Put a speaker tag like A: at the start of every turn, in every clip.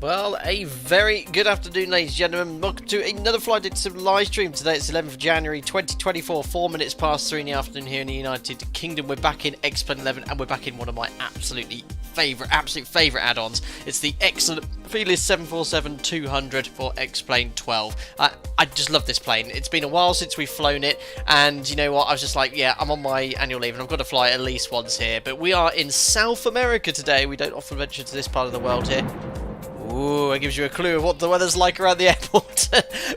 A: Well, a very good afternoon, ladies and gentlemen. Welcome to another Flight Sim live stream. Today it's 11th of January 2024, 4 minutes past 3 in the afternoon here in the United Kingdom. We're back in X-Plane 11 and we're back in one of my absolute favourite add-ons. It's the excellent Felis 747-200 for X-Plane 12. I just love this plane. It's been a while since we've flown it, and you know what, I was just like, yeah, I'm on my annual leave and I've got to fly at least once here. But we are in South America today. We don't often venture to this part of the world here. Ooh, it gives you a clue of what the weather's like around the airport.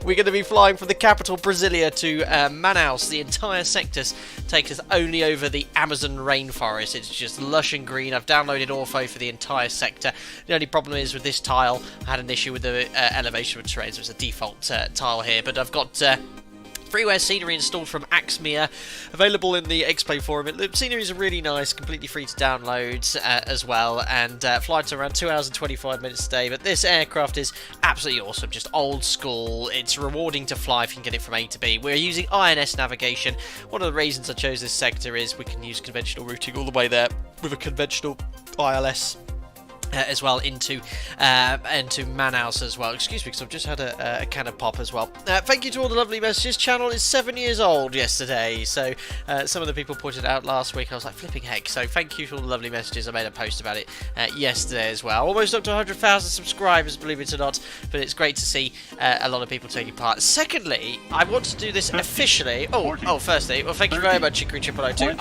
A: We're going to be flying from the capital, Brasilia, to Manaus. The entire sector takes us only over the Amazon rainforest. It's just lush and green. I've downloaded Ortho for the entire sector. The only problem is with this tile, I had an issue with the elevation of terrain, so it's a default tile here. But I've got freeware scenery installed from Axmia, available in the X-Plane forum. The sceneries are really nice, completely free to download as well, and flights are around 2 hours and 25 minutes a day. But this aircraft is absolutely awesome, just old school. It's rewarding to fly if you can get it from A to B. We're using INS navigation. One of the reasons I chose this sector is we can use conventional routing all the way there with a conventional ILS. As well into Manaus as well. Excuse me, because I've just had a can of pop as well. Thank you to all the lovely messages. Channel is 7 years old yesterday, so some of the people pointed out last week. I was like, flipping heck. So thank you for all the lovely messages. I made a post about it yesterday as well. Almost up to 100,000 subscribers, believe it or not. But it's great to see a lot of people taking part. Secondly, I want to do this officially. Firstly, well, thank you very much, Chicory 0002.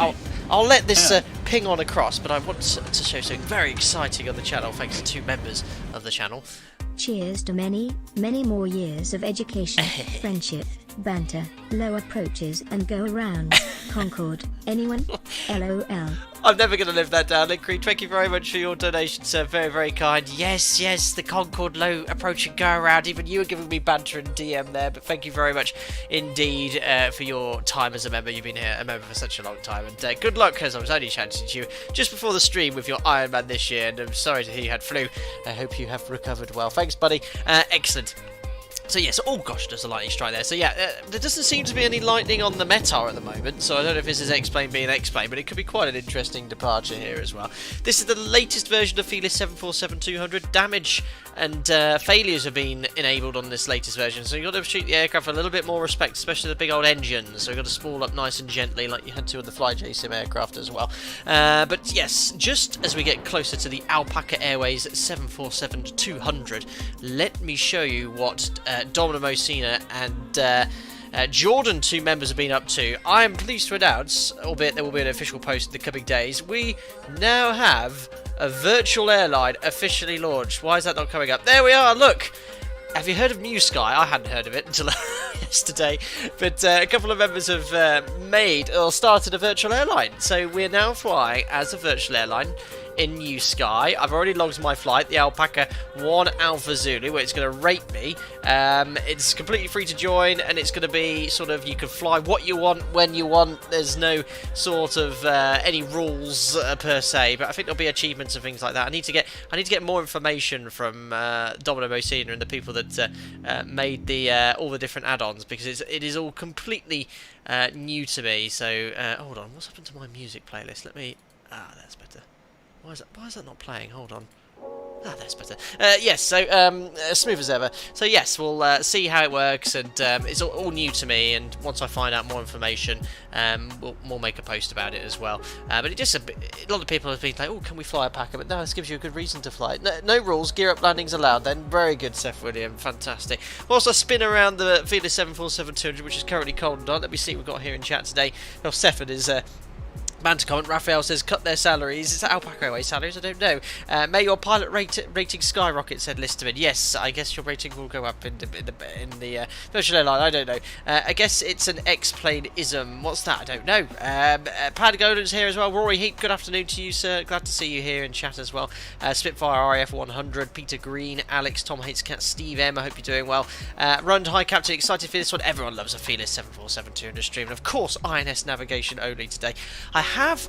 A: I'll let this ping on across, but I want to show something very exciting on the channel, thanks to 2 members of the channel.
B: Cheers to many, many more years of education, friendship, banter, low approaches and go around. Concord. Anyone? LOL.
A: I'm never going to live that down, Creed. Thank you very much for your donation, sir. Very, very kind. Yes, the Concord low approach and go around. Even you were giving me banter and DM there, but thank you very much indeed for your time as a member. You've been here a member for such a long time, and good luck, as I was only chatting to you just before the stream with your Iron Man this year, and I'm sorry to hear you had flu. I hope you have recovered well. Thanks, buddy. Excellent. So yes, oh gosh, there's a lightning strike there. So yeah, there doesn't seem to be any lightning on the Metar at the moment, so I don't know if this is X-Plane being X-Plane, but it could be quite an interesting departure here as well. This is the latest version of Felis 747-200. Damage and failures have been enabled on this latest version, so you've got to treat the aircraft with a little bit more respect, especially the big old engines. So you've got to spool up nice and gently, like you had to with the FlyJSim aircraft as well. But yes, just as we get closer to the Alpaca Airways 747-200, let me show you what Domino Mosina and Jordan, 2 members, have been up to. I am pleased to announce, albeit there will be an official post in the coming days, we now have a virtual airline officially launched. Why is that not coming up? There we are, look! Have you heard of New Sky? I hadn't heard of it until yesterday, but a couple of members have started a virtual airline. So we're now flying as a virtual airline in New Sky. I've already logged my flight, the Alpaca 1 Alpha Zulu, where it's going to rate me. It's completely free to join, and it's going to be sort of, you can fly what you want, when you want. There's no sort of any rules per se, but I think there'll be achievements and things like that. I need to get more information from Domino Mosina and the people that made the all the different add-ons, because it is all completely new to me. So hold on, what's happened to my music playlist? Let me. That's better. Why is that not playing? Hold on. That's better. Yes, so smooth as ever. So yes, we'll see how it works, and it's all new to me, and once I find out more information, we'll make a post about it as well. But it just a lot of people have been like, oh, can we fly a Packer? But no, this gives you a good reason to fly. No rules, gear up landings allowed then. Very good, Seth William, fantastic. Whilst I spin around the Felis 747-200, which is currently cold on, let me see what we've got here in chat today. Well, Seth is banter comment. Raphael says, cut their salaries. Is that Alpaca Airways salaries? I don't know. May your pilot rating skyrocket, said Listerman. Yes, I guess your rating will go up in the virtual airline. I don't know. I guess it's an X-Plane-ism. What's that? I don't know. Patagonan's here as well. Rory Heap, good afternoon to you, sir. Glad to see you here in chat as well. Spitfire RAF 100, Peter Green, Alex, Tom Hates Cat, Steve M. I hope you're doing well. Run High Captain, excited for this one. Everyone loves a Felis 747-200 stream. And of course, INS navigation only today. I have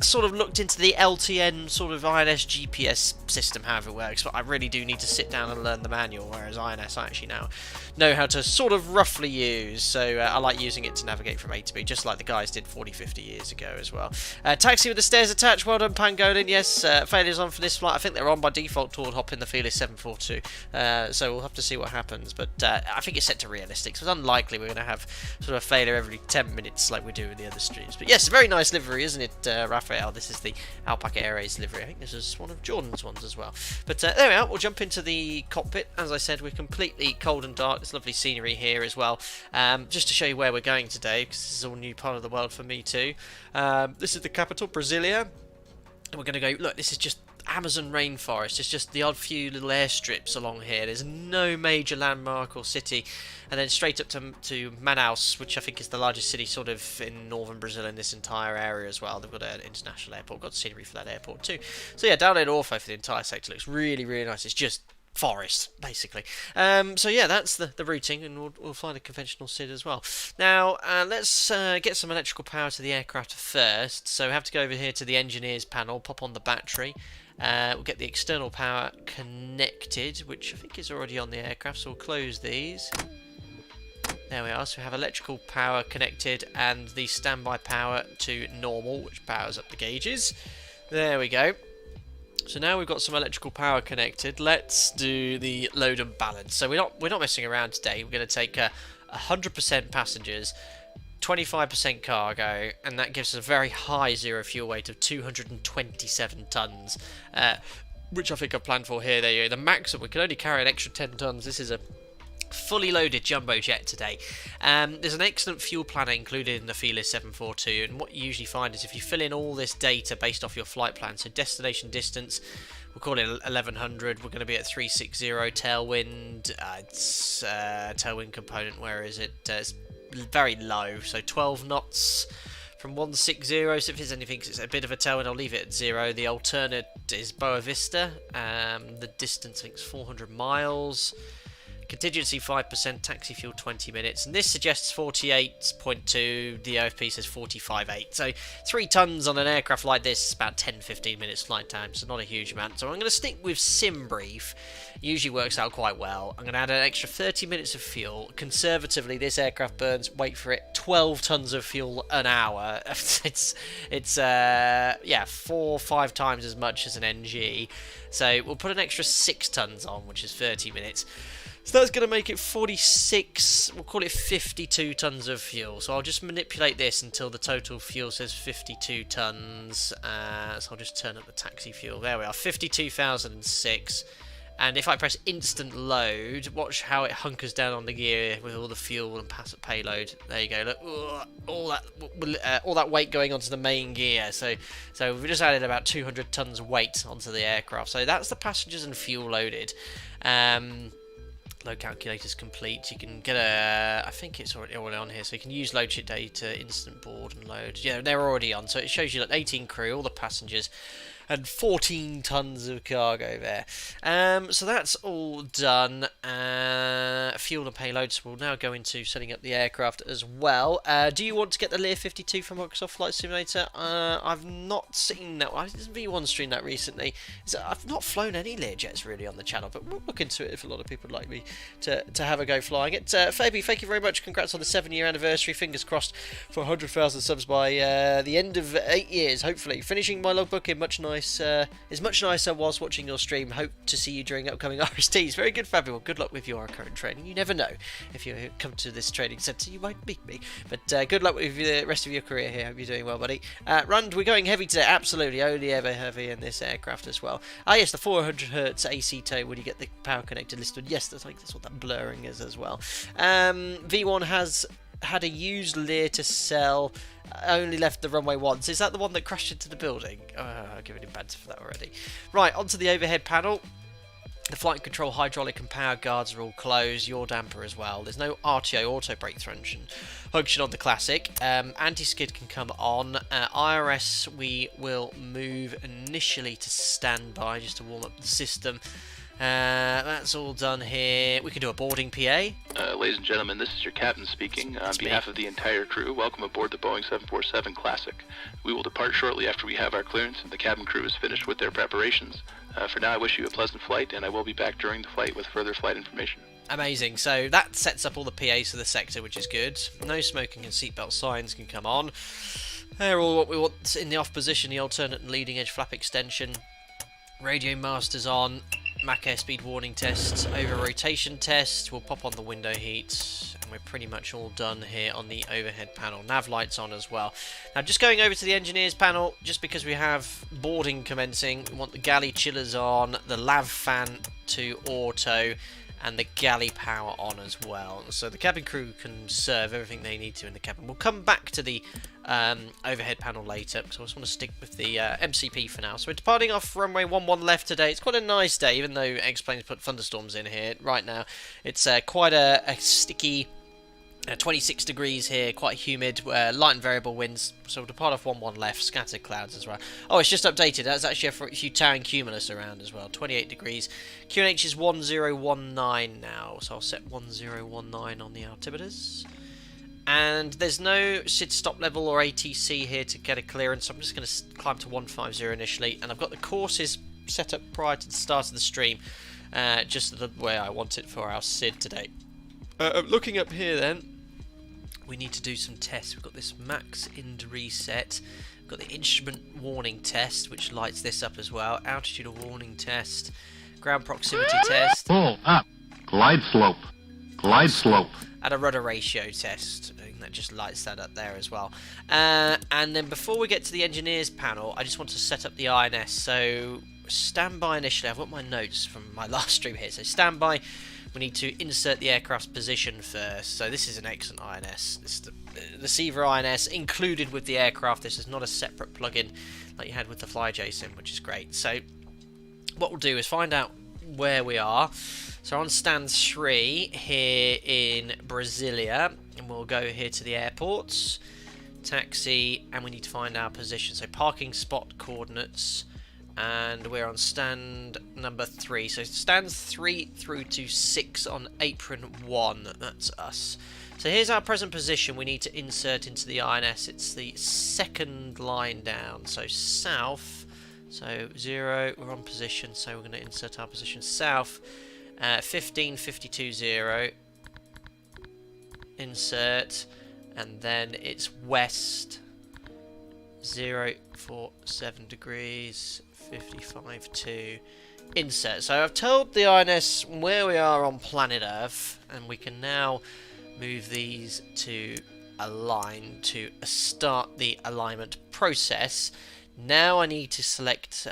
A: sort of looked into the LTN sort of INS GPS system, how it works, but I really do need to sit down and learn the manual, whereas INS I actually now know how to sort of roughly use, so I like using it to navigate from A to B, just like the guys did 40-50 years ago as well. Taxi with the stairs attached, well done Pangolin, yes, failures on for this flight. I think they're on by default toward hopping the Felis 742, so we'll have to see what happens, but I think it's set to realistic, so it's unlikely we're going to have sort of a failure every 10 minutes like we do in the other streams. But yes, a very nice livery, isn't it, Raphael? This is the Alpaca Airways livery. I think this is one of Jordan's ones as well. But there we are, we'll jump into the cockpit. As I said, we're completely cold and dark. There's lovely scenery here as well. Just to show you where we're going today, because this is all new part of the world for me too. This is the capital, Brasilia. And we're going to go, look, this is just Amazon rainforest. It's just the odd few little airstrips along here. There's no major landmark or city. And then straight up to Manaus, which I think is the largest city sort of in northern Brazil in this entire area as well. They've got an international airport. Got scenery for that airport too. So yeah, down in Orfo for the entire sector looks really, really nice. It's just forest, basically. So yeah, that's the routing, and we'll find a conventional SID as well. Now, let's get some electrical power to the aircraft first. So we have to go over here to the engineers panel, pop on the battery. We'll get the external power connected, which I think is already on the aircraft, so we'll close these. There we are, so we have electrical power connected and the standby power to normal, which powers up the gauges. There we go. So now we've got some electrical power connected. Let's do the load and balance. So we're not messing around today. We're going to take 100% passengers, 25% cargo, and that gives us a very high zero fuel weight of 227 tons, which I think I've planned for here. There you go. The maximum, we can only carry an extra 10 tons. This is a fully loaded jumbo jet today. There's an excellent fuel planner included in the Felis 742, and what you usually find is if you fill in all this data based off your flight plan, so destination distance, we'll call it 1100, we're going to be at 360, tailwind, it's tailwind component, where is it? It's very low, so 12 knots from 160, so if there's anything, it's a bit of a tailwind, I'll leave it at 0. The alternate is Boa Vista, the distance I think is 400 miles. Contingency 5%, taxi fuel 20 minutes, and this suggests 48.2, the OFP says 45.8, so 3 tons on an aircraft like this is about 10-15 minutes flight time, so not a huge amount. So I'm going to stick with SimBrief, usually works out quite well. I'm going to add an extra 30 minutes of fuel. Conservatively, this aircraft burns, wait for it, 12 tons of fuel an hour. it's yeah, 4 or 5 times as much as an NG, so we'll put an extra 6 tons on, which is 30 minutes. So that's going to make it 46, we'll call it 52 tons of fuel. So I'll just manipulate this until the total fuel says 52 tons. So I'll just turn up the taxi fuel. There we are, 52,006. And if I press instant load, watch how it hunkers down on the gear with all the fuel and payload. There you go, look, all that weight going onto the main gear. So we've just added about 200 tons weight onto the aircraft. So that's the passengers and fuel loaded. Load calculator's complete. You can get I think it's already on here, so you can use load sheet data, instant board and load. Yeah, they're already on, so it shows you like 18 crew, all the passengers, and 14 tons of cargo there. So that's all done. Fuel and payload, so we'll now go into setting up the aircraft as well. Do you want to get the Lear 52 from Microsoft Flight Simulator? I've not seen that. I didn't V1 stream that recently. I've not flown any Lear jets really on the channel, but we'll look into it if a lot of people would like me to have a go flying it. Fabi, thank you very much. Congrats on the 7-year anniversary. Fingers crossed for 100,000 subs by the end of 8 years, hopefully. Finishing my logbook in much nicer whilst watching your stream. Hope to see you during upcoming RSTs. Very good, Fabi. Well, good luck with your current training. You never know. If you come to this training centre, you might beat me. But good luck with the rest of your career here. Hope you're doing well, buddy. Rund, we're going heavy today. Absolutely. Only ever heavy in this aircraft as well. Yes, the 400Hz AC tow. When you get the power connected listed. Yes, that's what that blurring is as well. V1 has had a used Lear to sell. Only left the runway once. Is that the one that crashed into the building? I've given him banter for that already. Right, onto the overhead panel. The flight control, hydraulic and power guards are all closed. Yaw damper as well. There's no RTO auto brake function on the Classic. Anti-skid can come on. IRS we will move initially to standby just to warm up the system. That's all done here. We can do a boarding PA.
C: Ladies and gentlemen, this is your captain speaking. On behalf of the entire crew, welcome aboard the Boeing 747 Classic. We will depart shortly after we have our clearance and the cabin crew is finished with their preparations. For now, I wish you a pleasant flight, and I will be back during the flight with further flight information.
A: Amazing. So that sets up all the PAs for the sector, which is good. No smoking and seatbelt signs can come on. They're all what we want in the off position, the alternate and leading edge flap extension. Radio masters on. Mach airspeed warning test, over rotation test, we'll pop on the window heat, and we're pretty much all done here on the overhead panel. Nav lights on as well. Now just going over to the engineers panel, just because we have boarding commencing, we want the galley chillers on, the lav fan to auto, and the galley power on as well. So the cabin crew can serve everything they need to in the cabin. We'll come back to the overhead panel later, because I just want to stick with the MCP for now. So we're departing off runway 11 left today. It's quite a nice day, even though X-Planes put thunderstorms in here. Right now, it's quite a sticky 26 degrees here, quite humid, light and variable winds, so we'll depart off 11 left, scattered clouds as well. Oh, it's just updated, that's actually a few towering cumulus around as well, 28 degrees. QNH is 1019 now, so I'll set 1019 on the altimeters. And there's no SID stop level or ATC here to get a clearance, so I'm just going to climb to 150 initially, and I've got the courses set up prior to the start of the stream, just the way I want it for our SID today. Looking up here then, we need to do some tests. We've got this max ind reset. We've got the instrument warning test, which lights this up as well. Altitude warning test. Ground proximity test.
D: Pull up. Glide slope. Glide slope.
A: And a rudder ratio test. I think that just lights that up there as well. And then before we get to the engineers panel, I just want to set up the INS. So standby initially. I've got my notes from my last stream here. So standby. We need to insert the aircraft's position first. So this is an excellent INS. This is the receiver INS included with the aircraft. This is not a separate plugin like you had with the FlyJSim, which is great. So what we'll do is find out where we are. So on stand 3 here in Brasilia, and we'll go here to the airports, taxi, and we need to find our position. So parking spot coordinates. And we're on stand number 3. So stands 3 through to 6 on apron 1. That's us. So here's our present position. We need to insert into the INS. It's the second line down. So south. So 0. We're on position. So we're going to insert our position south. 15.52.0. Insert. And then it's west. 047 degrees. 55.2 insert. So I've told the INS where we are on planet Earth, and we can now move these to align to start the alignment process. Now I need to select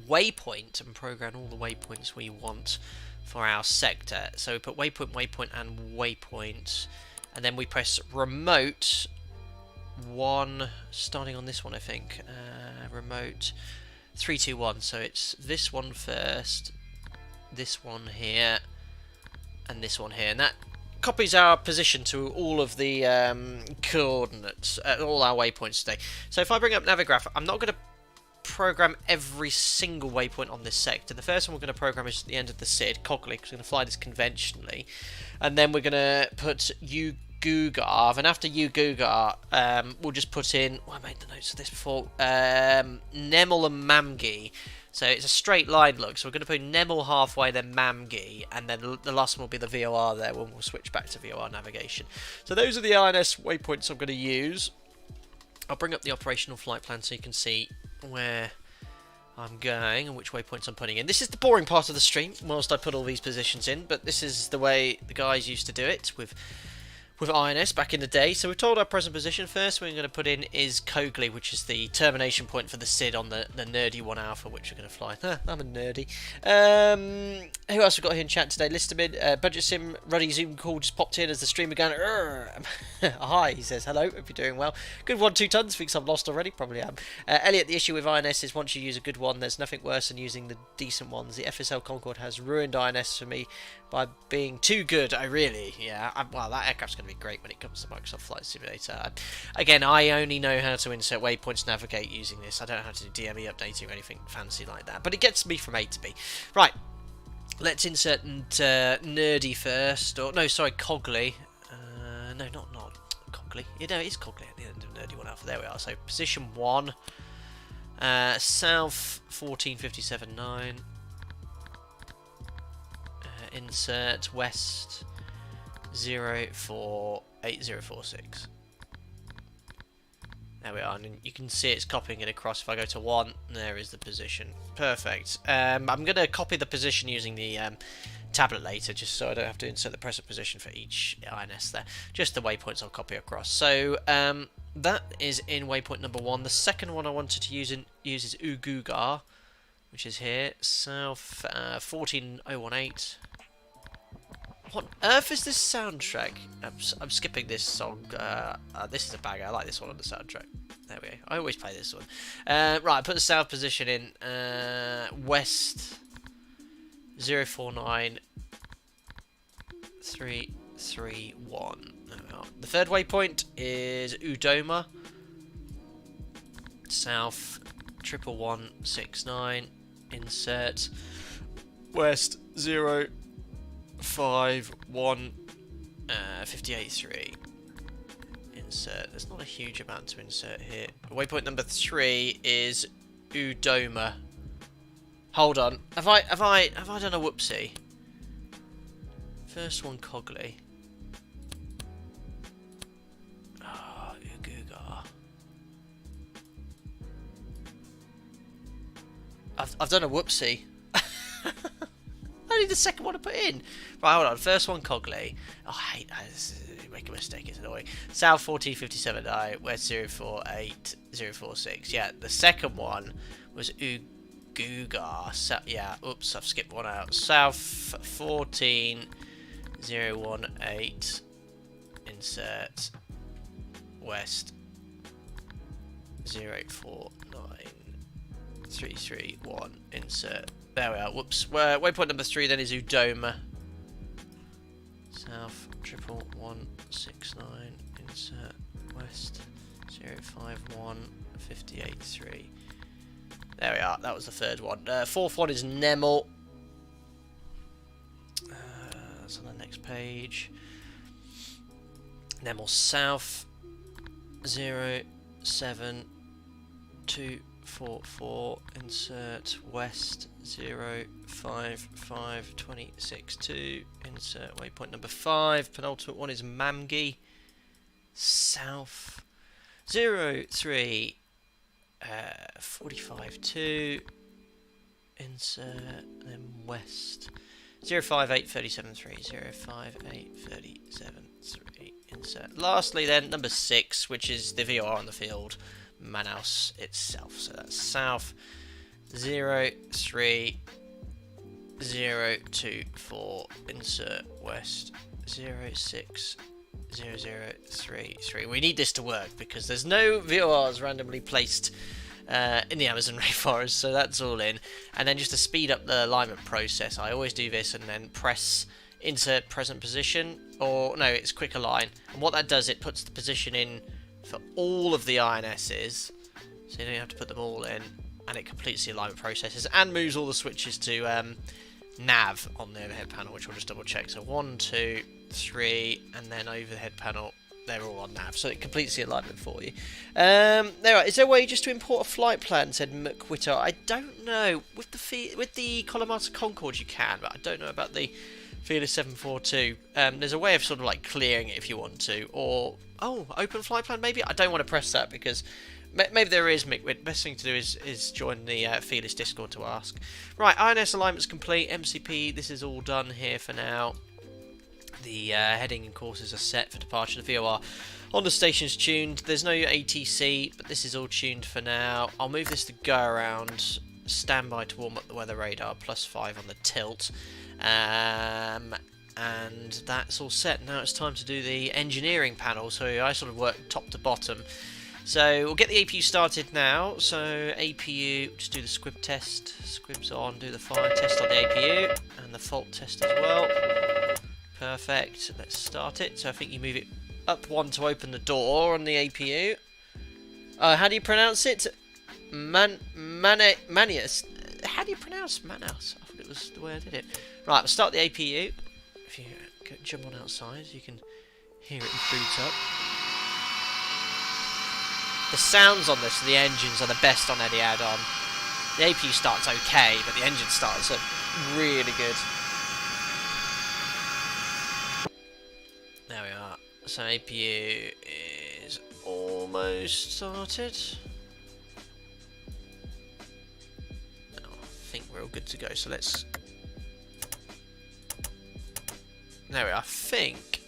A: waypoint and program all the waypoints we want for our sector. So we put waypoint, waypoint, and waypoint, and then we press remote 1, starting on this one, I think. Remote 3, 2, 1. So it's this one first, this one here, and this one here, and that copies our position to all of the coordinates, all our waypoints today. So if I bring up Navigraph, I'm not going to program every single waypoint on this sector. The first one we're going to program is at the end of the SID, Cogley, because we're going to fly this conventionally, and then we're going to put Gugarv, and after Gugarv, we'll just put in, I made the notes of this before, Nemel and Mamgi. So it's a straight line look, so we're going to put Nemel halfway, then Mamgi, and then the last one will be the VOR there when we'll switch back to VOR navigation. So those are the INS waypoints I'm going to use. I'll bring up the operational flight plan so you can see where I'm going and which waypoints I'm putting in. This is the boring part of the stream, whilst I put all these positions in, but this is the way the guys used to do it with INS back in the day. So we've told our present position. First we're going to put in is Cogley, which is the termination point for the SID on the nerdy 1 alpha, which we're going to fly. I'm a nerdy. Who else we've got here in chat today? List them in. Budget Sim, Ruddy Zoom call just popped in as the streamer going, hi, he says hello, hope you're doing well. Good 1, 2 tons, thinks I'm lost already, probably am. Elliot, the issue with INS is once you use a good one, there's nothing worse than using the decent ones. The FSL Concorde has ruined INS for me by being too good. Well, that aircraft's going to be great when it comes to Microsoft Flight Simulator. Again, I only know how to insert waypoints, navigate using this. I don't know how to do DME updating or anything fancy like that, but it gets me from A to B. Right, Let's insert Nerdy first. Or no, sorry, Cogley. No, not Cogley. You know, it's Cogley at the end of Nerdy 1 Alpha. There we are. So position 1. South 1457.9. Insert west 048046. There we are, and you can see it's copying it across. If I go to 1, there is the position. Perfect. I'm going to copy the position using the tablet later, just so I don't have to insert the present position for each INS there. Just the waypoints I'll copy across. So that is in waypoint number 1. The second one I wanted to use is Ugugar, which is here, south 14018. What on earth is this soundtrack? I'm skipping this song. This is a banger. I like this one on the soundtrack. There we go. I always play this one. Right, put the south position in. West 049331. There we are. The third waypoint is Udoma. South 11169. Insert west 051583. Insert. There's not a huge amount to insert here. Waypoint number 3 is Udoma. Hold on. Have I done a whoopsie? First one Cogley. Ah, Ugugar. I've done a whoopsie. I need the second one to put in. Right, hold on. First one Cogley. Oh, I hate that. You make a mistake, it's annoying. South 1457, west 048046. Yeah, the second one was Ugugar. So, yeah, oops, I've skipped one out. South 14018. Insert west 049331. Insert. There we are. Whoops. Waypoint number 3 then is Udoma. South 11169. Insert west 051583. There we are. That was the third one. Fourth one is Nemel. That's on the next page. Nemel South 07244. Insert west 055262. Insert waypoint number 5. Penultimate one is Mamgi. South 03452. Insert then west 058373. 058373. Insert. Lastly then number 6, which is the VOR on the field. Manaus itself. So that's south 03024. Insert west 060033. We need this to work because there's no VORs randomly placed in the Amazon rainforest, so that's all in. And then just to speed up the alignment process, I always do this and then press insert present position, or no, it's quick align. And what that does, it puts the position in for all of the INSs, so you don't have to put them all in, and it completes the alignment processes and moves all the switches to nav on the overhead panel, which we'll just double check. So 1, 2, 3, and then overhead panel, they're all on nav, so it completes the alignment for you. There are. Is there a way just to import a flight plan? Said McWhitter. I don't know. With the Colomata Concorde you can, but I don't know about the Felis 742. There's a way of sort of like clearing it if you want to, or open flight plan maybe. I don't want to press that because maybe there is. Best thing to do is join the Felis Discord to ask. Right, INS alignment's complete. MCP. This is all done here for now. The heading and courses are set for departure. The VOR on the station's tuned. There's no ATC, but this is all tuned for now. I'll move this to go around. Standby to warm up the weather radar. +5 on the tilt. And that's all set. Now it's time to do the engineering panel. So I sort of work top to bottom. So we'll get the APU started now. So APU, just do the squib test. Squibs on, do the fire test on the APU and the fault test as well. Perfect. Let's start it. So I think you move it up 1 to open the door on the APU. How do you pronounce it? Manius. How do you pronounce Manaus? I thought it it was the way I did it. Right, we'll start the APU. If you jump on outside, you can hear it boot up. The sounds on this, the engines are the best on any add-on. The APU starts okay, but the engine starts up really good. There we are. So APU is almost started. Oh, I think we're all good to go. So let's. There we are. I think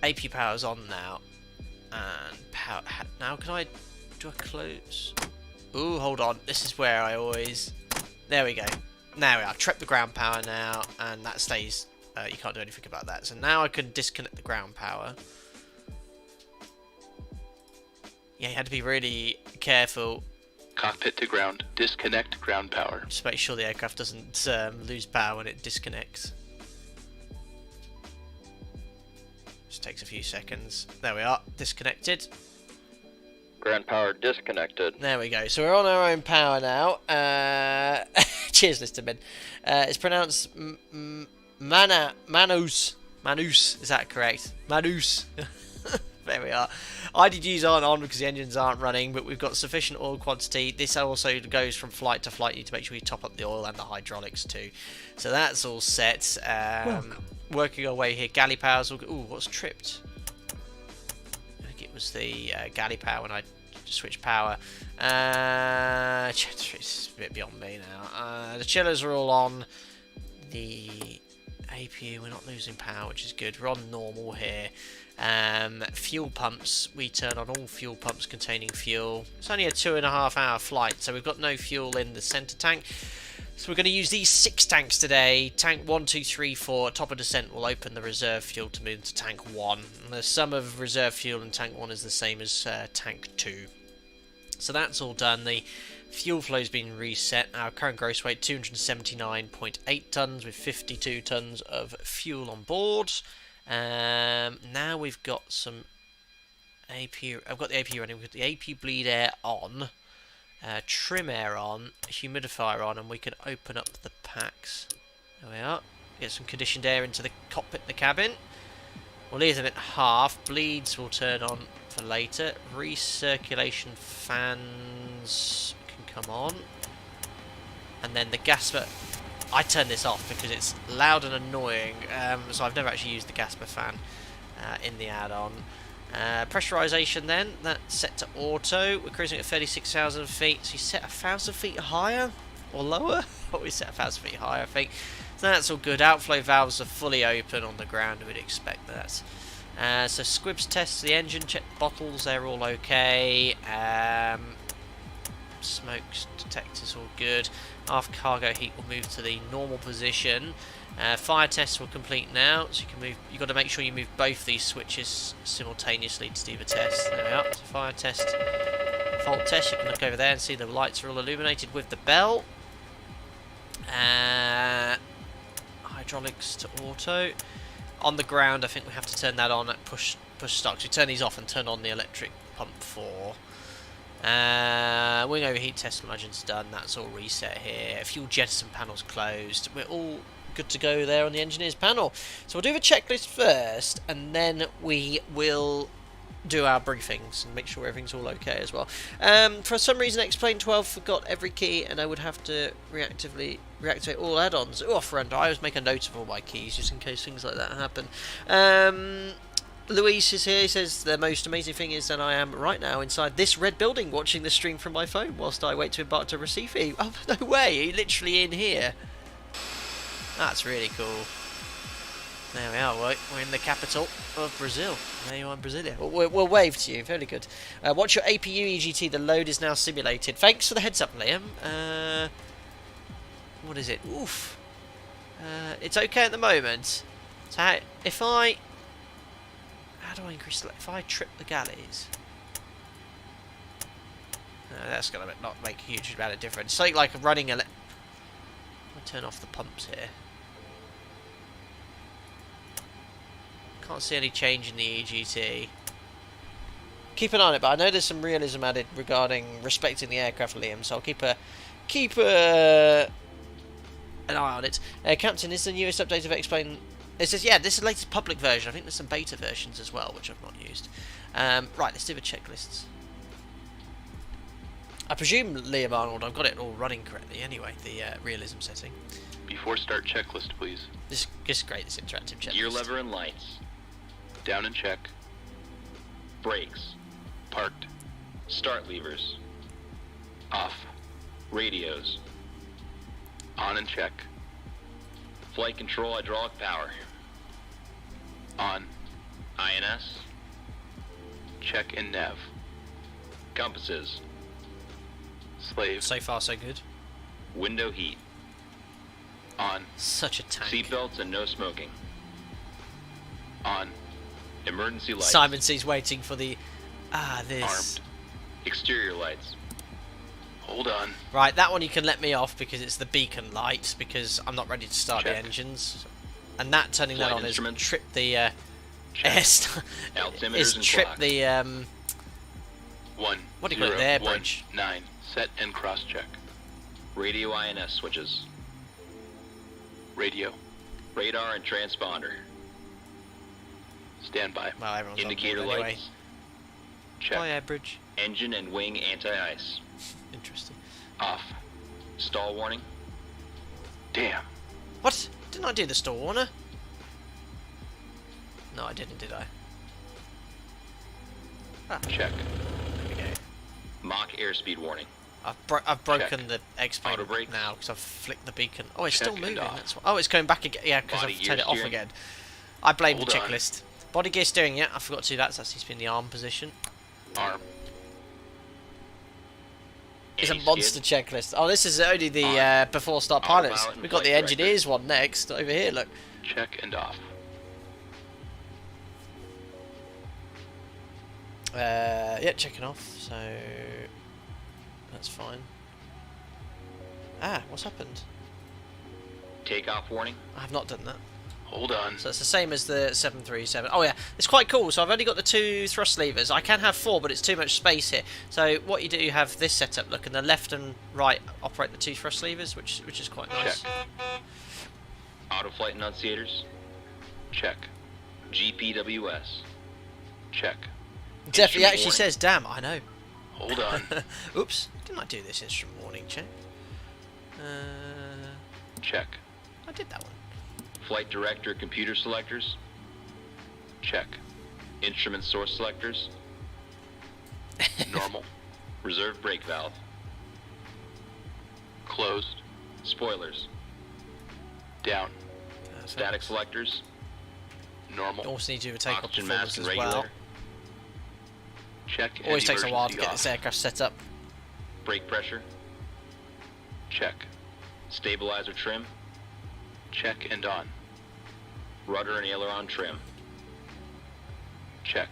A: APU power's on now. And power. Now can I do a close? Ooh, hold on. This is where I always. There we go. There we are. Trip the ground power now, and that stays. You can't do anything about that. So now I can disconnect the ground power. Yeah, you had to be really careful.
C: Cockpit to ground. Disconnect ground power.
A: Just make sure the aircraft doesn't lose power when it disconnects. Just takes a few seconds. There we are. Disconnected.
E: Ground power disconnected.
A: There we go. So we're on our own power now. Cheers, Mr. Min. It's pronounced Manus. Manus, is that correct? Manus. There we are. IDGs aren't on because the engines aren't running, but we've got sufficient oil quantity. This also goes from flight to flight. You need to make sure you top up the oil and the hydraulics too. So that's all set. Working our way here. Galley powers. Ooh, what's tripped? I think it was the galley power when I switched power. It's a bit beyond me now. The chillers are all on. The APU, we're not losing power, which is good. We're on normal here. Fuel pumps, we turn on all fuel pumps containing fuel. It's only a 2.5 hour flight, so we've got no fuel in the centre tank. So we're going to use these 6 tanks today. Tank 1, 2, 3, 4. At top of descent, we'll open the reserve fuel to move to tank 1. And the sum of reserve fuel in tank 1 is the same as tank 2. So that's all done. The fuel flow's been reset. Our current gross weight 279.8 tonnes with 52 tonnes of fuel on board. Now we've got some APU. I've got the APU running. We've got the APU bleed air on, trim air on, humidifier on, and we can open up the packs. There we are. Get some conditioned air into the cockpit, the cabin. We'll leave them at half. Bleeds will turn on for later. Recirculation fans can come on, and then the Gasper. I turn this off because it's loud and annoying, so I've never actually used the Gasper fan in the add-on. Pressurization then, that's set to auto. We're cruising at 36,000 feet, so you set 1,000 feet higher or lower? Or we set 1,000 feet higher, I think. So that's all good. Outflow valves are fully open on the ground, we'd expect that. So squibs test the engine, check the bottles, they're all okay. Smoke detectors all good. Aft cargo heat will move to the normal position. Fire tests will complete now, so you can move. You've got to make sure you move both these switches simultaneously to do the test. There we are. So fire test, fault test. You can look over there and see the lights are all illuminated with the bell. Hydraulics to auto. On the ground, I think we have to turn that on at push start. So we turn these off and turn on the electric pump 4. Wing overheat test margin's done. That's all reset here. Fuel jettison panel's closed. We're all good to go there on the engineer's panel. So we'll do the checklist first, and then we will do our briefings and make sure everything's all okay as well. For some reason, X-Plane 12 forgot every key, and I would have to reactivate all add-ons. Oh, friend, I always make a note of all my keys just in case things like that happen. Luis is here. He says the most amazing thing is that I am right now inside this red building watching the stream from my phone whilst I wait to embark to Recife. Oh, no way, you're literally in here. That's really cool. There we are, we're in the capital of Brazil. There you are in Brasilia. We'll wave to you, very good. Watch your APU EGT, the load is now simulated. Thanks for the heads up, Liam. What is it? Oof. It's okay at the moment. So how do I increase the... If I trip the galleys... that's going to not make a huge amount of difference. It's like running I'll turn off the pumps here. Can't see any change in the EGT. Keep an eye on it, but I know there's some realism added regarding respecting the aircraft, Liam, so I'll keep a an eye on it. Captain, is the newest update of Explain... It says, yeah, this is the latest public version. I think there's some beta versions as well, which I've not used. Right, let's do the checklists. I presume, Liam Arnold, I've got it all running correctly anyway, the realism setting.
C: Before start, checklist, please.
A: This is great, this interactive checklist.
E: Gear lever and lights.
C: Down and check.
E: Brakes.
C: Parked.
E: Start levers.
C: Off.
E: Radios.
C: On and check.
E: Flight control hydraulic power.
C: On.
E: INS.
C: Check in nav.
E: Compasses.
C: Slave.
A: So far, so good.
E: Window heat.
C: On.
A: Such a tank.
E: Seatbelts and no smoking.
C: On.
E: Emergency lights.
A: Simon C's waiting for the... this.
C: Armed.
E: Exterior lights.
C: Hold on.
A: Right, that one you can let me off because it's the beacon light, because I'm not ready to start the
C: Check.
A: engines. And that, turning
E: Flight
A: that on, is
E: instruments.
A: trip the...
C: Check.
E: Altimeters
A: is
E: and
A: trip
E: clock.
A: the...
C: 1.
A: What do you call it, the air bridge?
C: 9. Set and cross check.
E: Radio INS switches.
C: Radio.
E: Radar and transponder.
C: Standby.
A: Well, everyone's
E: Indicator
A: on board anyway.
E: lights.
C: Check.
A: Bye, air bridge.
E: Engine and wing anti-ice.
A: Interesting.
C: Off.
E: Stall warning.
C: Damn.
A: What? Didn't I do the stall warner? No, I didn't, did I?
C: Check.
A: There we go.
E: Mach airspeed warning.
A: I've broken
C: Check.
A: the X-plane
E: Auto brakes.
A: now because I've flicked the beacon. Oh, it's
C: Check
A: still
C: and
A: moving.
C: off.
A: That's what, oh, it's going back again. Yeah, because
E: Body
A: I've
E: gear
A: turned it off
E: steering.
A: again. I blame
C: Hold
A: the
C: on.
A: checklist. Body gear steering, yeah, I forgot to do that. So that's needs to be in the arm position.
C: Arm.
A: It's a
E: Anti-skid.
A: monster checklist. Oh, this is only the before start pilots.
E: Autopilot and
A: We've got the
E: flight
A: engineers one next over here. Look.
C: Check and off.
A: Yeah, checking off. So that's fine. What's happened?
E: Takeoff warning.
A: I have not done that.
C: Hold on.
A: So it's the same as the 737. Oh yeah, it's quite cool. So I've only got the 2 thrust levers. I can have 4, but it's too much space here. So what you do, you have this setup. Look, and the left and right operate the 2 thrust levers, which is quite nice.
C: Check.
E: Auto flight enunciators.
C: Check.
E: GPWS.
C: Check.
A: Definitely
E: Instrument
A: actually
E: warning.
A: says, "Damn, I know."
C: Hold on.
A: Oops, didn't I do this instrument warning check?
C: Check.
A: I did that one.
E: Flight director computer selectors.
C: Check.
E: Instrument source selectors.
C: Normal.
E: Reserve brake valve.
C: Closed.
E: Spoilers.
C: Down.
E: Static selectors.
C: Normal.
A: Also need to do a takeoff
E: Oxygen
A: performance
E: mask
A: as
E: and
A: well.
E: regulator.
C: Check.
A: Always
C: and
A: takes a while to
C: emergency
A: get
C: off.
A: this aircraft set up.
E: Brake pressure.
C: Check.
E: Stabilizer trim.
C: Check and on.
E: Rudder and aileron trim.
C: Check.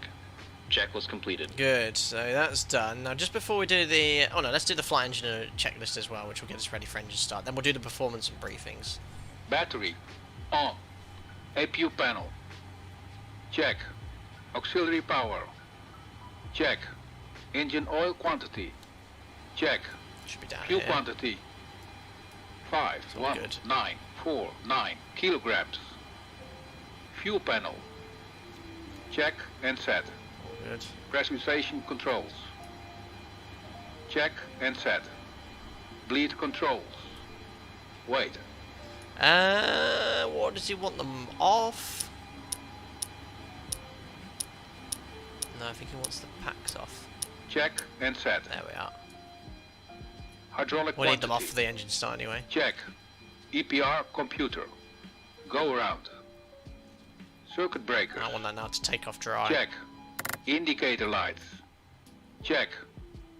E: Checklist completed.
A: Good, so that's done. Now just before we do the... Oh no, let's do the flight engineer checklist as well, which will get us ready for engine start. Then we'll do the performance and briefings.
F: Battery. On. APU panel. Check. Auxiliary power. Check. Engine oil quantity. Check.
A: Should be down
F: Fuel
A: here.
F: quantity.
A: all good.
F: 5,1,9,4,9 kilograms. Fuel panel. Check and set.
A: All good.
F: Pressurization controls. Check and set. Bleed controls. Wait.
A: What does he want them off? No, I think he wants the packs off.
F: Check and set.
A: There we are.
F: Hydraulic
A: We'll need them off
F: quantity.
A: for the engine start anyway.
F: Check. EPR computer. Go around. Circuit breakers.
A: I want that now to take off dry.
F: Check. Indicator lights. Check.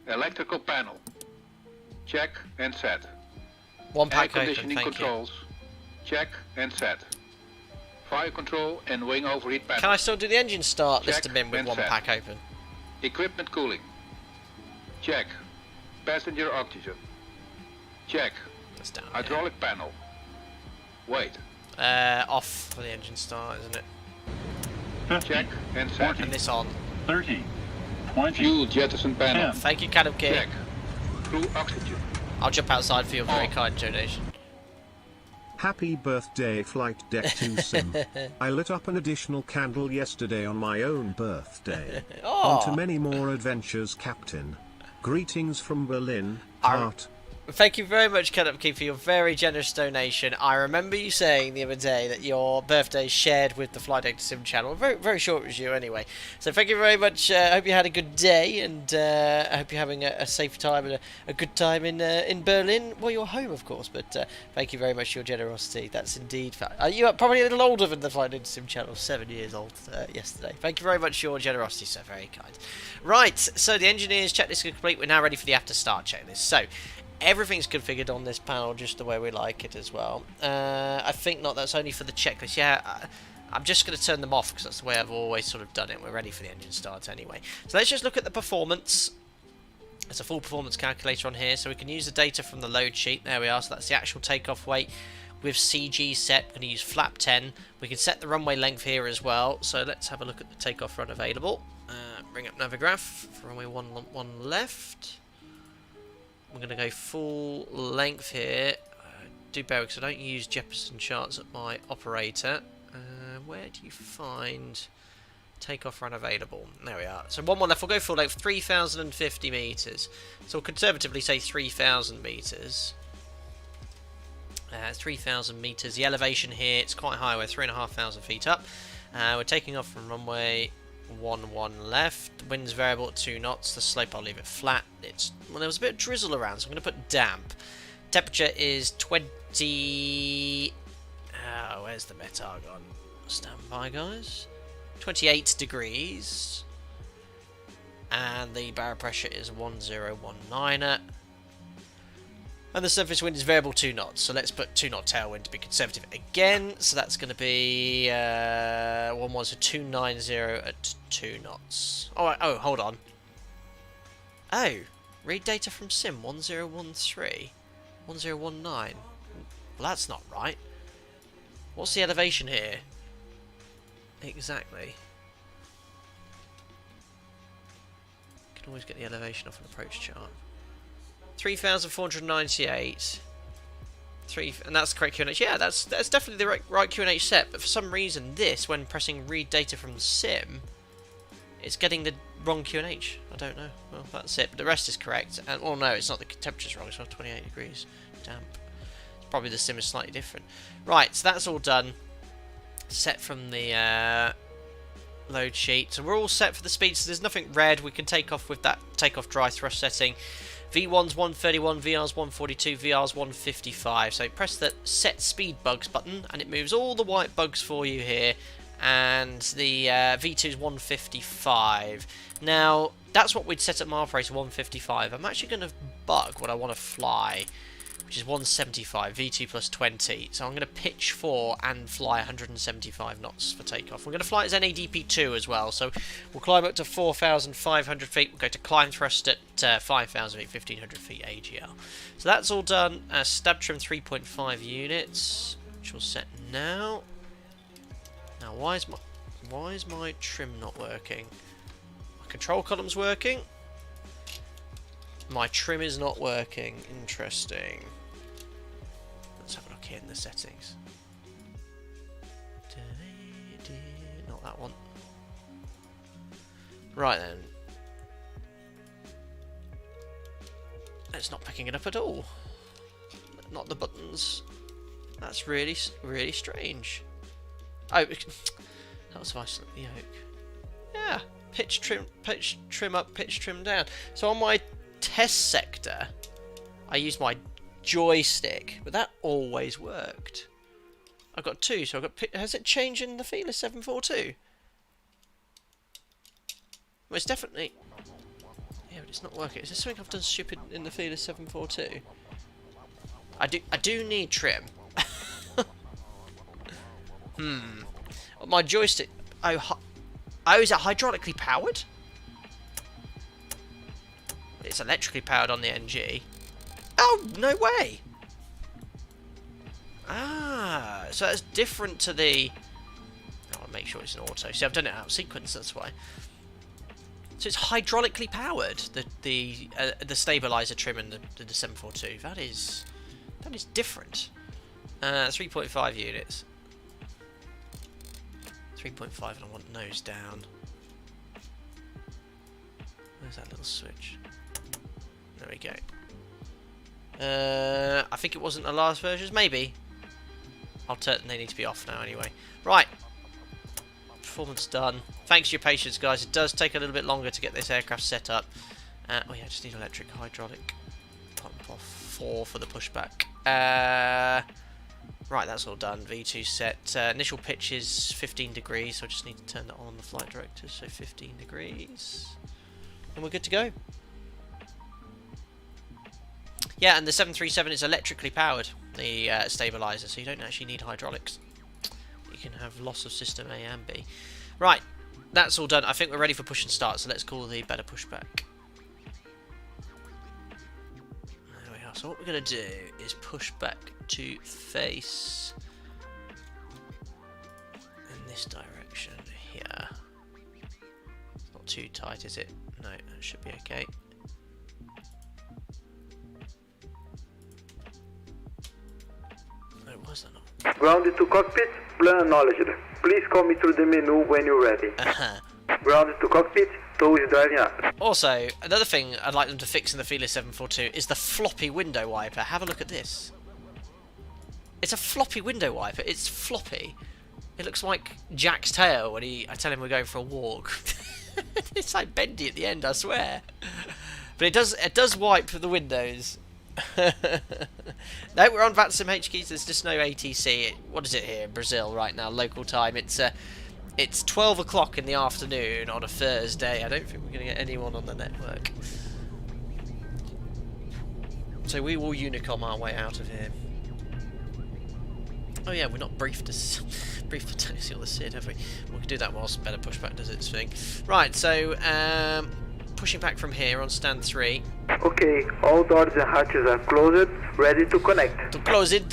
F: Electrical panel. Check and set.
A: One
F: Air
A: pack open,
F: conditioning
A: thank you.
F: controls. Check and set. Fire control and wing overheat panel.
A: Can I still do the engine start this
F: Check
A: bin with
F: and
A: one
F: set.
A: pack open?
F: Equipment cooling. Check. Passenger oxygen. Check.
A: That's down here.
F: Hydraulic panel. Wait.
A: Off for the engine start, isn't it?
D: 50,
F: Check and set.
A: And this on.
D: 30, 20,
F: Fuel jettison panel.
D: 10,
A: Thank you, Cadam King.
F: Check. Crew oxygen.
A: I'll jump outside for your very
F: On.
A: kind donation.
G: Happy birthday Flight Deck 2 Sim. I lit up an additional candle yesterday on my own birthday. On to many more adventures, Captain. Greetings from Berlin, heart.
A: Thank you very much, Cut Upkeep, for your very generous donation. I remember you saying the other day that your birthday is shared with the Flight Deck Sim channel. Very, very short it was you anyway. So thank you very much. I hope you had a good day, and I hope you're having a safe time and a good time in Berlin. Well, you're home, of course, but thank you very much for your generosity. That's indeed fact. You are probably a little older than the Flight Deck Sim channel, 7 years old yesterday. Thank you very much for your generosity, sir. Very kind. Right, so the engineer's checklist is complete. We're now ready for the after start checklist. So everything's configured on this panel just the way we like it as well. I think not, that's only for the checklist. Yeah, I'm just going to turn them off because that's the way I've always sort of done it. We're ready for the engine start anyway. So let's just look at the performance. There's a full performance calculator on here, so we can use the data from the load sheet. There we are, so that's the actual takeoff weight with CG set. We're going to use flap 10. We can set the runway length here as well, so let's have a look at the takeoff run available. Bring up Navigraph for runway 1 left. We're going to go full length here. Do bear because I don't use Jefferson charts at my operator. Where do you find takeoff run available? There we are. So 1 left. We'll go full length, 3,050 meters. So we'll conservatively say 3,000 meters. 3,000 meters. The elevation here, it's quite high. We're 3,500 feet up. We're taking off from runway 1 left. Wind's variable at 2 knots. The slope I'll leave it flat. Well, there was a bit of drizzle around, so I'm going to put damp. Temperature is 20. Where's the METAR gone? Stand by, guys. 28 degrees. And the barrel pressure is 1019er. And the surface wind is variable 2 knots, so let's put 2 knot tailwind to be conservative again. So that's going to be 290 at 2 knots. Oh, hold on. Oh, read data from sim 1013, 1019. Well, that's not right. What's the elevation here? Exactly. You can always get the elevation off an approach chart. 3,498. And that's the correct QNH. Yeah, that's definitely the right QNH set. But for some reason, this, when pressing read data from the sim, it's getting the wrong QNH. I don't know. Well, that's it. But the rest is correct. And well, no, it's not. The temperature's wrong. It's not 28 degrees. Damp. It's probably the sim is slightly different. Right, so that's all done. Set from the load sheet. So we're all set for the speed. So there's nothing red. We can take off with that takeoff dry thrust setting. V1's 131, VR's 142, VR's 155. So press the set speed bugs button and it moves all the white bugs for you here. And the V2's 155. Now, that's what we'd set at my operator, 155. I'm actually going to bug what I want to fly, which is 175, V2 plus 20. So I'm going to pitch 4 and fly 175 knots for takeoff. We're going to fly as NADP2 as well, so we'll climb up to 4,500 feet. We'll go to climb thrust at 5,000 feet, 1,500 feet AGL. So that's all done. Stab trim 3.5 units, which we'll set now. Now, why is my trim not working? My control column's working. My trim is not working. Interesting. Let's have a look here in the settings. Not that one. Right then. It's not picking it up at all. Not the buttons. That's really, really strange. Oh, that was if I slip the yoke. Yeah. Pitch trim up, pitch trim down. So on my test sector, I used my joystick, but that always worked. I've got 2, so I've got. Has it changed in the Felis 742? Well, it's definitely. Yeah, but it's not working. Is there something I've done stupid in the Felis 742? I do need trim. My joystick. Oh, is it hydraulically powered? It's electrically powered on the NG. Oh, no way! Ah, so that's different to the... I'll make sure it's an auto. See, I've done it out of sequence, that's why. So it's hydraulically powered, the stabilizer trim and the 742. That is different. 3.5 units. 3.5, and I want nose down. Where's that little switch? There we go. I think it wasn't the last versions, maybe. They need to be off now anyway. Right. Performance done. Thanks for your patience, guys. It does take a little bit longer to get this aircraft set up. Oh yeah, I just need electric hydraulic pump off 4 for the pushback. Right, that's all done. V2 set. Initial pitch is 15 degrees, so I just need to turn that on the flight director. So 15 degrees. And we're good to go. Yeah, and the 737 is electrically powered, the stabilizer, so you don't actually need hydraulics. You can have loss of system A and B. Right, that's all done. I think we're ready for push and start, so let's call the better pushback. There we are. So what we're going to do is push back to face in this direction here. It's not too tight, is it? No, that should be okay. Was that not?
H: Grounded to cockpit, plan acknowledged. Please call me through the menu when you're ready. Grounded to cockpit, tow is driving up.
A: Also, another thing I'd like them to fix in the Felis 742 is the floppy window wiper. Have a look at this. It's a floppy window wiper. It's floppy. It looks like Jack's tail when I tell him we're going for a walk. It's like bendy at the end, I swear. But it does wipe the windows. No, we're on VATSIM HQs. There's just no ATC. What is it here in Brazil right now? Local time. It's 12 o'clock in the afternoon on a Thursday. I don't think we're going to get anyone on the network. So we will Unicom our way out of here. Oh yeah, we're not briefed for taxi on the SID, have we? We can do that whilst better pushback does its thing. Right, so pushing back from here on stand 3.
H: Okay, all doors and hatches are closed, ready to connect.
A: To close it,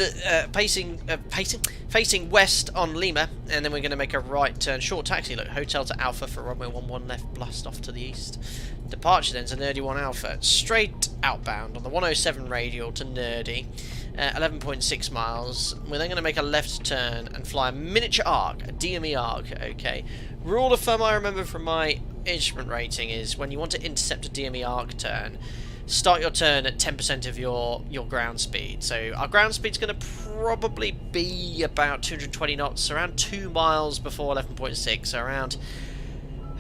A: facing west on Lima, and then we're going to make a right turn, short taxi, look, hotel to Alpha for runway 11 left, blast off to the east. Departure then to Nerdy 1 Alpha, straight outbound on the 107 radial to Nerdy, 11.6 miles. We're then going to make a left turn and fly a miniature arc, a DME arc, okay. Rule of thumb I remember from my instrument rating is when you want to intercept a DME arc turn, start your turn at 10% of your ground speed. So our ground speed's going to probably be about 220 knots, around 2 miles before 11.6, so around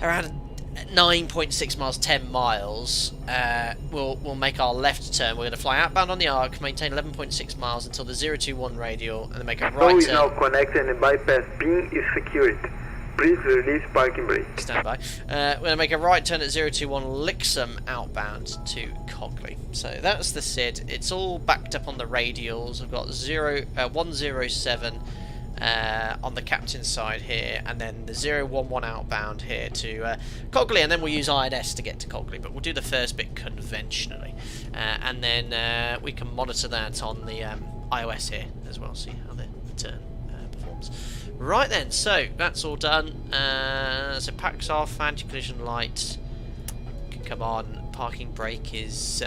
A: 9.6 miles, 10 miles. We'll make our left turn. We're going to fly outbound on the arc, maintain 11.6 miles until the 021 radial, and then make a right turn.
H: is now connected and bypass pin is secured. Please release parking brake.
A: Stand by. We're going to make a right turn at 021 Lixham outbound to Cogley. So that's the SID. It's all backed up on the radials. I've got 107 on the captain's side here, and then the 011 outbound here to Cogley, and then we'll use INS to get to Cogley, but we'll do the first bit conventionally. And then we can monitor that on the iOS here as well, see how the turn performs. Right then, so that's all done. So packs off, anti-collision light can come on, parking brake is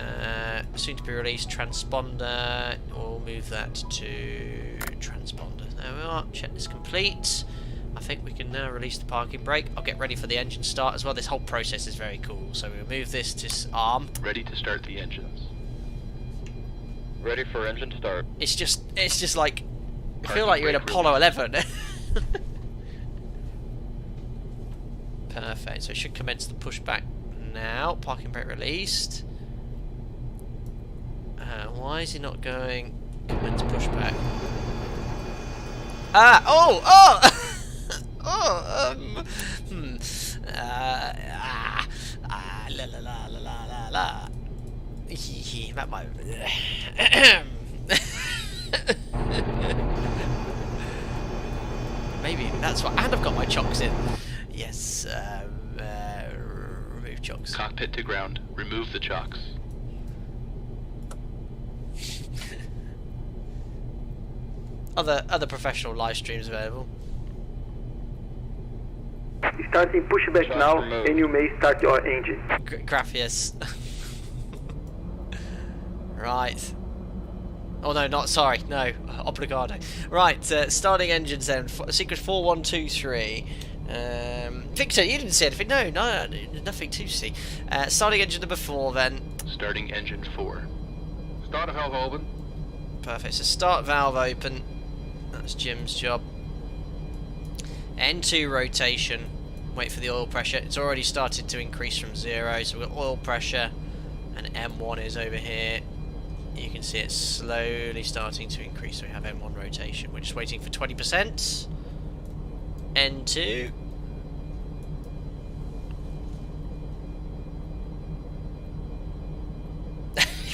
A: soon to be released, transponder, we'll move that to transponder. There we are, check is complete. I think we can now release the parking brake. I'll get ready for the engine start as well. This whole process is very cool. So we'll move this to arm.
C: Ready to start the engines.
E: Ready for engine start.
A: It's just like, I feel like you're in Apollo 11. Perfect, so it should commence the pushback now. Parking brake released. Why is he not going commence pushback? Ah! Oh! Oh! La la la la la la la. That might. Maybe that's what. And I've got my chocks in. Yes. Remove chocks.
C: Cockpit to ground. Remove the chocks.
A: Other professional live streams available.
H: Starting pushback now, and you may start your engine.
A: Graphius. Right. Oh no, not sorry. No, obrigado. Right, starting engines then. Sequence 4123. Victor, you didn't see anything. No, nothing to see. Starting engine number 4 then.
C: Starting engine 4.
F: Start valve open.
A: Perfect. So start valve open. That's Jim's job. N2 rotation. Wait for the oil pressure. It's already started to increase from 0. So we've got oil pressure, and M1 is over here. You can see it's slowly starting to increase. So we have M1 rotation. We're just waiting for 20%. N2.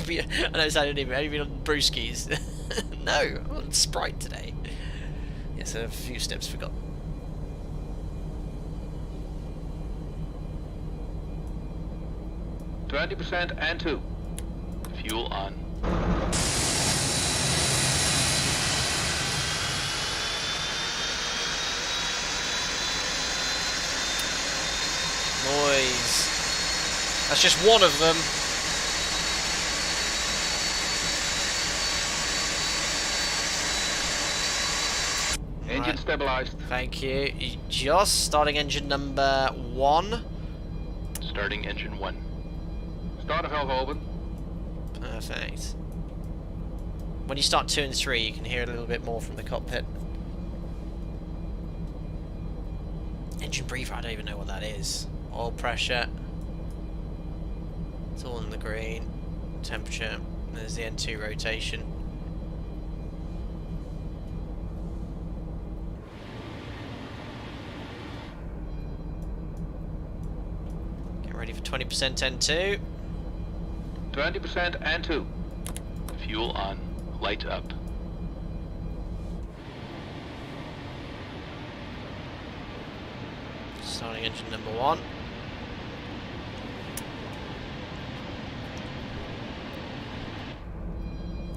A: I know it sounded even. Have you been on brewskis? No, I'm on Sprite today. Yes, a few steps forgot.
F: %, and 2.
C: Fuel on.
A: Noise. That's just one of them.
F: Engine stabilized.
A: Thank you. Just starting engine number 1.
C: Starting engine 1.
F: Start valve open.
A: Perfect. When you start 2 and 3, you can hear a little bit more from the cockpit. Engine breather, I don't even know what that is. Oil pressure. It's all in the green. Temperature. There's the N2 rotation. Get ready for 20% N2.
F: 20%, and 2.
C: Fuel on. Light up.
A: Starting engine number 1.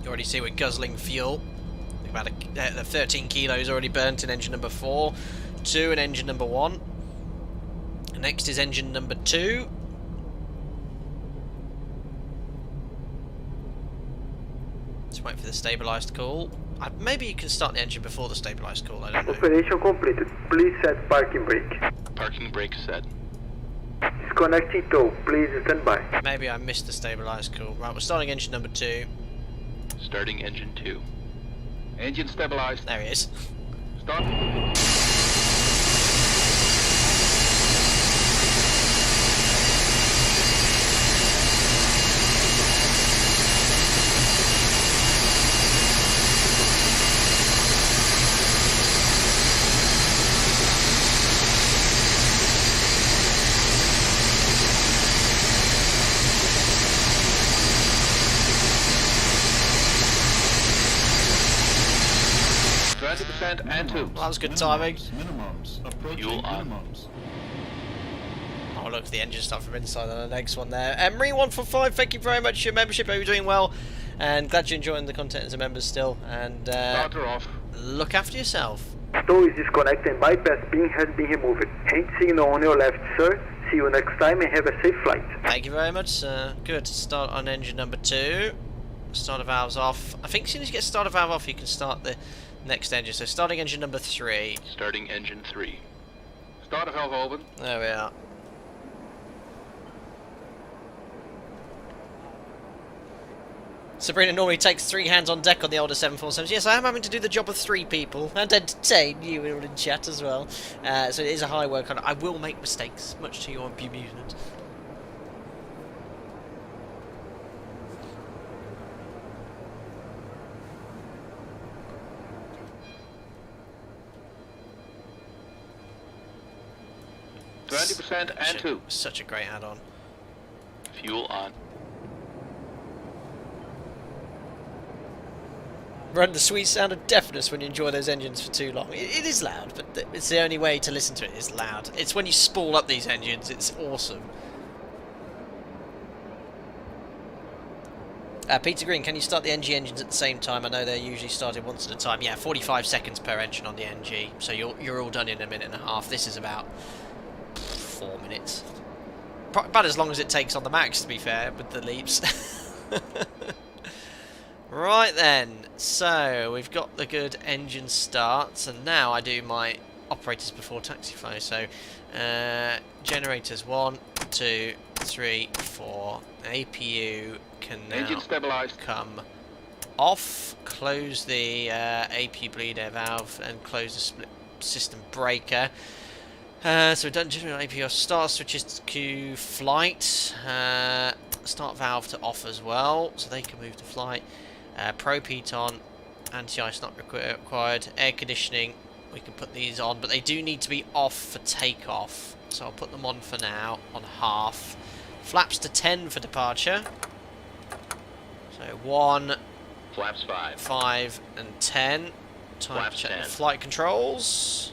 A: You already see we're guzzling fuel. About 13 kilos already burnt in engine number 4. 2 in engine number 1. Next is engine number 2. Just wait for the stabilised call. Maybe you can start the engine before the stabilised call, I don't know.
H: Operation completed. Please set parking brake.
C: Parking brake set.
H: Disconnecting tow. Please stand by.
A: Maybe I missed the stabilised call. Right, we're starting engine number 2.
C: Starting engine 2.
F: Engine stabilized.
A: There he is.
F: Start. 20% and 2.
A: Well, that was good timing.
C: Fuel on.
A: Oh look, the engine stuff from inside on the next one there. Emery145, thank you very much for your membership. Hope you're doing well, and glad you're enjoying the content as a member still. And
F: Starter off.
A: look after yourself.
H: Tow is disconnected and bypass pin has been removed. Hand signal on your left, sir. See you next time and have a safe flight.
A: Thank you very much, sir. Good. Start on engine number 2. Starter valves off. I think as soon as you get starter valve off, you can start the next engine. So starting engine number 3.
C: Starting engine 3.
F: Starter valve open.
A: There we are. Sabrina normally takes 3 hands on deck on the older 747s. Yes, I am having to do the job of 3 people and entertain you all in chat as well. So it is a high work. I will make mistakes, much to your amusement.
F: and 2.
A: Such a great add-on.
C: Fuel on.
A: Run the sweet sound of deafness when you enjoy those engines for too long. It is loud, but it's the only way to listen to it. It's loud. It's when you spool up these engines. It's awesome. Peter Green, can you start the NG engines at the same time? I know they're usually started once at a time. Yeah, 45 seconds per engine on the NG. So you're all done in a minute and a half. This is about 4 minutes. About as long as it takes on the Max, to be fair, with the leaps. Right then, so we've got the good engine starts, and now I do my operators before taxi flow. So generators 1, 2, 3, 4. APU can now
F: Engine stabilized.
A: come off. Close the APU bleed air valve and close the split system breaker. So we've done general APU start switches to Q flight. Start valve to off as well, so they can move to flight. Probe heat on, anti-ice not required. Air conditioning, we can put these on, but they do need to be off for takeoff. So I'll put them on for now, on half. Flaps to 10 for departure. So 1,
E: Flaps 5.
A: 5, and 10. Time
E: Flaps
A: to check
E: 10.
A: the flight controls.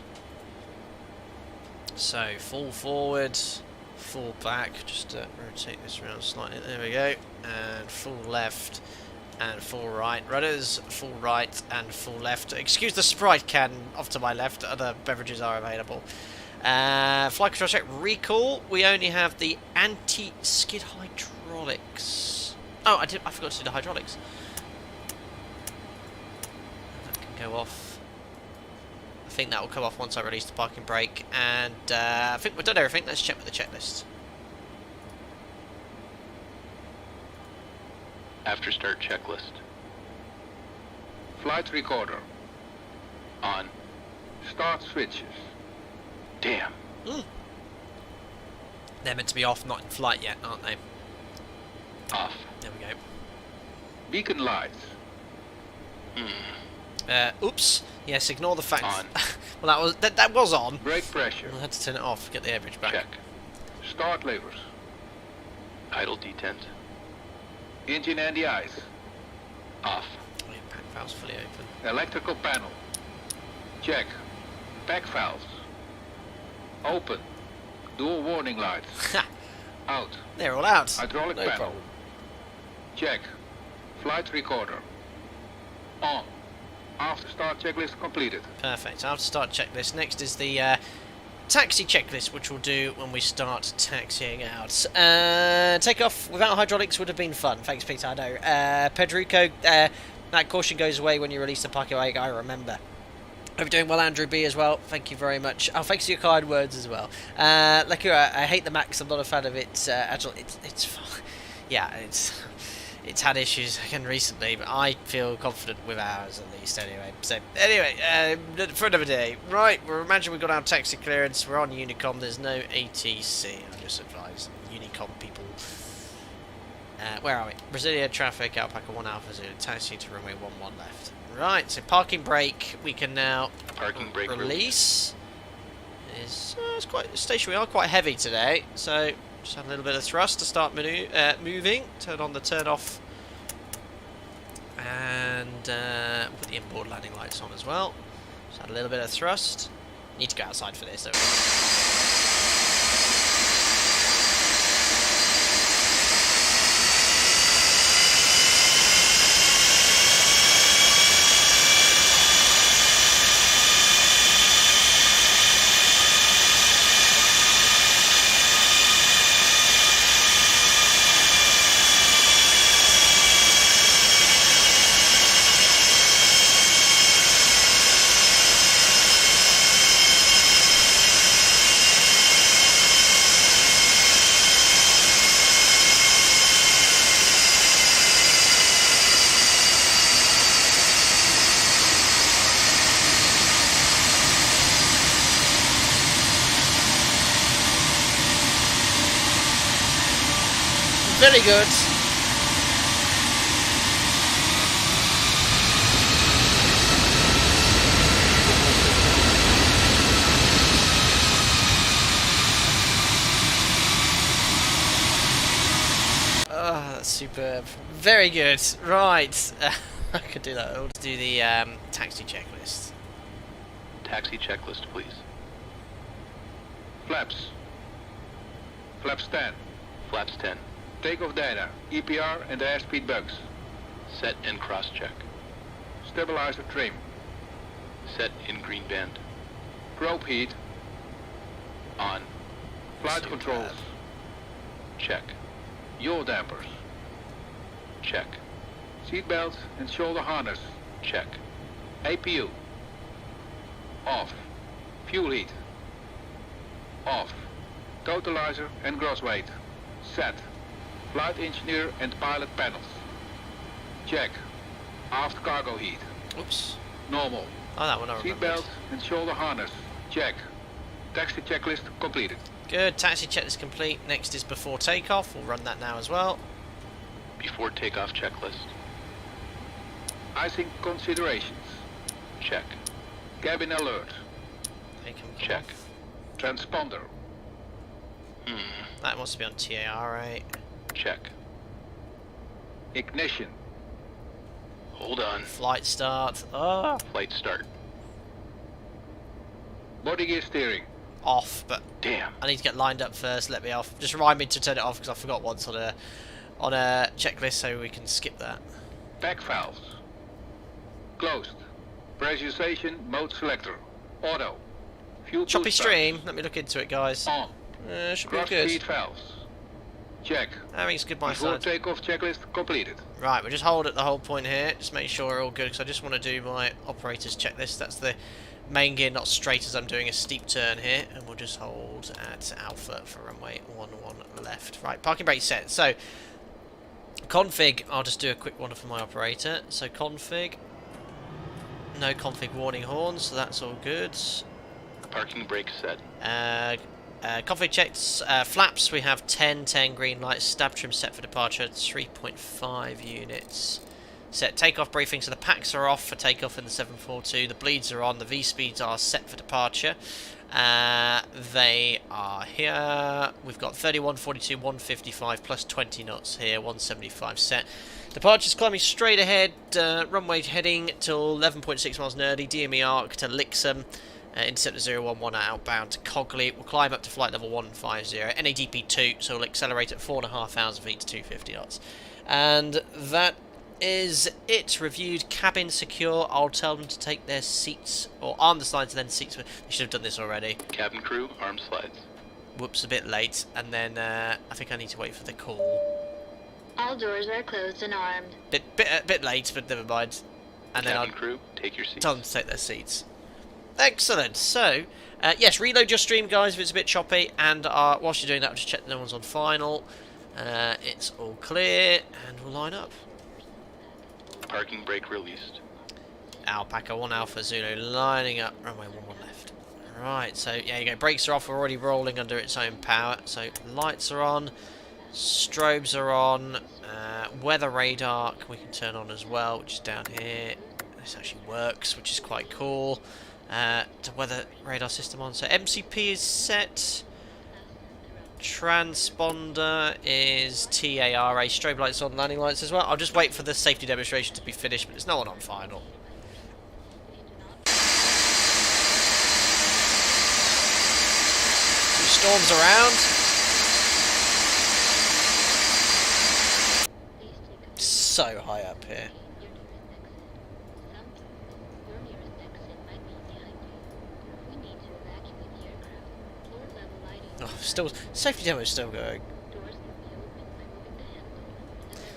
A: So full forward, full back, just to rotate this around slightly, there we go, and full left and full right, rudders, full right and full left. Excuse the Sprite can off to my left, other beverages are available. Flight control check, recall, we only have the anti-skid hydraulics. Oh, I forgot to do the hydraulics. That can go off. I think that will come off once I release the parking brake, and I think we've done everything. Let's check with the checklist.
C: After start checklist.
F: Flight recorder.
C: On.
F: Start switches.
C: Damn.
A: They're meant to be off, not in flight yet, aren't they?
C: Off.
A: There we go.
F: Beacon lights.
A: Oops. Yes, ignore the fact.
C: On.
A: Well, that was on.
F: Brake pressure.
A: I had to turn it off. Get the air bridge back.
C: Check.
F: Start levers.
C: Idle detent.
F: Engine anti-ice.
C: Off.
A: Oh, impact valve's fully open.
F: Electrical panel. Check. Pack valves. Open. Dual warning lights.
A: Ha!
F: Out.
A: They're all out.
F: Hydraulic
A: No
F: panel.
A: problem.
F: Check. Flight recorder. On. After start checklist completed.
A: Perfect. After start checklist. Next is the taxi checklist, which we'll do when we start taxiing out. Takeoff without hydraulics would have been fun. Thanks, Peter. I know. Pedrico, that caution goes away when you release the parking brake. I remember. Hope you're doing well, Andrew B as well. Thank you very much. Oh, thanks for your kind words as well. Lakura, I hate the Max. I'm not a fan of it. Actually, it's yeah, it's had issues again recently, but I feel confident with ours at least anyway. So anyway, for another day. Right, we'll imagine we've got our taxi clearance. We're on Unicom. There's no ATC. I'll just advise Unicom people. Where are we? Brasilia traffic, Alpaca 1 Alpha Zulu, taxi to runway 11 left. Right, so parking brake, we can now
C: Parking brake
A: release. It's quite stationary. We are quite heavy today, so just have a little bit of thrust to start moving. Turn on the turn off, and put the inboard landing lights on as well. Just add a little bit of thrust. Need to go outside for this, though. Very good. Oh, that's superb. Very good. Right. I could do that. Let's do the taxi checklist.
C: Taxi checklist, please.
F: Flaps. Flaps 10.
C: Flaps 10.
F: Takeoff data. EPR and airspeed bugs.
C: Set and cross check.
F: Stabilizer trim.
C: Set in green band.
F: Probe heat.
C: On.
F: Flight
A: Superb.
F: controls.
C: Check.
F: Yaw dampers.
C: Check.
F: Seatbelts and shoulder harness.
C: Check.
F: APU. Off. Fuel heat. Off. Totalizer and gross weight. Set. Flight engineer and pilot panels. Check. Aft cargo heat.
A: Oops.
F: Normal.
A: Oh, that one I remembered.
F: Seatbelt and shoulder harness. Check. Taxi checklist completed.
A: Good, taxi checklist complete. Next is before takeoff. We'll run that now as well.
C: Before takeoff checklist.
F: Icing considerations.
C: Check.
F: Cabin alert.
A: They can come
C: Check.
A: off.
F: Transponder.
A: That wants to be on TAR, right?
C: Check.
F: Ignition.
C: Hold on.
A: Flight start. Oh,
C: Flight start.
F: Body gear steering.
A: off, but
C: Damn.
A: I need to get lined up first. Let me off. Just remind me to turn it off because I forgot once on a checklist, so we can skip that.
F: Pack valves. Closed. Pressurization mode selector. Auto. Fuel
A: Choppy
F: boost
A: stream. Let me look into it, guys.
F: On.
A: Should be
F: Cross
A: good.
F: feed valves. Check.
A: Everything's good my
F: Before
A: side.
F: takeoff checklist completed.
A: Right, we'll just hold at the whole point here. Just make sure we're all good, because I just want to do my operator's checklist. That's the main gear, not straight, as I'm doing a steep turn here. And we'll just hold at alpha for runway 11 left. Right, parking brake set. So, config, I'll just do a quick one for my operator. So, config. No config warning horns, so that's all good.
C: Parking brake set.
A: Config checks, flaps, we have 10 green lights, stab trim set for departure, 3.5 units. Set takeoff briefing, so the packs are off for takeoff in the 742, the bleeds are on, the V-speeds are set for departure. They are here. We've got 31, 42, 155 plus 20 knots here, 175 set. Departure's climbing straight ahead, runway heading till 11.6 miles nerdy, DME arc to Lixham. Interceptor 011 outbound to Cogley. We'll climb up to flight level 150, NADP 2, so we'll accelerate at 4,500 feet to 250 knots. And that is it. Reviewed, cabin secure. I'll tell them to take their seats, or arm the slides and then seats. They should have done this already.
C: Cabin crew, arm slides.
A: Whoops, a bit late. And then I think I need to wait for the call.
I: All doors are closed and armed.
A: Bit late, but never mind. And then
C: Cabin
A: I'll
C: crew, take your seats.
A: tell them to take their seats. Excellent. So, yes, reload your stream, guys, if it's a bit choppy. And whilst you're doing that, I'll just check that no one's on final. It's all clear, and we'll line up.
C: Parking brake released.
A: Alpaca 1 Alpha Zulu lining up. Runway 11 left. Right, so, yeah, you go. Brakes are off. We're already rolling under its own power. So, lights are on. Strobes are on. Weather radar we can turn on as well, which is down here. This actually works, which is quite cool. The weather radar system on. So MCP is set. Transponder is TARA. Strobe lights on, landing lights as well. I'll just wait for the safety demonstration to be finished, but there's no one on final. Two storms around. So high up here. Oh, still, safety demo is still going.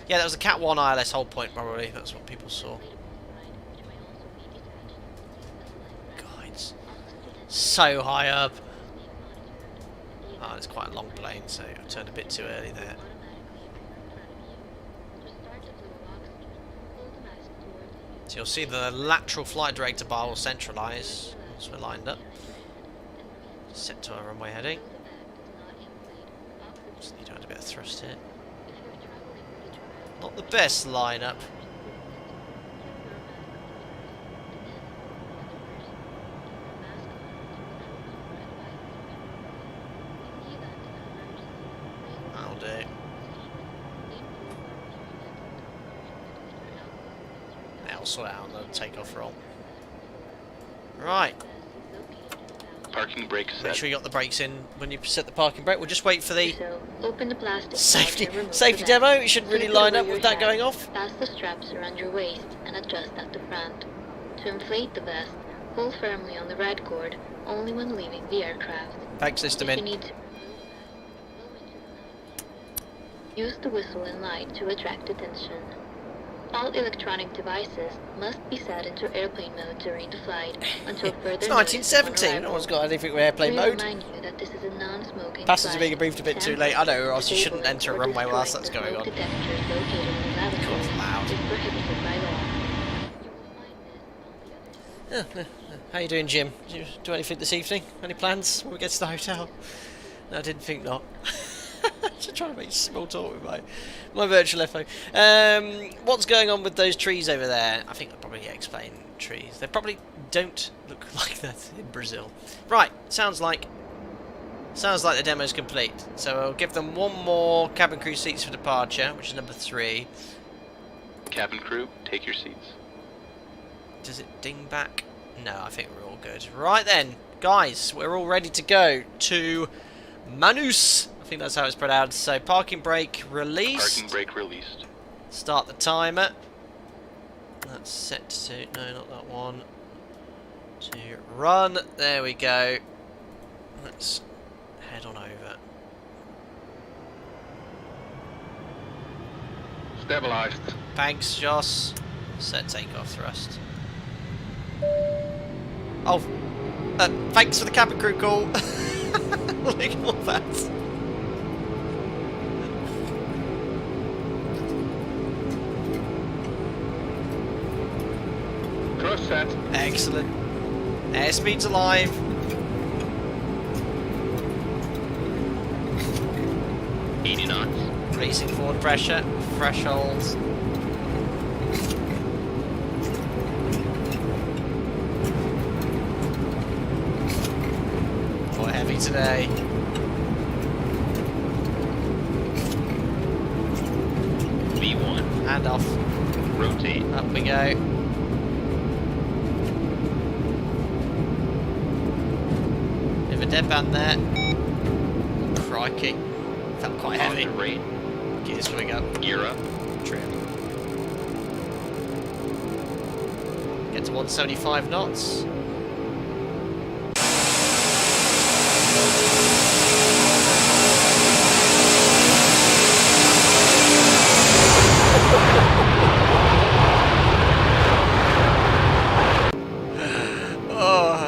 A: Yeah, that was a Cat 1 ILS hold point, probably. That's what people saw. Guides. So high up. Oh, it's quite a long plane, so I turned a bit too early there. So you'll see the lateral flight director bar will centralise once we're lined up. Set to our runway heading. Just need to add a bit of thrust here. Not the best lineup. That'll do. Now we'll sort out on the takeoff roll. Right.
C: Parking brake set.
A: Make sure you got the brakes in when you set the parking brake. We'll just wait for the
I: So, open the plastic
A: safety
I: pouch and remove
A: safety
I: the
A: demo.
I: vent.
A: It shouldn't really
I: Flip it
A: line
I: over
A: up
I: your
A: with that
I: chest.
A: going off.
I: Pass the straps around your waist and adjust at the front. To inflate the vest, pull firmly on the red cord only when leaving the aircraft.
A: Bank system
I: If you
A: in.
I: need to use the whistle and light to attract attention. All electronic devices must be set into airplane mode during the flight until further
A: It's
I: notice upon
A: 1917. No
I: arrival.
A: one's got anything with airplane
I: We
A: mode.
I: remind you that this is a non-smoking
A: Passengers are being
I: flight.
A: briefed a bit too late. I know, or else you shouldn't enter a runway whilst that's going on.
I: Detectors located in the lavatory
A: Cool, loud.
I: is prohibited by law. You will find this on the other
A: How you doing, Jim? Do you do anything this evening? Any plans when we get to the hotel? No, I didn't think not. Just trying to make small talk with my virtual FO. What's going on with those trees over there? I think I'll probably explain trees. They probably don't look like that in Brazil. Right, sounds like the demo's complete. So I'll give them one more cabin crew seats for departure, which is number 3.
C: Cabin crew, take your seats.
A: Does it ding back? No, I think we're all good. Right then, guys, we're all ready to go to Manaus. I think that's how it's pronounced. So parking brake released.
C: Parking brake released.
A: Start the timer. That's set to, no, not that one. To run. There we go. Let's head on over.
F: Stabilized. Thanks,
A: Joss. Set takeoff thrust. Oh, thanks for the cabin crew call. Ignore that.
F: Cross set.
A: Excellent. Airspeed's alive.
C: $80 knots.
A: Releasing forward pressure. Thresholds. More heavy today.
C: V1.
A: Hand off.
C: Rotate.
A: Up we go. Bit of a dead band there. Crikey. Felt quite heavy.
C: On the rate.
A: Gears swing up.
C: Gear up.
A: Trim. Get to 175 knots.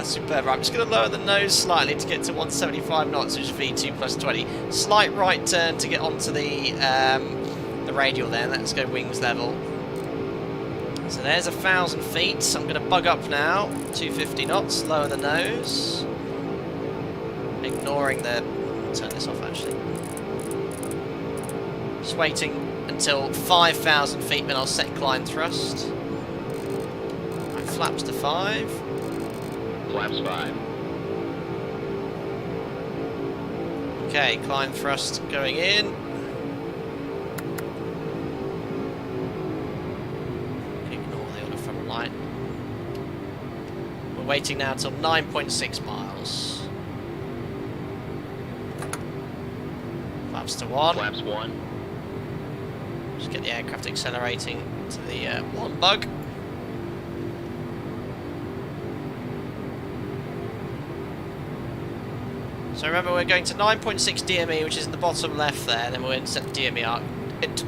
A: Superb. Right, I'm just going to lower the nose slightly to get to 175 knots, which is V2 plus 20. Slight right turn to get onto the radial there. Let's go wings level. So there's 1,000 feet. So I'm going to bug up now. 250 knots. Lower the nose. Ignoring the... Turn this off actually. Just waiting until 5,000 feet, then I'll set climb thrust. Right, flaps to 5.
C: Flaps 5.
A: Okay, climb thrust going in. Ignore the other front light. We're waiting now till 9.6 miles. Flaps to 1.
C: Flaps 1.
A: Just get the aircraft accelerating to the 1 bug. So remember, we're going to 9.6 DME, which is in the bottom left there, and then we're going to set the DME arc.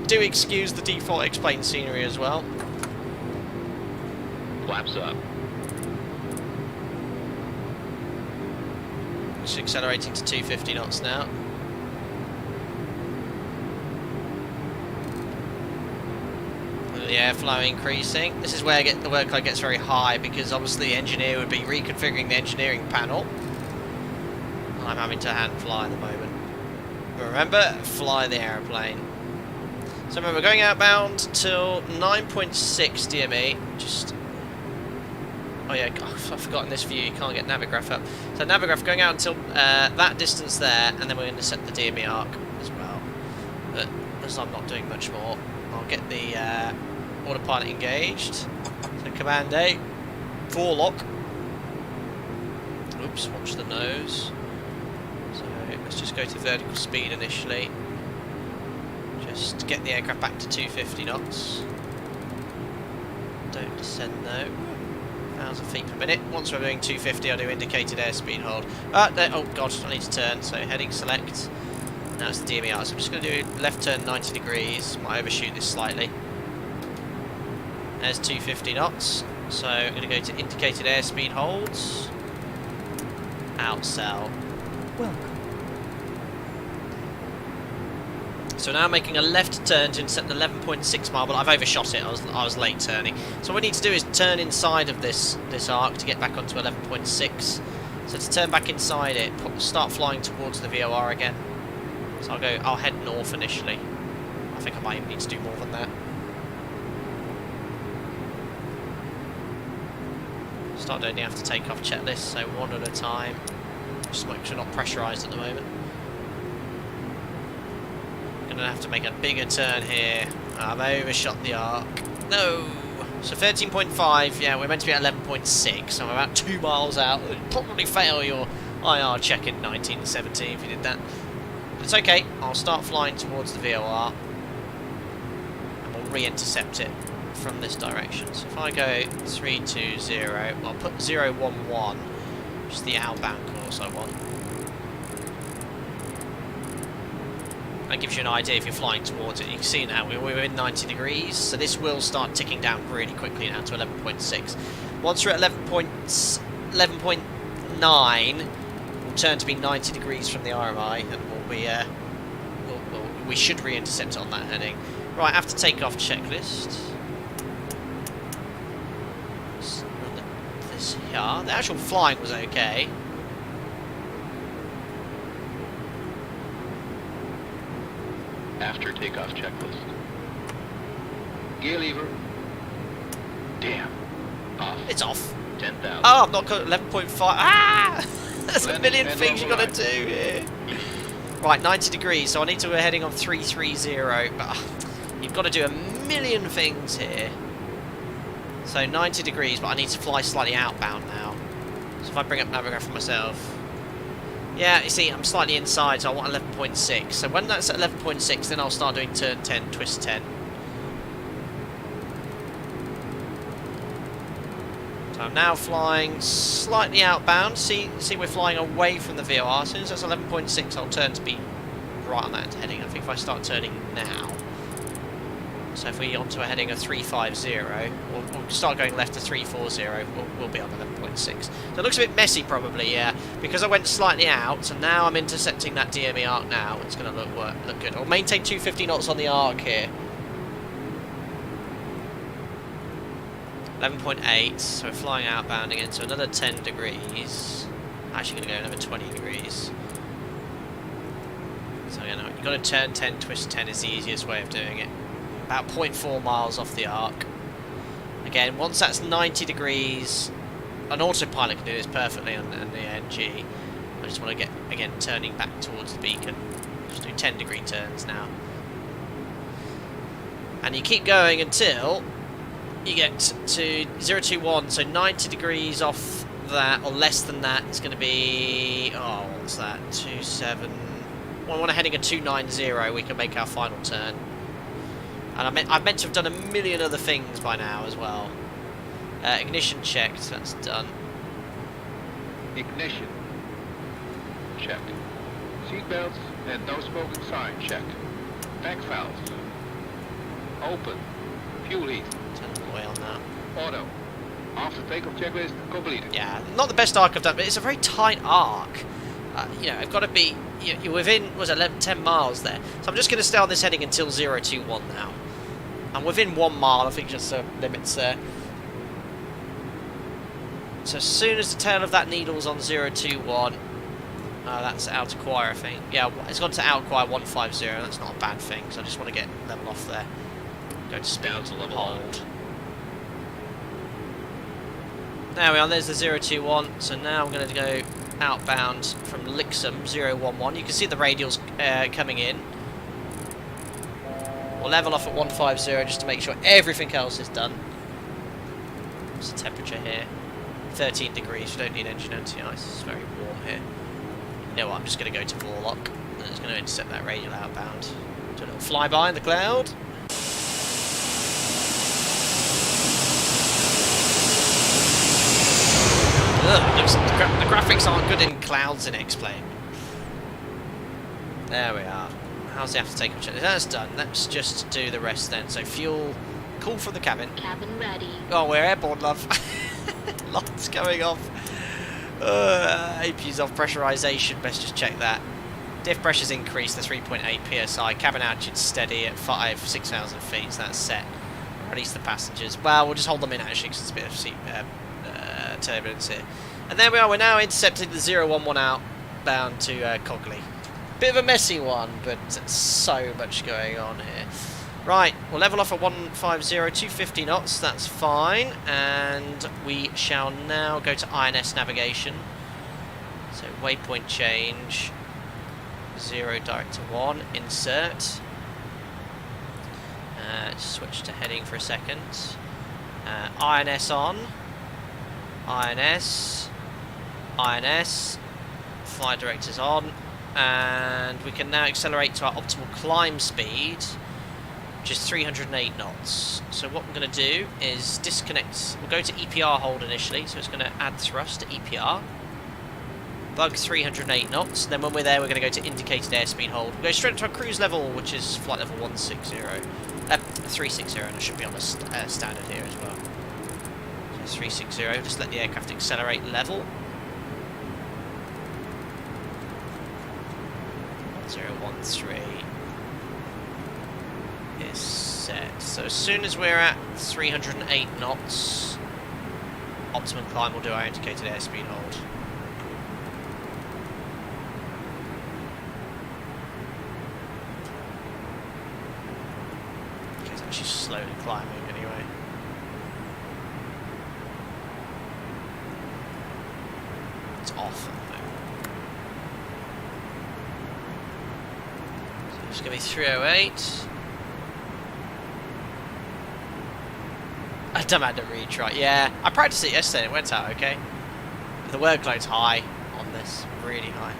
A: Do excuse the default explain scenery as well.
C: Flaps up.
A: Just accelerating to 250 knots now. The airflow increasing. This is where the workload gets very high, because obviously the engineer would be reconfiguring the engineering panel. I'm having to hand fly at the moment. But remember, fly the aeroplane. So remember, going outbound till 9.6 DME. Just... Oh yeah, I've forgotten this view. You can't get Navigraph up. So Navigraph going out until that distance there, and then we're going to set the DME arc as well. But as I'm not doing much more, I'll get the autopilot engaged. So Command A, 4 lock. Oops, watch the nose. So let's just go to vertical speed initially. Just get the aircraft back to 250 knots. Don't descend though. 1,000 feet per minute. Once we're doing 250, I'll do indicated airspeed hold. Oh god, I need to turn. So heading select. Now it's the DME arc. So I'm just going to do left turn 90 degrees. Might overshoot this slightly. There's 250 knots. So I'm going to go to indicated airspeed holds. Outsell.
B: Welcome.
A: So now I'm making a left turn to intercept 11.6 mile, but I've overshot it. I was late turning. So what I need to do is turn inside of this arc to get back onto 11.6. So to turn back inside it, start flying towards the VOR again. So I'll head north initially. I think I might even need to do more than that. Start doing the after takeoff checklist, so one at a time. Just make sure not pressurised at the moment. Gonna have to make a bigger turn here. I've overshot the arc. No! So 13.5, yeah, we're meant to be at 11.6, so I'm about 2 miles out. It'd probably fail your IR check in 1970 if you did that. But it's okay, I'll start flying towards the VOR. And we'll re-intercept it from this direction. So if I go 320, I'll put 011, which is the outbound course I want. That gives you an idea if you're flying towards it. You can see now we're in 90 degrees, so this will start ticking down really quickly now to 11.6. Once we're at 11.9, we'll turn to be 90 degrees from the RMI, and we should re-intercept on that heading. Right, after takeoff checklist. This here, the actual flying was okay.
C: After takeoff checklist.
F: Gear lever.
C: Damn. Off.
A: It's off.
C: 10,000.
A: Oh, I'm not got 11.5. Ah! There's a
F: Landing
A: million
F: and
A: things you
F: level
A: got to do here. Right, 90 degrees, so I need to go heading on 330. But you've got to do a million things here. So 90 degrees, but I need to fly slightly outbound now. So if I bring up Navigator for myself. Yeah, you see, I'm slightly inside, so I want 11.6. So when that's at 11.6, then I'll start doing turn 10, twist 10. So I'm now flying slightly outbound. See, we're flying away from the VOR. As soon as that's 11.6, I'll turn to be right on that heading. I think if I start turning now. So if we're onto a heading of 350, we'll start going left to 340, we'll be on 11.6. So it looks a bit messy probably, yeah, because I went slightly out, and now I'm intercepting that DME arc now. It's going to look good. I'll maintain 250 knots on the arc here. 11.8, so we're flying outbound again, so another 10 degrees. Actually going to go another 20 degrees. So you know, you've got to turn 10, twist 10 is the easiest way of doing it. About 0.4 miles off the arc. Again, once that's 90 degrees, an autopilot can do this perfectly on the NG. I just want to get, again, turning back towards the beacon. Just do 10 degree turns now. And you keep going until you get to 021, so 90 degrees off that, or less than that, it's going to be, oh, what's that, 27, well, when I'm heading a 290, we can make our final turn. And I've meant to have done a million other things by now as well. Ignition checked, that's done.
F: Ignition. Check. Seatbelts and no smoking sign. Check. Pack valves. Open. Fuel heat.
A: Turn all the way on that.
F: Auto. After takeoff checklist completed.
A: Yeah, not the best arc I've done, but it's a very tight arc. You know, I've got to be... You're within, was it 10 miles there? So I'm just going to stay on this heading until 021 now. I'm within 1 mile, I think just the limits there. So as soon as the tail of that needle's on 021, that's out acquire, I think. Yeah, it's gone to out acquire 150, that's not a bad thing, so I just want to get level off there. Go to speed,
C: Down to level
A: hold. There we are, there's the 021, so now I'm going to go outbound from Lixum 011. You can see the radials coming in. We'll level off at 150 just to make sure everything else is done. What's the temperature here? 13 degrees, we don't need engine anti-ice, it's very warm here. You know what, I'm just going to go to Warlock, and it's going to intercept that radial outbound. Do a little flyby in the cloud. Ugh, the graphics aren't good in clouds in X-Plane. There we are. How's the after takeoff check? That's done. Let's just do the rest then. So fuel Call from the cabin.
I: Cabin ready.
A: Oh, we're airborne, love. Lots going off. AP's off. Pressurization. Let's just check that. Diff pressure's increased to 3.8 psi. Cabin altitude steady at 6,000 feet. So that's set. Release the passengers. Well, we'll just hold them in actually because it's a bit of seat turbulence here. And there we are. We're now intercepting the 011 outbound to Cogley. Bit of a messy one, but so much going on here. Right, we'll level off at 150, 250 knots, that's fine, and we shall now go to INS navigation. So waypoint change, 0 direct to 1, insert. Switch to heading for a second. INS on, INS, flight directors on, and we can now accelerate to our optimal climb speed, which is 308 knots. So what I'm going to do is disconnect. We'll go to EPR hold initially, so it's going to add thrust to EPR. Bug 308 knots. Then when we're there, we're going to go to indicated airspeed hold. We'll go straight to our cruise level, which is flight level 360, and it should be on the standard here as well. So 360. Just let the aircraft accelerate level. 1013 is set. So as soon as we're at 308 knots, optimum climb will do our indicated airspeed hold. Okay, it's actually slowly climbing anyway. It's off. It's going to be 308. I don't have to retry. Yeah, I practiced it yesterday and it went out okay. The workload's high on this, really high.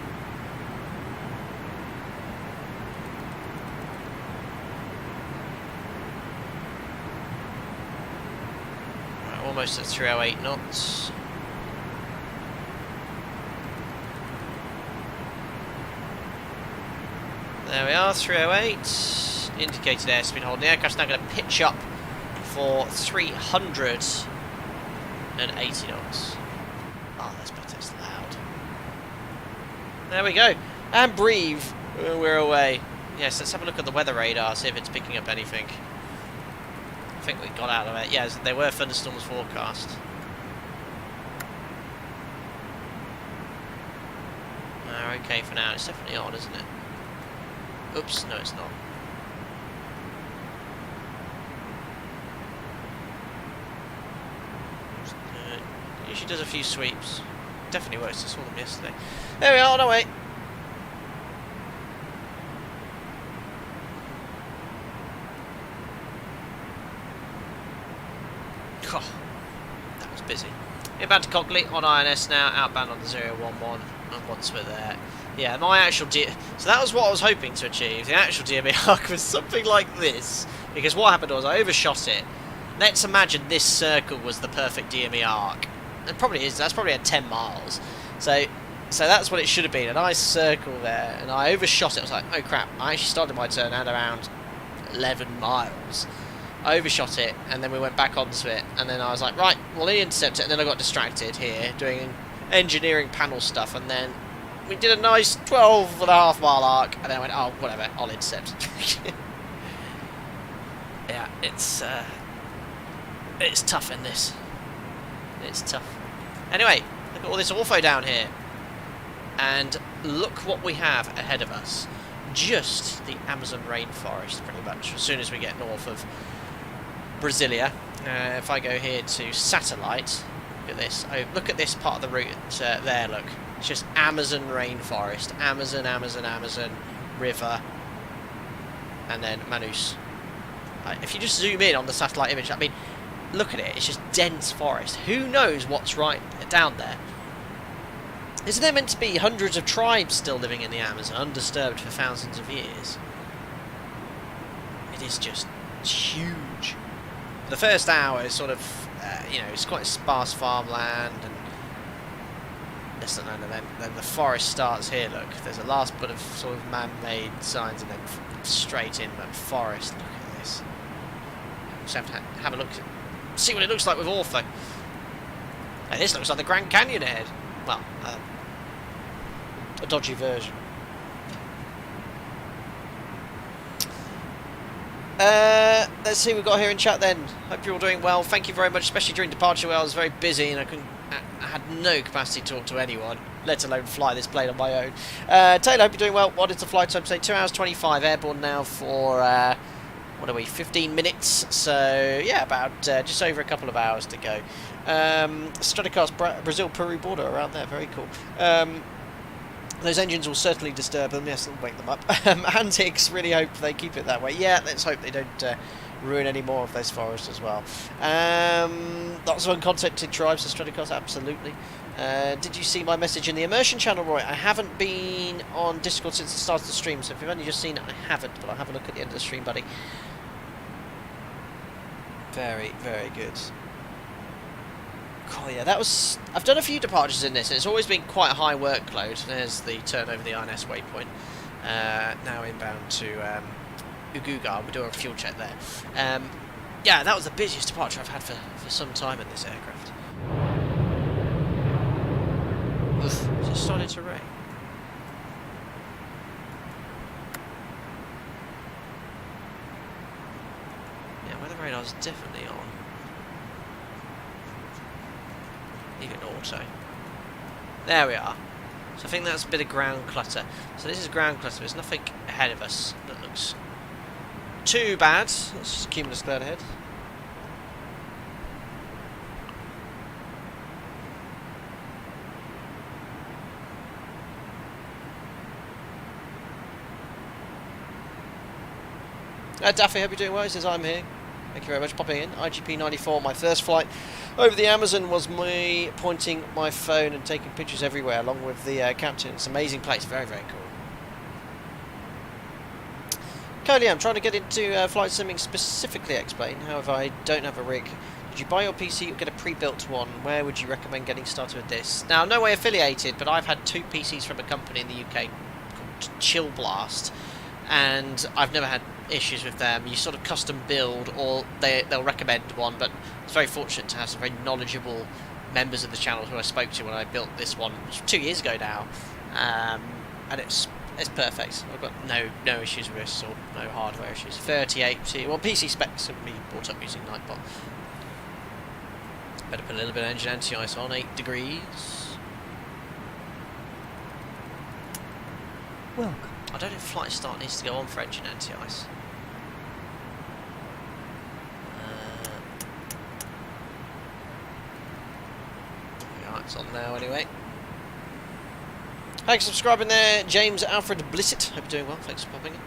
A: Right, almost at 308 knots. There we are, 308. Indicated airspeed hold. The aircraft's now going to pitch up for 380 knots. Oh, that's better. It's loud. There we go. And breathe. We're away. Yes, let's have a look at the weather radar, see if it's picking up anything. I think we got out of it. Yes, there were thunderstorms forecast. Okay for now. It's definitely on, isn't it? Oops, no it's not. Usually does a few sweeps. Definitely works, I saw them yesterday. There we are, on our way. Oh, that was busy. Inbound to Cogley on INS now, outbound on the 011, and once we're there. Yeah, my actual so that was what I was hoping to achieve. The actual DME arc was something like this, because what happened was I overshot it. Let's imagine this circle was the perfect DME arc. It probably is. That's probably at 10 miles. So that's what it should have been. A nice circle there, and I overshot it. I was like, oh crap! I actually started my turn at around 11 miles. I overshot it, and then we went back onto it, and then I was like, right, well, let me intercept it, and then I got distracted here doing engineering panel stuff, and then we did a nice 12.5 mile arc, and then I went, oh, whatever, I'll intercept. Yeah, it's tough in this. It's tough. Anyway, look at all this ortho down here. And look what we have ahead of us. Just the Amazon rainforest, pretty much, as soon as we get north of Brasilia. If I go here to satellite, look at this. Oh, look at this part of the route there, look. It's just Amazon rainforest. Amazon, Amazon, Amazon, river, and then Manus. If you just zoom in on the satellite image, I mean, look at it. It's just dense forest. Who knows what's right down there? Isn't there meant to be hundreds of tribes still living in the Amazon, undisturbed for thousands of years? It is just huge. The first hour is sort of, it's quite sparse farmland, and then the forest starts here, look. There's a last bit of sort of man-made signs, and then straight in that forest. Look at this. So have to have a look, see what it looks like with ortho. Hey, this looks like the Grand Canyon ahead. Well, a dodgy version. Let's see what we've got here in chat then. Hope you're all doing well. Thank you very much, especially during departure where I was very busy and I had no capacity to talk to anyone, let alone fly this plane on my own. Taylor, hope you're doing well. What is the flight time today? 2 hours 25, airborne now for, what are we, 15 minutes? So, yeah, about just over a couple of hours to go. Stratocaster Brazil-Peru border around there, very cool. Those engines will certainly disturb them. Yes, they'll wake them up. And Hicks, really hope they keep it that way. Yeah, let's hope they don't ruin any more of those forests as well. Lots of uncontacted tribes for Stratocaster, absolutely. Did you see my message in the immersion channel, Roy? I haven't been on Discord since the start of the stream, so if you've only just seen it, I haven't, but I'll have a look at the end of the stream, buddy. Very, very good. Oh yeah, that was... I've done a few departures in this, and it's always been quite a high workload. There's the turn over the INS waypoint. Now inbound to Uguga. We're doing a fuel check there. Yeah, that was the busiest departure I've had for some time in this aircraft. Oof, it just started to rain. Yeah, weather radar's definitely on. Even auto. There we are. So I think that's a bit of ground clutter. So this is ground clutter. There's nothing ahead of us that looks too bad. Let's just cumulus cloud ahead. Daffy, hope you're doing well. He says I'm here. Thank you very much for popping in. IGP 94, my first flight over the Amazon was me pointing my phone and taking pictures everywhere along with the captain. It's an amazing place, very, very cool. Coley, I'm trying to get into flight simming specifically, explain. However, I don't have a rig. Did you buy your PC or get a pre-built one? Where would you recommend getting started with this? Now, no way affiliated, but I've had 2 PCs from a company in the UK called Chill Blast, and I've never had issues with them. You sort of custom build, or they'll recommend one, but I was very fortunate to have some very knowledgeable members of the channel who I spoke to when I built this one 2 years ago now, and it's perfect. I've got no issues with this or no hardware issues. 3080, well, PC specs can be brought up using Nightbot. Better put a little bit of engine anti-ice on, 8 degrees.
B: Welcome.
A: I don't know if flight start needs to go on for engine anti-ice. Yeah, it's on now anyway. Thanks for subscribing there, James Alfred Blissett. Hope you're doing well. Thanks for popping in.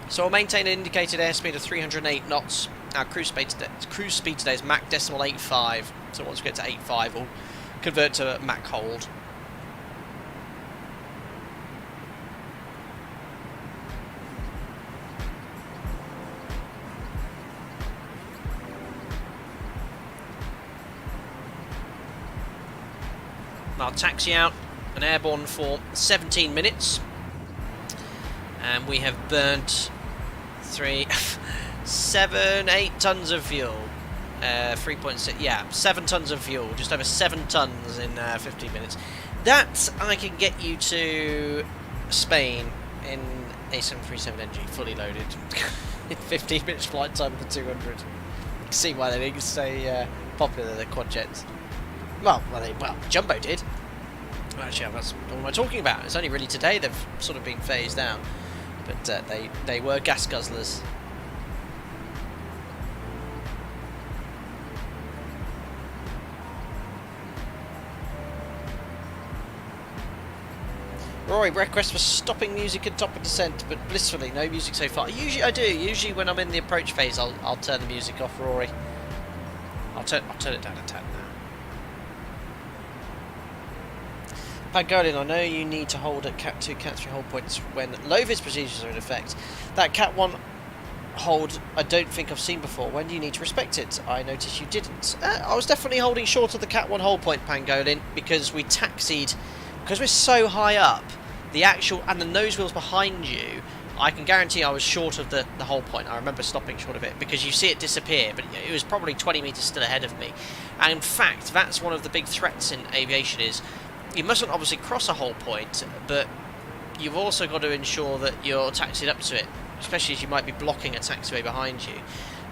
A: So we'll maintain an indicated airspeed of 308 knots. Our cruise speed today is Mach decimal 85. So once we get to 85, we'll convert to Mach hold. I'll taxi out an airborne for 17 minutes, and we have burnt 8 tons of fuel. 3.6, yeah, 7 tons of fuel, just over 7 tons in 15 minutes. That I can get you to Spain in a 737NG, fully loaded, in 15 minutes flight time with the 200. You can see why they didn't stay popular, the quad jets. Well, Jumbo did. Well, actually, that's what am I talking about? It's only really today they've sort of been phased out, but they were gas guzzlers. Rory, request for stopping music at top of descent, but blissfully no music so far. Usually I do. Usually when I'm in the approach phase, I'll turn the music off, Rory. I'll turn it down a tad now. Pangolin, I know you need to hold at Cat 2, Cat 3 hold points when low-vis procedures are in effect. That Cat 1 hold I don't think I've seen before. When do you need to respect it? I noticed you didn't. I was definitely holding short of the Cat 1 hold point, Pangolin, because we taxied, because we're so high up, the actual, and the nose wheels behind you I can guarantee I was short of the whole point. I remember stopping short of it, because you see it disappear, but it was probably 20 metres still ahead of me. And in fact, that's one of the big threats in aviation, is you mustn't obviously cross a whole point, but you've also got to ensure that you're taxied up to it, especially as you might be blocking a taxiway behind you.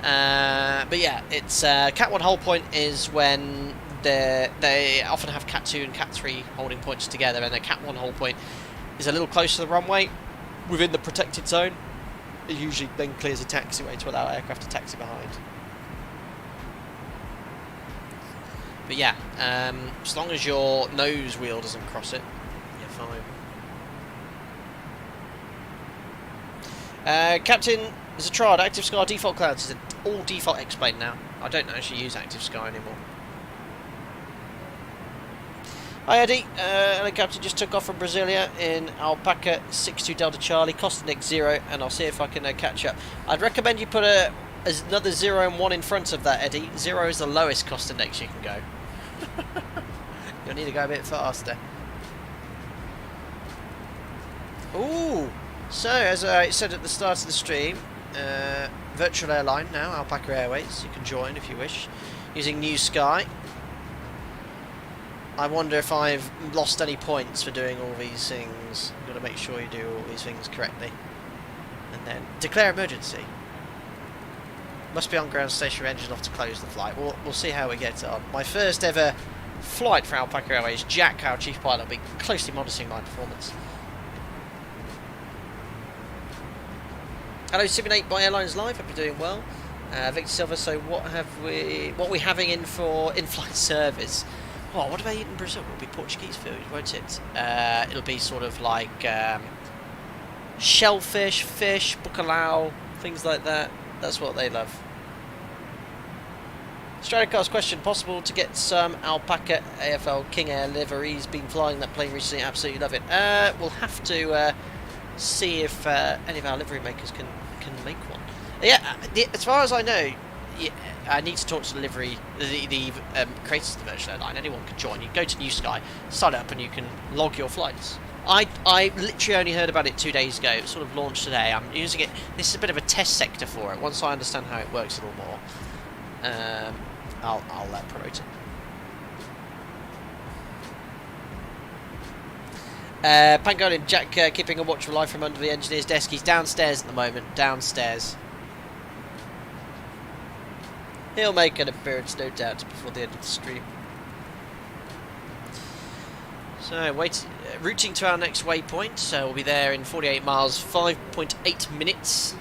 A: But yeah, it's Cat 1 whole point is when they often have Cat 2 and Cat 3 holding points together, and the Cat 1 whole point is a little closer to the runway within the protected zone. It usually then clears a taxiway to allow aircraft to taxi behind. But yeah, as long as your nose wheel doesn't cross it, you're fine. Captain, there's a trial. Active Sky default clouds is all default X-plane now. I don't actually use Active Sky anymore. Hi Eddie, hello Captain, just took off from Brasilia in Alpaca 62 Delta Charlie, cost index 0, and I'll see if I can catch up. I'd recommend you put another 0 and 1 in front of that, Eddie. 0 is the lowest cost index you can go. You'll need to go a bit faster. Ooh! So, as I said at the start of the stream, virtual airline now, Alpaca Airways. You can join if you wish, using New Sky. I wonder if I've lost any points for doing all these things. You've got to make sure you do all these things correctly. And then, declare emergency. Must be on ground station with engine off to close the flight. We'll see how we get on. My first ever flight for Alpaca Airways. Jack, our chief pilot, will be closely monitoring my performance. Hello, Simulate by Airlines Live. Hope you're doing well. Victor Silva. So, what are we having in for in-flight service? Oh, what do they eat in Brazil? It'll be Portuguese food, won't it? It'll be sort of like shellfish, fish, bacalhau, things like that. That's what they love. Stratocast question: possible to get some Alpaca AFL King Air liveries? Been flying that plane recently, absolutely love it. We'll have to see if any of our livery makers can make one. Yeah, as far as I know, yeah, I need to talk to the livery, the creators of the virtual airline. Anyone can join. You go to New Sky, sign up, and you can log your flights. I literally only heard about it 2 days ago. It sort of launched today. I'm using it. This is a bit of a test sector for it. Once I understand how it works a little more, I'll promote it. Pangolin, Jack keeping a watchful eye from under the engineer's desk. He's downstairs at the moment. Downstairs. He'll make an appearance, no doubt, before the end of the stream. So, routing to our next waypoint. So we'll be there in 48 miles, 5.8 minutes.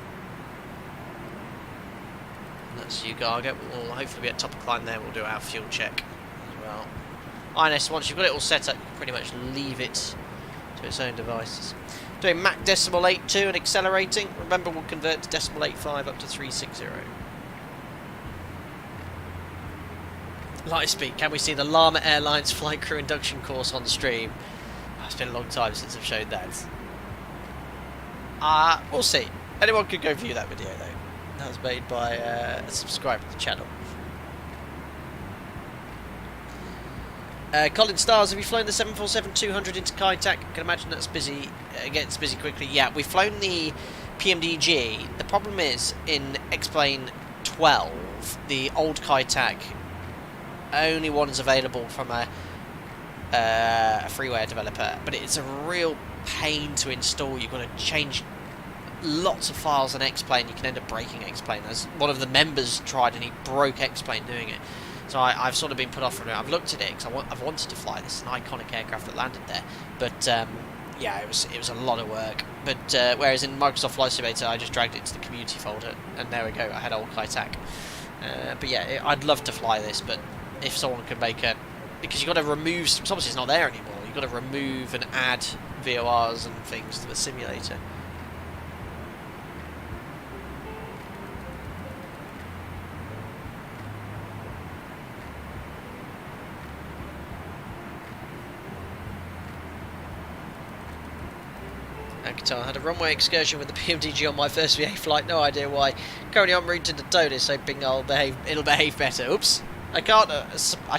A: That's Ugaga. We'll hopefully be at top of climb there. We'll do our fuel check as well. INS, once you've got it all set up, you can pretty much leave it to its own devices. Doing Mach decimal 8.2 and accelerating. Remember, we'll convert to decimal 8.5 up to 360. Lightspeed, can we see the Llama Airlines flight crew induction course on stream? Oh, it's been a long time since I've showed that. We'll see. Anyone could go view that video though. That was made by a subscriber to the channel. Colin Stars, have you flown the 747-200 into Kai-Tak? I can imagine that's busy. Gets busy quickly. Yeah, we've flown the PMDG. The problem is in X-Plane 12, the old Kai-Tak only one is available from a freeware developer, but it's a real pain to install. You've got to change lots of files on X-Plane. You can end up breaking X-Plane. As one of the members tried and he broke X-Plane doing it. So I've sort of been put off from it. I've looked at it because I've wanted to fly this, an iconic aircraft that landed there. But yeah, it was a lot of work. But whereas in Microsoft Flight Simulator, I just dragged it to the community folder, and there we go. I had old Kai-Tak. But yeah, I'd love to fly this, but if someone could make a, because you've got to remove, obviously it's not there anymore. You've got to remove and add VORs and things to the simulator. I had a runway excursion with the PMDG on my first VA flight, no idea why. Currently en route to Daytona, hoping it'll behave better. Oops. I can't, I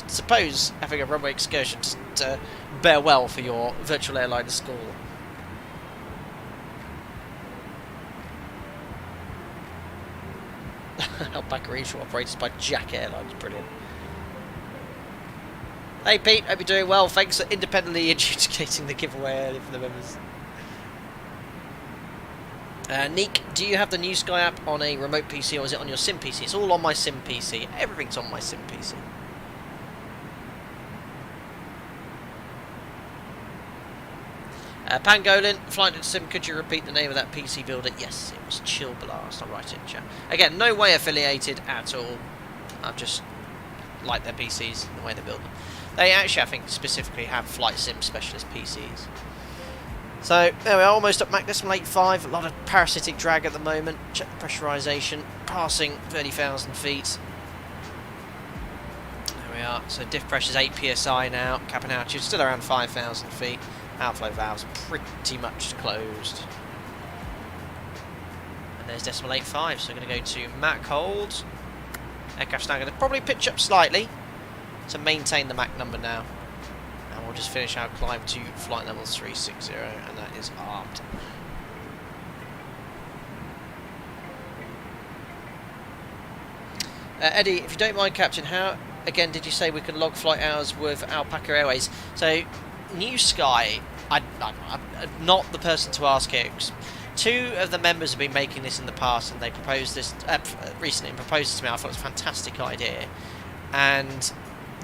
A: suppose having a runway excursion doesn't bear well for your virtual airline score. Alpaca Regional operated by Jack Airlines. Brilliant. Hey Pete, hope you're doing well. Thanks for independently adjudicating the giveaway early for the members. Neek, do you have the New Sky app on a remote PC or is it on your sim PC? It's all on my sim PC. Everything's on my sim PC. Pangolin, Flight into Sim, could you repeat the name of that PC builder? Yes, it was Chill Blast. I'll write it in chat. Again, no way affiliated at all. I just like their PCs and the way they build them. They actually, I think, specifically have Flight Sim specialist PCs. So, there we are, almost up Mach Decimal 8.5. A lot of parasitic drag at the moment. Check the pressurisation. Passing 30,000 feet. There we are. So, diff pressure's 8 psi now. Cap and altitude still around 5,000 feet. Outflow valves pretty much closed. And there's Decimal 8.5. So, we're going to go to Mach hold. Aircraft's now going to probably pitch up slightly to maintain the Mach number now. And we'll just finish our climb to flight level 360, and that is armed. Eddie, if you don't mind, Captain, how again did you say we could log flight hours with Alpaca Airways? So, New Sky, I'm not the person to ask here. Two of the members have been making this in the past, and they proposed this recently and proposed it to me. I thought it was a fantastic idea. And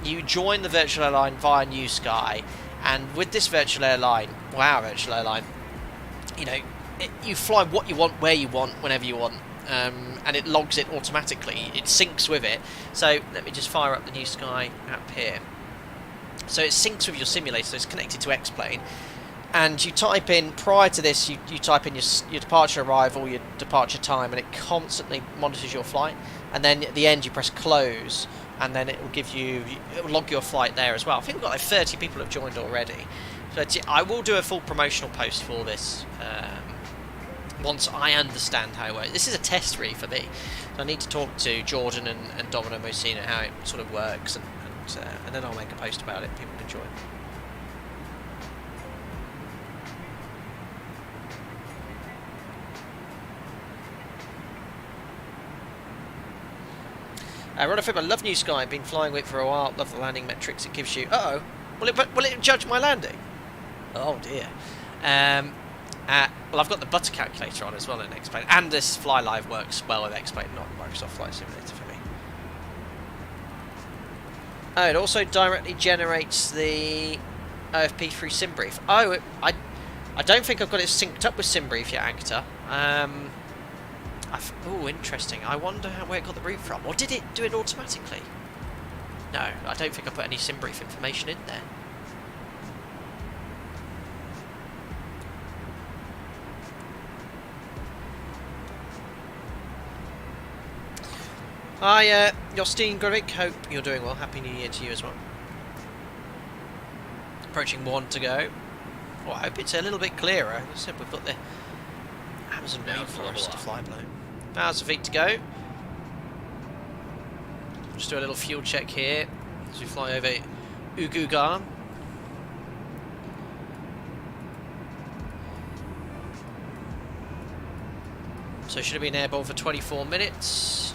A: you join the virtual airline via New Sky, and with this virtual airline, wow, virtual airline, you know, you fly what you want, where you want, whenever you want, and it logs it automatically. It syncs with it. So let me just fire up the New Sky app here. So it syncs with your simulator. So it's connected to X-Plane, and you type in, prior to this, you type in your departure arrival, your departure time, and it constantly monitors your flight. And then at the end, you press close, and then it will give you, it will log your flight there as well. I think we've got like 30 people have joined already. So I will do a full promotional post for this once I understand how it works. This is a test really for me. So I need to talk to Jordan and Domino Mosina how it sort of works, and then I'll make a post about it. People can join. Rodolfo, I love New Sky. I've been flying with it for a while. Love the landing metrics it gives you. Uh oh, will it judge my landing? Oh dear. Well, I've got the butter calculator on as well in X-Plane, and this Fly Live works well with X-Plane, not Microsoft Flight Simulator for me. Oh, it also directly generates the OFP through SimBrief. Oh, I don't think I've got it synced up with SimBrief yet, Agatha. Oh, interesting. I wonder where it got the route from. Or did it do it automatically? No, I don't think I put any SimBrief information in there. Hi, Justine Gurrick. Hope you're doing well. Happy New Year to you as well. Approaching 1 to go. Oh, I hope it's a little bit clearer. As I said, we've got the Amazon rainforest to fly below. 1,000 feet to go. Just do a little fuel check here as we fly over Ugugar. So should have been airborne for 24 minutes.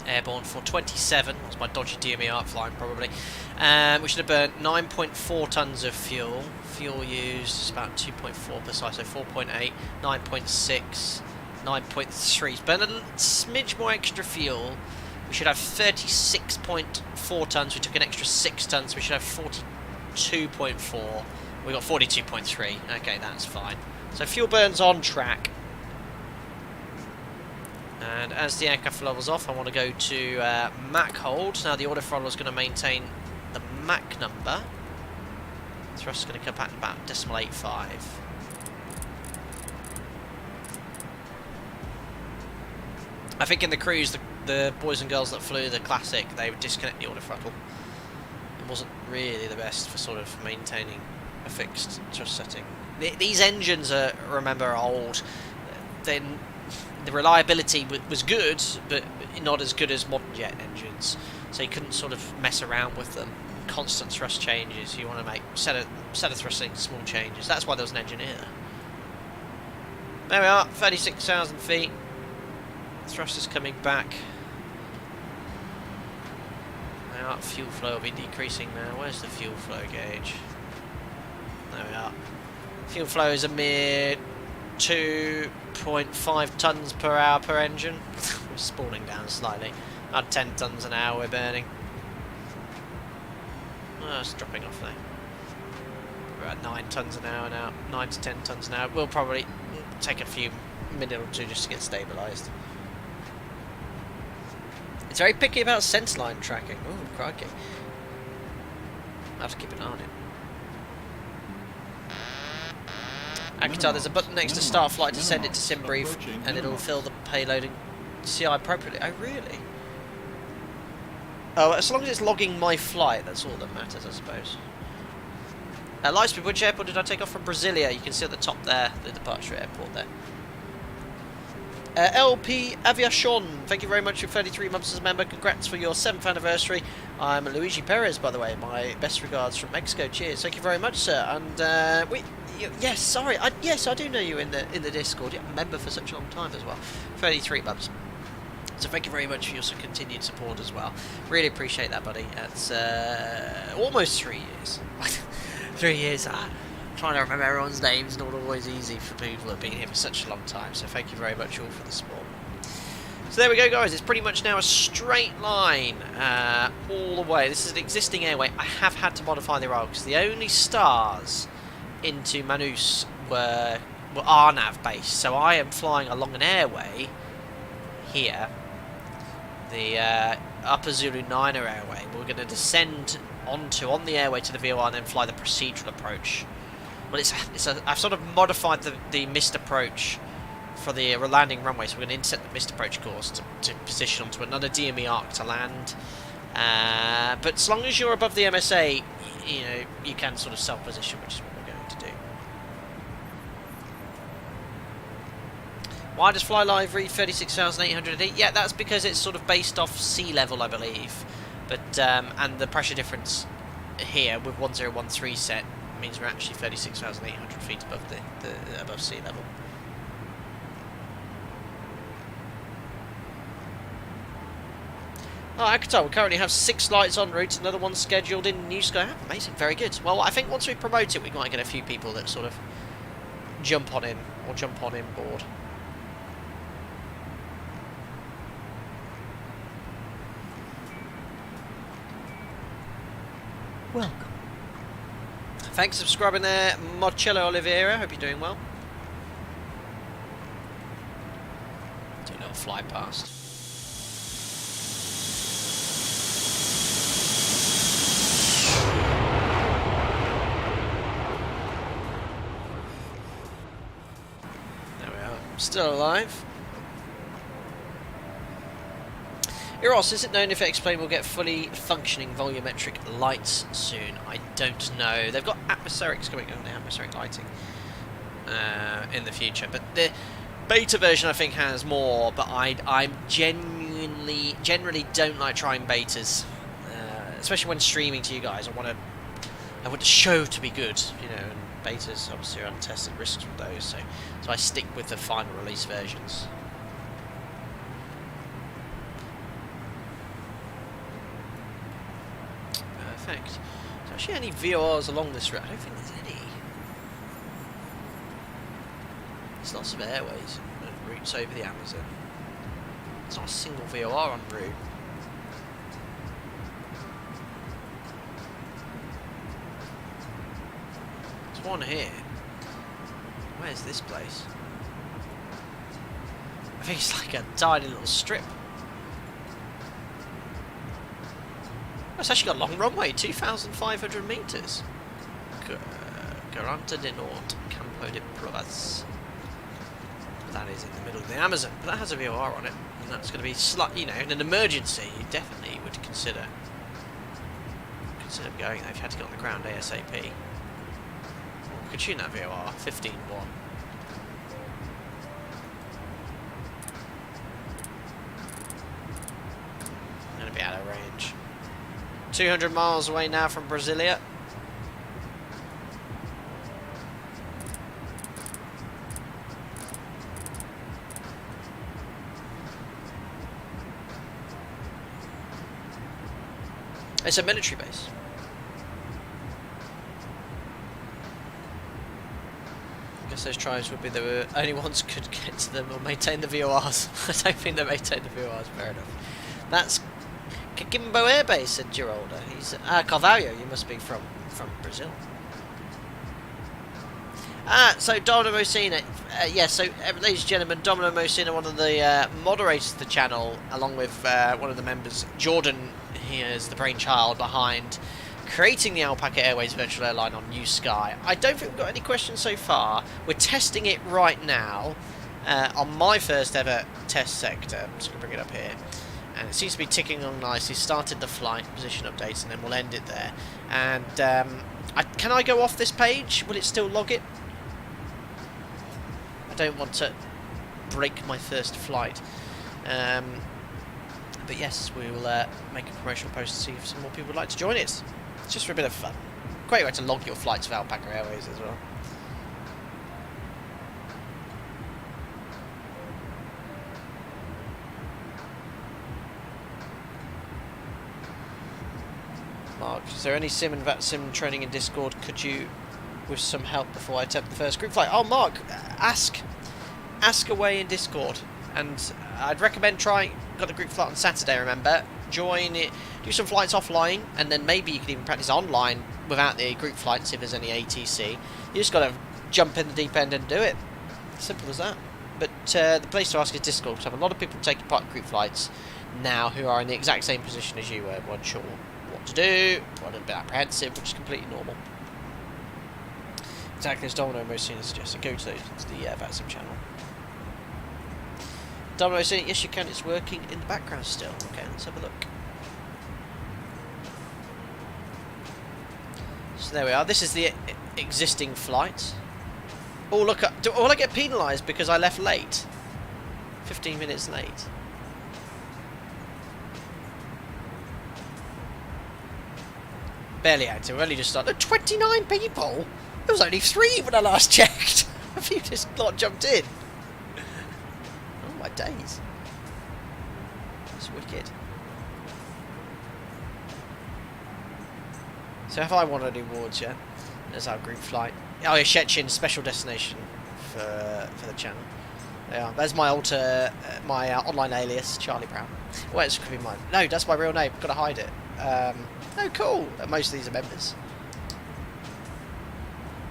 A: Airborne for 27. That's my dodgy DME art flying probably. We should have burnt 9.4 tons of fuel. Fuel used is about 2.4 precise, so 4.8, 9.6, 9.3. Burn a smidge more extra fuel. We should have 36.4 tons. We took an extra 6 tons. We should have 42.4. We got 42.3. Okay, that's fine. So fuel burn's on track. And as the aircraft levels off, I want to go to Mach hold. Now the autothrottle is going to maintain the Mach number. Thrust is going to come back to about decimal 8.5. I think in the cruise, the boys and girls that flew the Classic, they would disconnect the autothrottle. It wasn't really the best for sort of maintaining a fixed thrust setting. These engines are, remember, old. Then the reliability was good, but not as good as modern jet engines. So you couldn't sort of mess around with them. Constant thrust changes. You want to make set of thrusting, small changes. That's why there was an engineer. There we are, 36,000 feet. Thrusters coming back. Now fuel flow will be decreasing now. Where's the fuel flow gauge? There we are. Fuel flow is a mere 2.5 tons per hour per engine. We're spawning down slightly. About 10 tons an hour we're burning. Oh, it's dropping off there. We're at 9 tons an hour now. 9 to 10 tons an hour. We'll probably take a few minute or two just to get stabilised. It's very picky about sense line tracking. Oh, crikey. I'll have to keep an eye on it. Akatar, there's a button next to start flight to send it to sim brief, and it'll fill the payload and CI appropriately. Oh, really? Oh, as long as it's logging my flight, that's all that matters, I suppose. Lightspeed, which airport did I take off from? Brasilia. You can see at the top there, the departure airport there. LP Aviation, thank you very much for 33 months as a member. Congrats for your 7th anniversary. I'm Luigi Perez, by the way. My best regards from Mexico. Cheers. Thank you very much, sir. And yes, sorry. Yes, I do know you in the Discord. You're a member for such a long time as well. 33 months. So thank you very much for your continued support as well. Really appreciate that, buddy. That's almost 3 years. 3 years. Trying to remember everyone's names, not always easy for people that have been here for such a long time, so thank you very much all for the support. So there we go, guys. It's pretty much now a straight line all the way. This is an existing airway. I have had to modify the rail because the only stars into Manus were RNAV based, so I am flying along an airway here, the Upper Zulu 9er airway. We're going to descend on the airway to the VOR and then fly the procedural approach. Well, I've sort of modified the missed approach for the landing runway, so we're going to intercept the missed approach course to position onto another DME arc to land. But as long as you're above the MSA, you know, you can sort of self-position, which is what we're going to do. Why does Fly Live read 36,808? Yeah, that's because it's sort of based off sea level, I believe. But and the pressure difference here with 1013 set means we're actually 36,800 feet above above sea level. Oh, Akatar, we currently have 6 flights en route, another one scheduled in New Sky. Oh, amazing, very good. Well, I think once we promote it, we might get a few people that sort of jump on in board.
J: Welcome.
A: Thanks for subscribing there, Marcello Oliveira. Hope you're doing well. Do a little fly past. There we are. Still alive. Eros, is it known if X-Plane will get fully functioning volumetric lights soon? I don't know. They've got atmospherics coming on, the atmospheric lighting in the future, but the beta version I think has more. But I generally don't like trying betas, especially when streaming to you guys. I want the show to be good, you know. And betas obviously are untested risks with those, so I stick with the final release versions. There's actually any VORs along this route? I don't think there's any. There's lots of airways and routes over the Amazon. There's not a single VOR en route. There's one here. Where's this place? I think it's like a tiny little strip. It's actually got a long runway, 2,500 metres. Garanta de Nord, Campo de Provas. That is in the middle of the Amazon, but that has a VOR on it, and that's going to be you know, in an emergency, you definitely would consider going there if you had to get on the ground ASAP. We could tune that VOR, 15-1. Going to be out of range. 200 miles away now from Brasilia. It's a military base. I guess those tribes would be the only ones who could get to them or maintain the VORs. I don't think they maintain the VORs, fair enough. That's Coquimbo Air Base, said Girolda. He's Carvalho, you must be from Brazil. So Domino Mosina, so ladies and gentlemen, Domino Mosina, one of the moderators of the channel, along with one of the members, Jordan, he is the brainchild behind creating the Alpaca Airways virtual airline on New Sky. I don't think we've got any questions so far. We're testing it right now on my first ever test sector. I'm just going to bring it up here. And it seems to be ticking along nicely. Started the flight position updates, and then we'll end it there. And can I go off this page? Will it still log it? I don't want to break my first flight. But yes, we will make a promotional post to see if some more people would like to join it. It's just for a bit of fun. Great way to log your flights of Alpaca Airways as well. Mark, is there any sim and VATSIM training in Discord? Could you, with some help before I attempt the first group flight? Oh, Mark, ask away in Discord, and I'd recommend trying. Got the group flight on Saturday, remember? Join it, do some flights offline, and then maybe you can even practice online without the group flights if there's any ATC. You just got to jump in the deep end and do it. Simple as that. But the place to ask is Discord, because I have a lot of people taking part in group flights now who are in the exact same position as you were, weren't sure what to do, were a little bit apprehensive, which is completely normal. Exactly as Domino Mosina suggested, go to the VATSIM channel. Domino saying, yes you can, it's working in the background still. Okay, let's have a look. So there we are, this is the existing flight. Oh look, will I get penalised because I left late? 15 minutes late. Barely active, we've only just started. 29 people? There was only 3 when I last checked. Have you just not jumped in? Oh my days. It's wicked. So if I want to do wards, yeah, there's our group flight. Oh yeah, Szczecin, special destination for the channel. Yeah, there's my my online alias, Charlie Brown. Well, it could be mine. No, that's my real name. Got to hide it. Oh, cool. Most of these are members.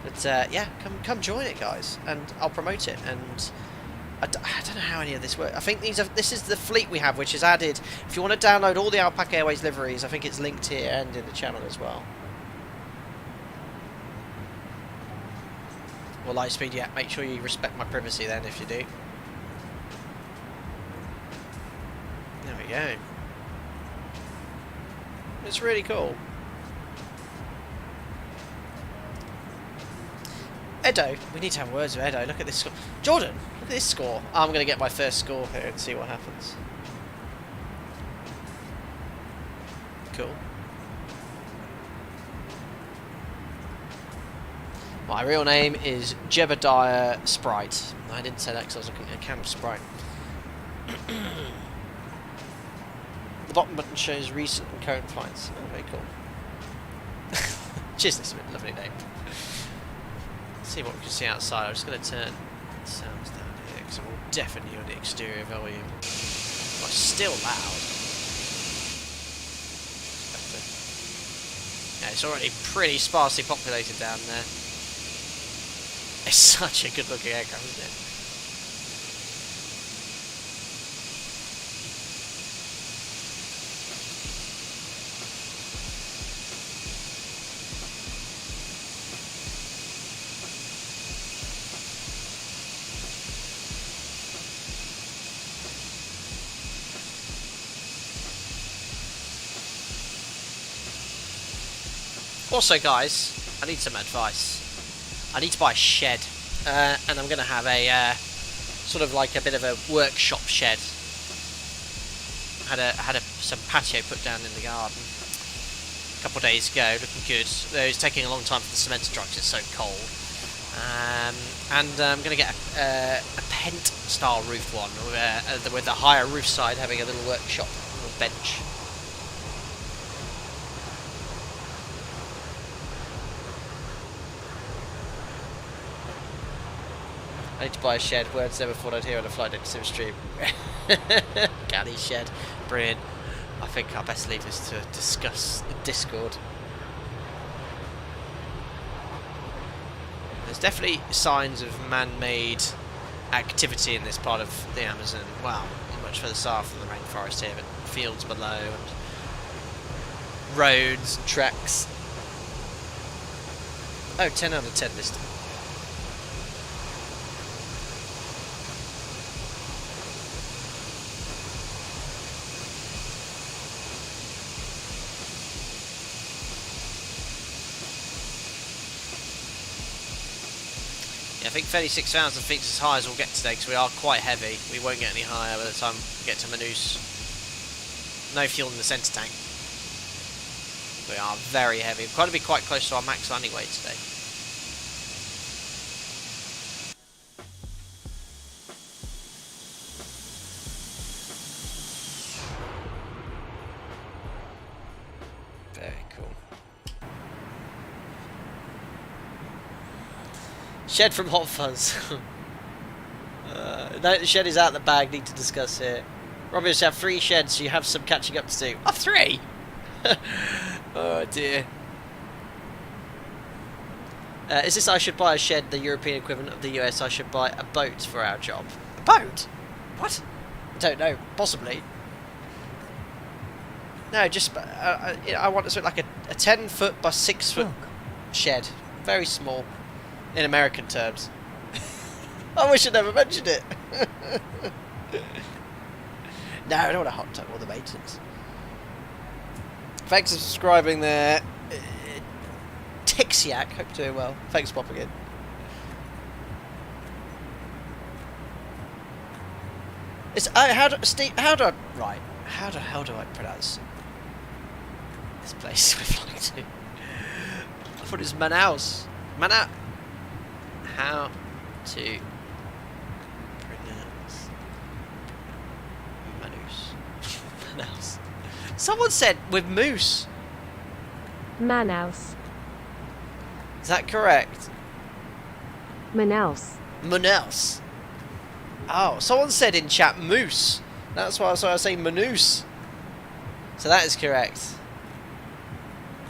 A: But yeah, come join it, guys, and I'll promote it. And I don't know how any of this works. I think this is the fleet we have, which is added. If you want to download all the Alpaca Airways liveries, I think it's linked here and in the channel as well. Well, Lightspeed, yeah, make sure you respect my privacy then if you do. There we go. It's really cool. Edo, we need to have words with Edo. Look at this score. Jordan, look at this score. I'm going to get my first score here and see what happens. Cool. My real name is Jebediah Sprite. I didn't say that because I was looking at a camera Sprite. The bottom button shows recent and current flights. Oh, very cool. Cheers, this is a lovely name. Let's see what we can see outside. I'm just going to turn the sounds down here because I'm definitely on the exterior volume. Oh, it's still loud. Yeah, it's already pretty sparsely populated down there. It's such a good looking aircraft, isn't it? Also, guys, I need some advice. I need to buy a shed, and I'm going to have a sort of like a bit of a workshop shed. I had some patio put down in the garden a couple of days ago, looking good. Though it's taking a long time for the cement to dry because it's so cold. And I'm going to get a pent style roofed one with the higher roof side having a little workshop, a little bench. I need to buy a shed. Words never thought I'd hear on a flight deck sim stream. Galley shed. Brilliant. I think I'll best leave this to discuss in Discord. There's definitely signs of man-made activity in this part of the Amazon. Well, much further south than the rainforest here, but fields below and roads and tracks. Oh, 10 out of 10 this time. I think 36,000 feet is as high as we'll get today because we are quite heavy. We won't get any higher by the time we get to Manus. No fuel in the centre tank. We are very heavy. We've got to be quite close to our max landing weight today. Very cool. Shed from Hot Fuzz. No, the shed is out of the bag. Need to discuss here. Robbie has 3 sheds, so you have some catching up to do. Oh, 3! Oh dear. Is this I should buy a shed, the European equivalent of the US? I should buy a boat for our job. A boat? What? I don't know. Possibly. No, just I want something like a 10-foot by 6-foot shed. Very small. In American terms. I wish I'd never mentioned it. No, I don't want a hot tub or the maintenance. Thanks for subscribing there. Tixiac, hope you're doing well. Thanks for popping in. It's how do the hell do I pronounce this place we're flying to? I thought it was Manaus. How to pronounce Manaus? Someone said with moose.
J: Manaus.
A: Is that correct?
J: Manaus.
A: Manaus. Oh, someone said in chat moose. That's why I was saying Manus. So that is correct.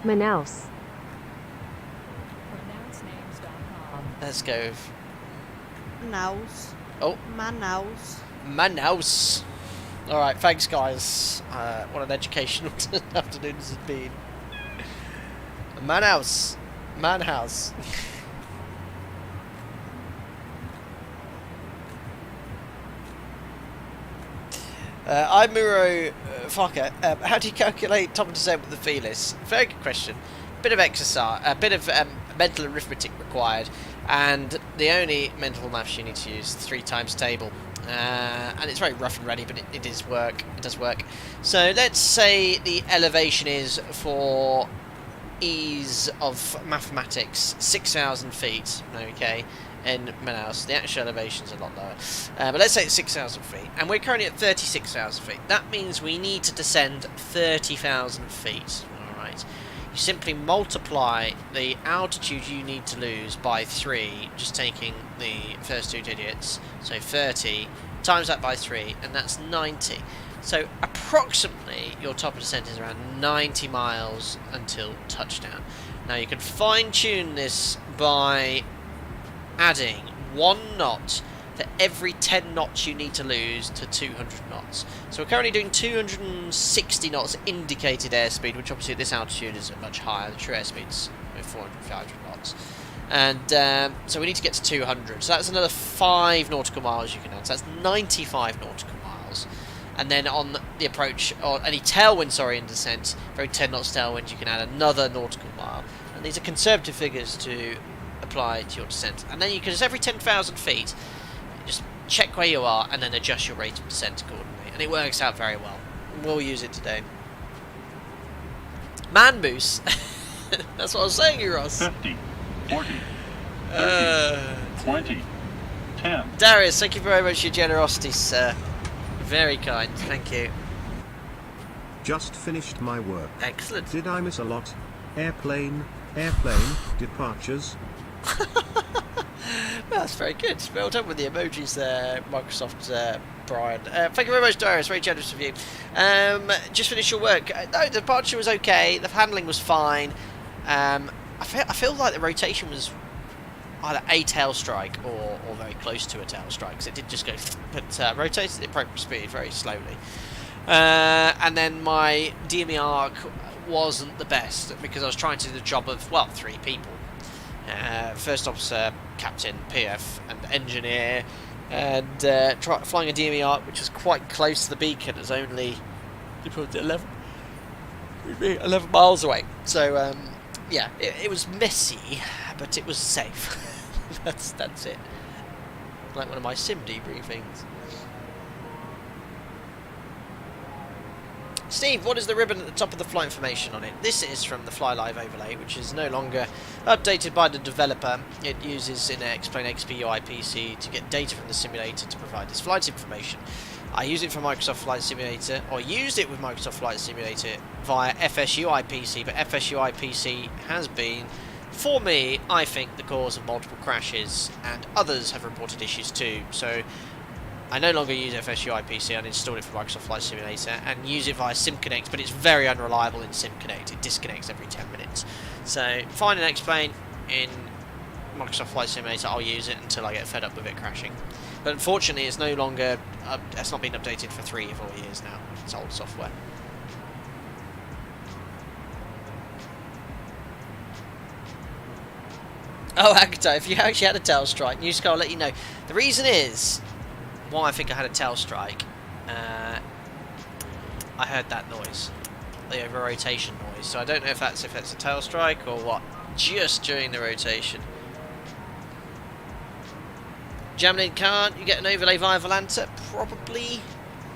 J: Manaus.
A: Let's go with
K: Manaus.
A: Oh.
K: Manaus.
A: Manaus. Alright, thanks guys. What an educational afternoon this has been. Manaus. Manhouse. I'm Muro Fucker. How do you calculate top of descent with the Felis? Very good question. Bit of exercise, a bit of mental arithmetic required, and the only mental maths you need to use is the 3 times table. And it's very rough and ready, but it does work. It does work. So let's say the elevation is, for ease of mathematics, 6,000 feet. Okay, in Manaus. The actual elevation is a lot lower, but let's say it's 6,000 feet, and we're currently at 36,000 feet. That means we need to descend 30,000 feet. All right. You simply multiply the altitude you need to lose by 3, just taking the first 2 digits, so 30, times that by 3, and that's 90. So approximately your top of descent is around 90 miles until touchdown. Now you can fine-tune this by adding 1 knot for every 10 knots you need to lose to 200 knots. So we're currently doing 260 knots indicated airspeed, which obviously at this altitude is much higher. The true airspeed's 400, 500 knots. And so we need to get to 200. So that's another 5 nautical miles you can add. So that's 95 nautical miles. And then on the approach, or any tailwind, sorry, in descent, for every 10 knots tailwind, you can add another nautical mile. And these are conservative figures to apply to your descent. And then you can just, every 10,000 feet, just check where you are and then adjust your rate of descent accordingly. And it works out very well. We'll use it today. Man moose. That's what I was saying, Ross.
D: 50, 40, 30, 20, 10.
A: Darius, thank you very much for your generosity, sir. Very kind, thank you.
G: Just finished my work.
A: Excellent.
G: Did I miss a lot? Airplane, departures.
A: Well, that's very good. Well done with the emojis there, Microsoft Brian. Thank you very much, Darius. Very generous of you. Just finished your work. No, the departure was okay. The handling was fine. I feel like the rotation was either a tail strike or very close to a tail strike, because it did just go, but rotated at the appropriate speed very slowly. And then my DME arc wasn't the best, because I was trying to do the job of, well, 3 people. First officer, captain, PF, and engineer, and flying a DME arc which was quite close to the beacon. It was only 11 miles away. So yeah, it was messy, but it was safe. that's it. Like one of my sim debriefings. Steve, what is the ribbon at the top of the flight information on it? This is from the Fly Live overlay, which is no longer updated by the developer. It uses in Explain XP UI PC to get data from the simulator to provide this flight information. I use it for Microsoft Flight Simulator, or used it with Microsoft Flight Simulator via FSUI PC, but FSUI PC has been, for me, I think, the cause of multiple crashes, and others have reported issues too. So I no longer use FSUI PC. I installed it for Microsoft Flight Simulator and use it via SimConnect, but it's very unreliable in SimConnect. It disconnects every 10 minutes. So find and explain in Microsoft Flight Simulator. I'll use it until I get fed up with it crashing. But unfortunately, it's no longer. It's not been updated for 3 or 4 years now. It's old software. Oh, Agatha, if you actually had a tail strike, Newscar will let you know. The reason is why I think I had a tail strike. I heard that noise, the over rotation noise. So I don't know if that's a tail strike or what. Just during the rotation. Jamming can't you get an overlay via Volanta? Probably,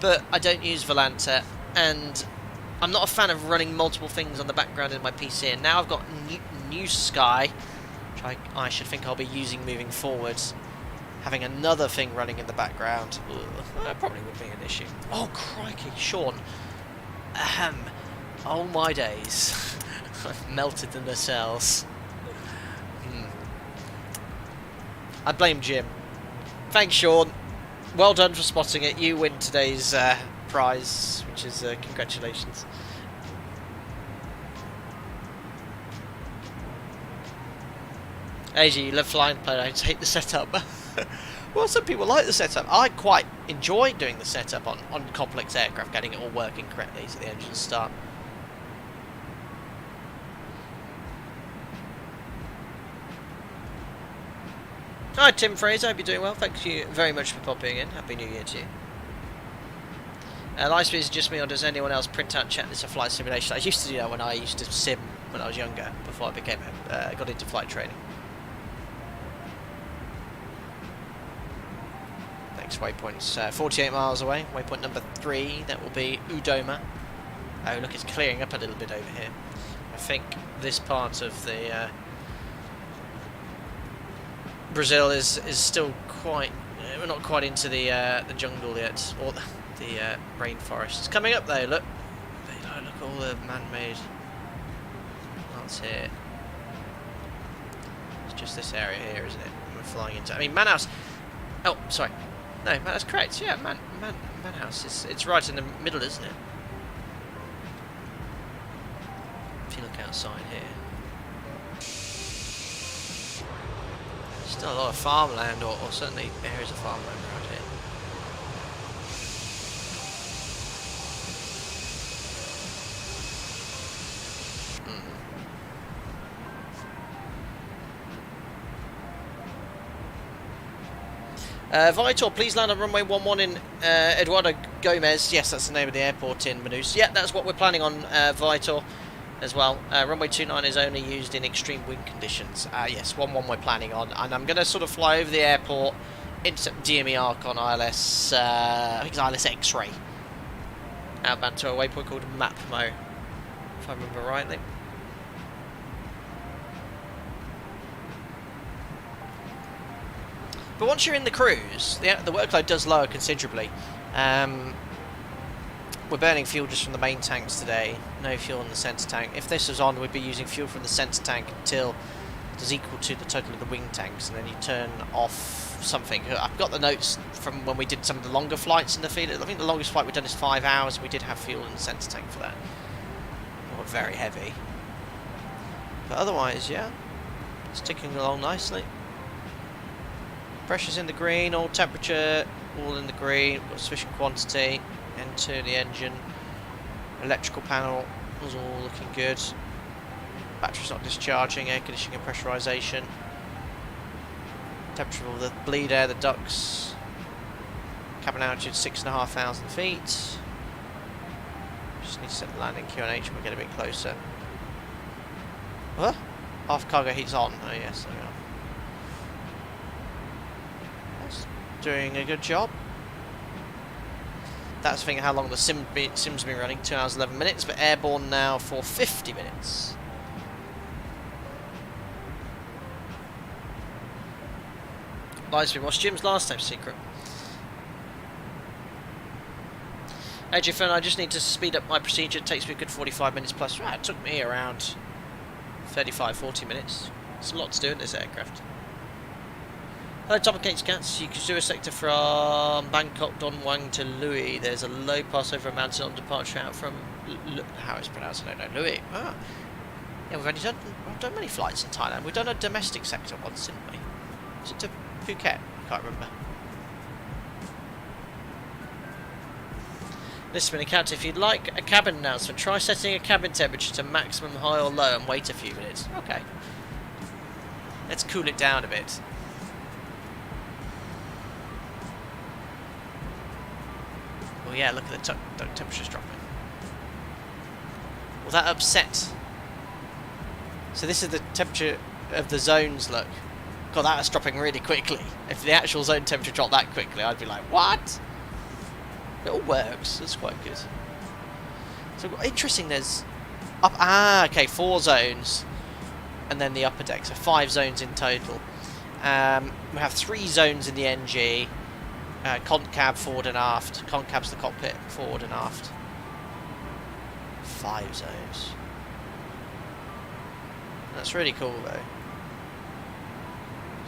A: but I don't use Volanta, and I'm not a fan of running multiple things on the background in my PC. And now I've got New Sky, which I should think I'll be using moving forwards. Having another thing running in the background, that probably would be an issue. Oh crikey, Sean! Oh my days, I've melted the nacelles. I blame Jim. Thanks, Sean. Well done for spotting it. You win today's prize, which is congratulations. AG, you love flying planes, hate the setup. Well, some people like the setup. I quite enjoy doing the setup on complex aircraft, getting it all working correctly so the engines start. Hi Tim Fraser, hope you're doing well. Thank you very much for popping in. Happy New Year to you. Livestream is just me, or does anyone else print out chat this a flight simulation? I used to do that when I used to sim when I was younger, before I became got into flight training. Next waypoint's 48 miles away. Waypoint number 3, that will be Udoma. Oh look, it's clearing up a little bit over here. I think this part of the Brazil is still quite. We're not quite into the jungle yet, or the rainforest. It's coming up though. Look, look at all the man-made. That's it. It's just this area here, isn't it? We're flying into. I mean, Manaus. Oh, sorry. No, Manaus. Correct. Yeah, Manaus. It's right in the middle, isn't it? If you look outside here. Still a lot of farmland, or certainly areas of farmland around here. Vitor, please land on runway 11 in Eduardo Gomez. Yes, that's the name of the airport in Manaus. Yeah, that's what we're planning on, Vitor, as well. Runway 29 is only used in extreme wind conditions. Yes, 11 we're planning on, and I'm going to sort of fly over the airport, intercept DME arc on ILS, I think it's ILS X-ray, outbound to a waypoint called Mapmo, if I remember rightly. But once you're in the cruise, the workload does lower considerably. We're burning fuel just from the main tanks today. No fuel in the centre tank. If this was on, we'd be using fuel from the centre tank until is equal to the total of the wing tanks, and then you turn off something. I've got the notes from when we did some of the longer flights in the field. I think the longest flight we've done is 5 hours, and we did have fuel in the centre tank for that. Not very heavy. But otherwise, yeah, it's ticking along nicely. Pressure's in the green, all temperature, all in the green. We've got sufficient quantity. Into the engine. Electrical panel was all looking good. Battery's not discharging, air conditioning and pressurisation. Temperature of the bleed air, the ducts. Cabin altitude 6,500 feet. Just need to set the landing QNH and we'll get a bit closer. What? Half cargo heat's on. Oh yes, there we are. That's doing a good job. That's the thing, how long the sim's been running, 2 hours 11 minutes, but airborne now for 50 minutes. Live stream, what's Jim's last name secret? AJ Fern, I just need to speed up my procedure, it takes me a good 45 minutes plus. Right, it took me around 35-40 minutes. It's a lot to do in this aircraft. Hello, Top of Kate's Cats. You can do a sector from Bangkok, Don Muang to Louis. There's a low pass over a mountain on departure out from how it's pronounced, I don't know. Louis. Ah. Yeah, we've done many flights in Thailand. We've done a domestic sector once, didn't we? Was it to Phuket? I can't remember. Listen, account, if you'd like a cabin announcement, try setting a cabin temperature to maximum high or low and wait a few minutes. Okay. Let's cool it down a bit. Oh yeah, look at the duct temperature's dropping. Will that upset? So this is the temperature of the zones, look. God, that's dropping really quickly. If the actual zone temperature dropped that quickly, I'd be like, what? It all works, that's quite good. So interesting, there's okay, 4 zones and then the upper deck, so 5 zones in total. We have 3 zones in the NG. Concab forward and aft. Concab's the cockpit, forward and aft. 5 zones. That's really cool though.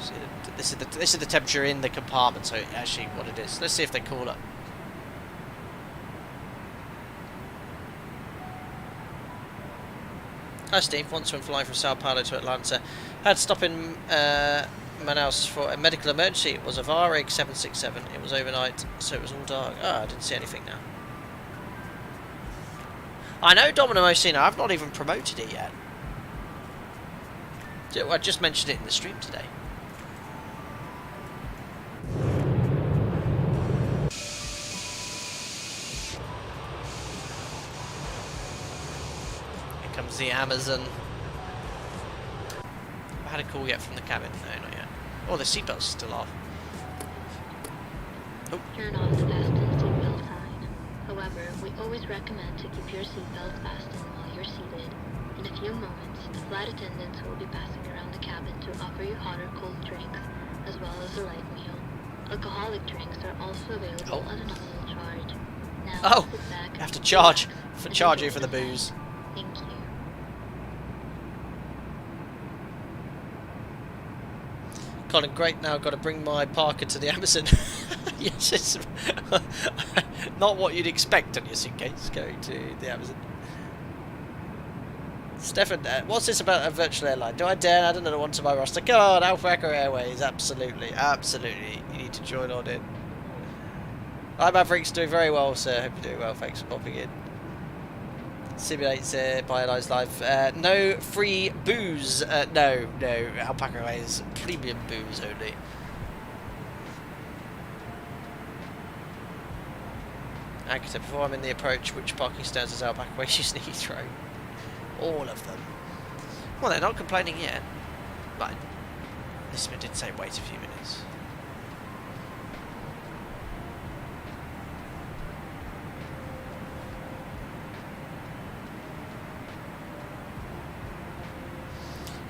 A: See, this is the temperature in the compartment, so actually what it is. Let's see if they cool up. Hi Steve, once when flying from Sao Paulo to Atlanta, had to stop in Manaus for a medical emergency. It was a Varig 767. It was overnight, so it was all dark. Ah, I didn't see anything now. I know Domino Mosina, I've not even promoted it yet. I just mentioned it in the stream today. Here comes the Amazon. I had a call yet from the cabin. No, not yet. Oh, the seatbelt's still off. Oh.
I: Turn off the fasten seatbelt sign. However, we always recommend to keep your seatbelt fastened while you're seated. In a few moments, the flight attendants will be passing around the cabin to offer you hot or cold drinks, as well as a light meal. Alcoholic drinks are also available at a nominal charge. Now, sit back
A: I have to charge you for the booze.
I: Thank you.
A: Colin, great, now I've got to bring my Parker to the Amazon. Yes, it's not what you'd expect on your suitcase going to the Amazon. Stefan, what's this about a virtual airline? Do I dare add another one to my roster? Come on, Alpha Echo Airways, absolutely, absolutely. You need to join on in. Hi Mavericks, doing very well, sir. Hope you're doing well, thanks for popping in. Simulates Biolise Live. No free booze. No, Alpaca Airways, premium booze only. Agatha, before I'm in the approach, which parking stands does Alpaca Airways use in Heathrow? All of them. Well, they're not complaining yet. But this one did say wait a few minutes.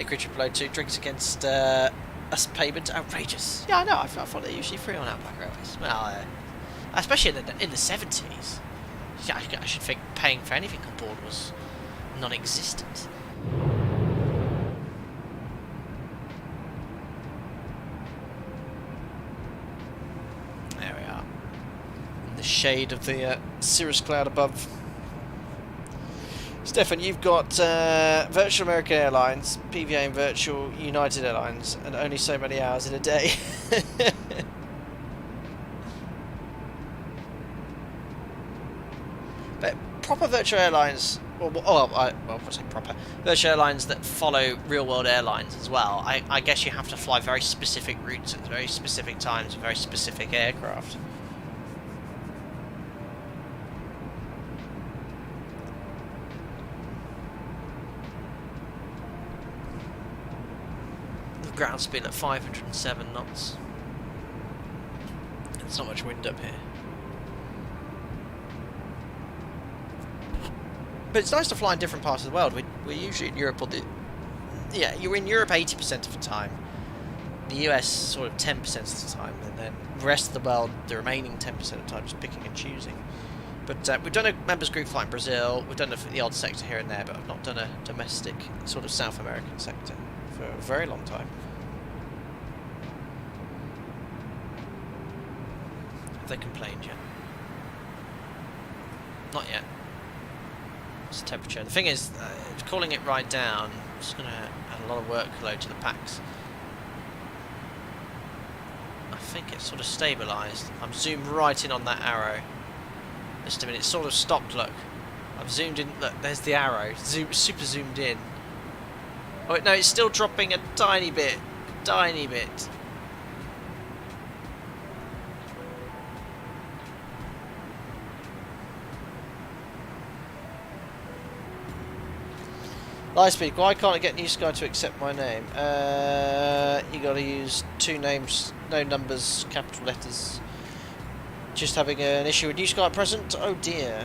A: Creature below 2 drinks against us payment outrageous. Yeah, I know. I thought they're usually free on Alpaca Airways. Well, especially in the 70s. Yeah, I should think paying for anything on board was non-existent. shade of the cirrus cloud above. Stefan, you've got Virtual American Airlines, PVA and Virtual United Airlines, and only so many hours in a day. But proper virtual airlines, what's it proper? Virtual airlines that follow real-world airlines as well. I guess you have to fly very specific routes at very specific times, very specific aircraft. Ground speed at 507 knots. There's not much wind up here. But it's nice to fly in different parts of the world. We're usually in Europe, yeah, you're in Europe 80% of the time. The US sort of 10% of the time, and then the rest of the world, the remaining 10% of the time, just picking and choosing. But we've done a members group flight in Brazil. We've done the odd sector here and there, but I've not done a domestic sort of South American sector for a very long time. Have they complained yet? Not yet. What's the temperature? The thing is, calling it right down is going to add a lot of workload to the packs. I think it's sort of stabilised. I'm zoomed right in on that arrow. Just a minute, it's sort of stopped, look. I've zoomed in, look, there's the arrow. Super zoomed in. Oh wait, no, it's still dropping a tiny bit. Tiny bit. Lightspeed, why can't I get New Sky to accept my name? You gotta use 2 names, no numbers, capital letters. Just having an issue with New Sky at present? Oh dear.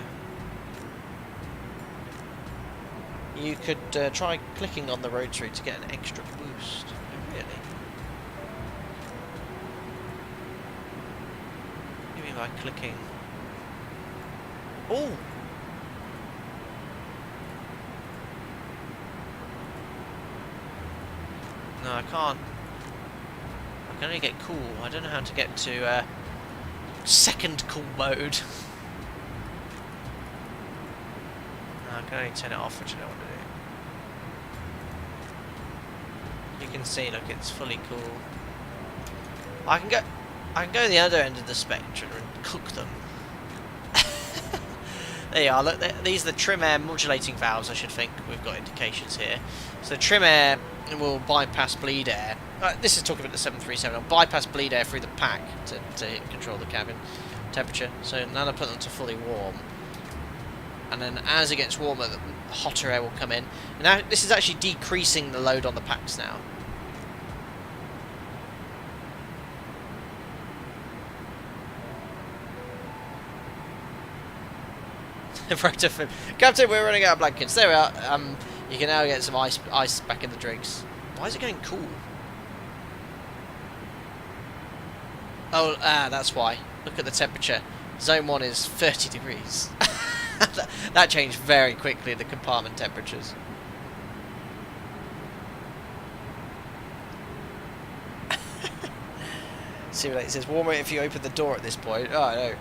A: You could try clicking on the rotary to get an extra boost. Oh, really? Maybe by clicking. Oh! No, I can't. I can only get cool. I don't know how to get to second cool mode. No, I can only turn it off, which I don't want to do. You can see, look, it's fully cool. I can go the other end of the spectrum and cook them. There you are, look, these are the trim air modulating valves, I should think. We've got indications here. So trim air will bypass bleed air. This is talking about the 737. It'll bypass bleed air through the pack to control the cabin temperature. So now I put them to fully warm. And then as it gets warmer, the hotter air will come in. And now this is actually decreasing the load on the packs now. Captain, we're running out of blankets. There we are. You can now get some ice back in the drinks. Why is it going cool? Oh, that's why. Look at the temperature. Zone 1 is 30 degrees. That changed very quickly, the compartment temperatures. See what it says. Warmer if you open the door at this point. Oh, no.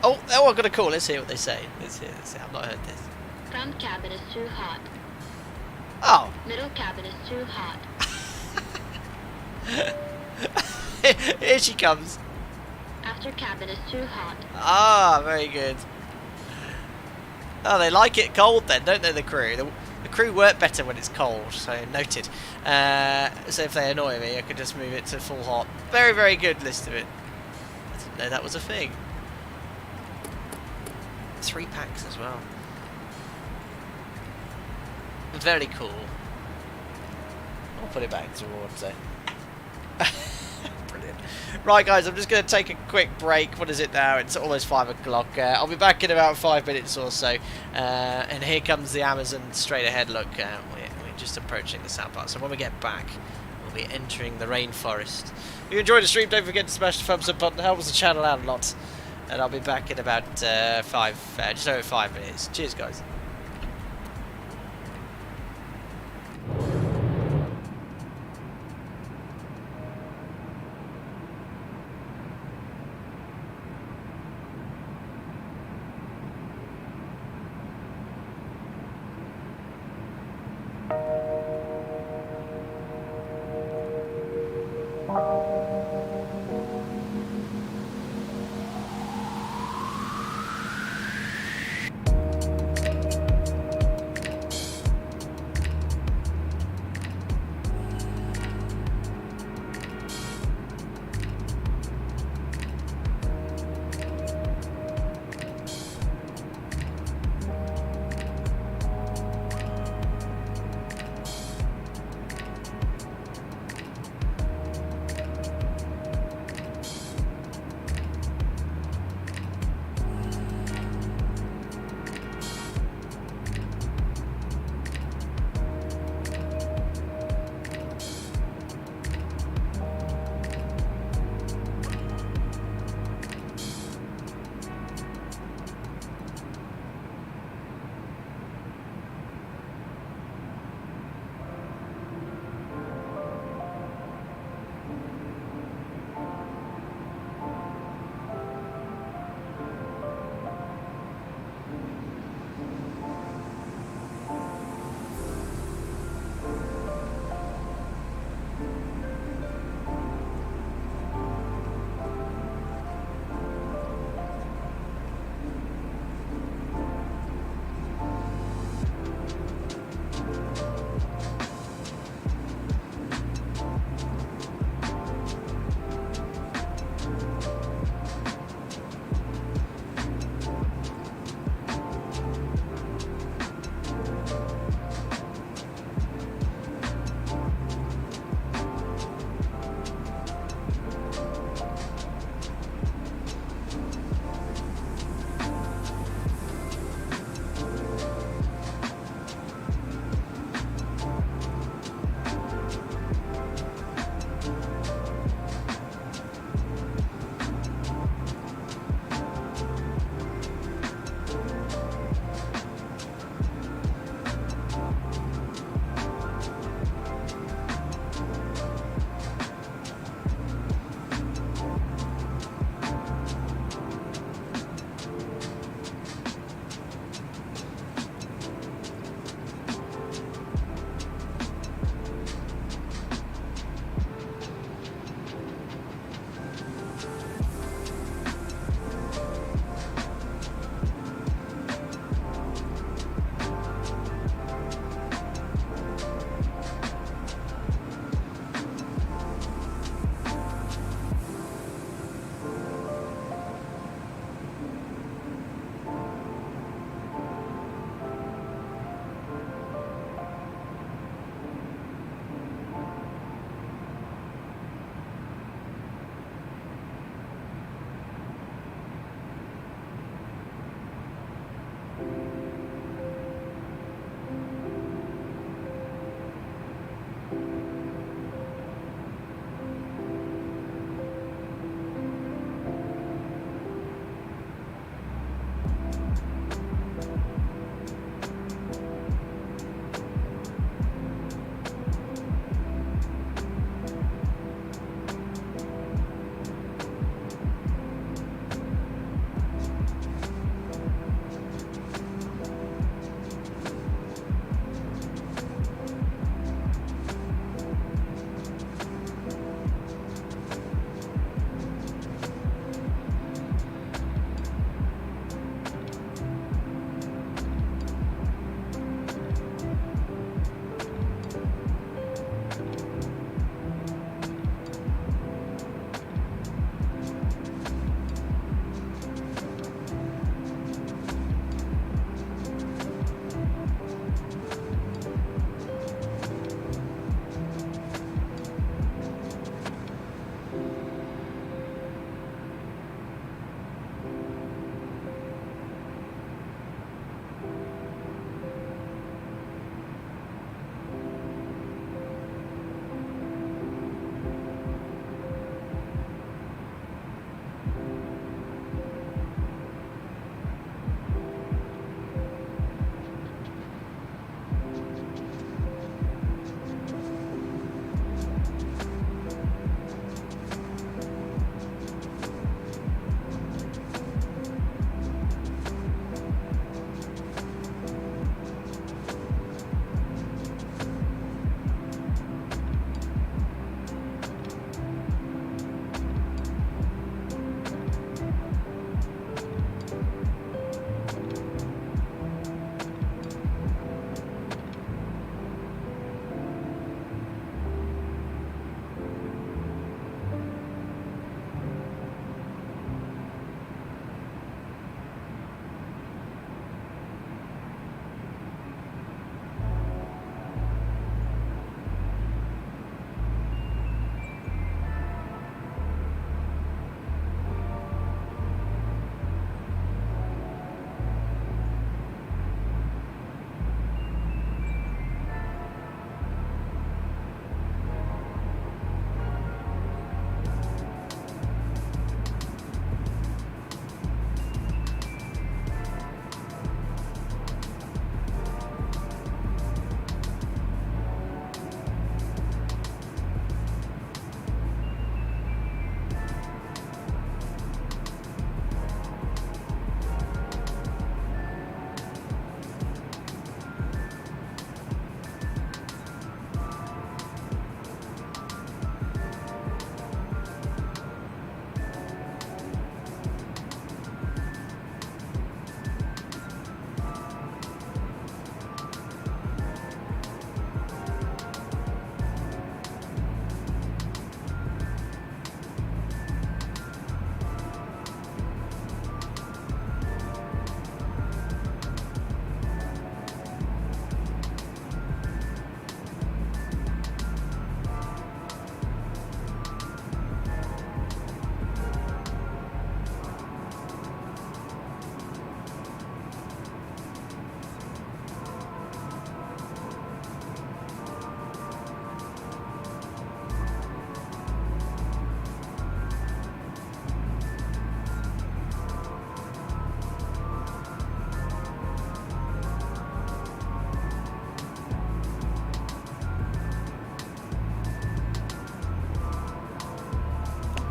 A: Oh, I've got a call. Let's hear what they say. Let's see. I've not heard this.
I: Front cabin is too hot.
A: Oh.
I: Middle cabin is too hot.
A: Here she comes.
I: After cabin is too hot.
A: Ah, very good. Oh, they like it cold then, don't they, the crew? The crew work better when it's cold, so noted. So if they annoy me, I could just move it to full hot. Very, very good list of it. I didn't know that was a thing. 3 packs as well. Very cool. I'll put it back towards it. Brilliant. Right, guys, I'm just going to take a quick break. What is it now? It's almost 5 o'clock. I'll be back in about 5 minutes or so. And here comes the Amazon straight ahead. Look, we're just approaching the south part. So when we get back, we'll be entering the rainforest. If you enjoyed the stream, don't forget to smash the thumbs up button. It helps the channel out a lot. And I'll be back in about just over 5 minutes. Cheers, guys.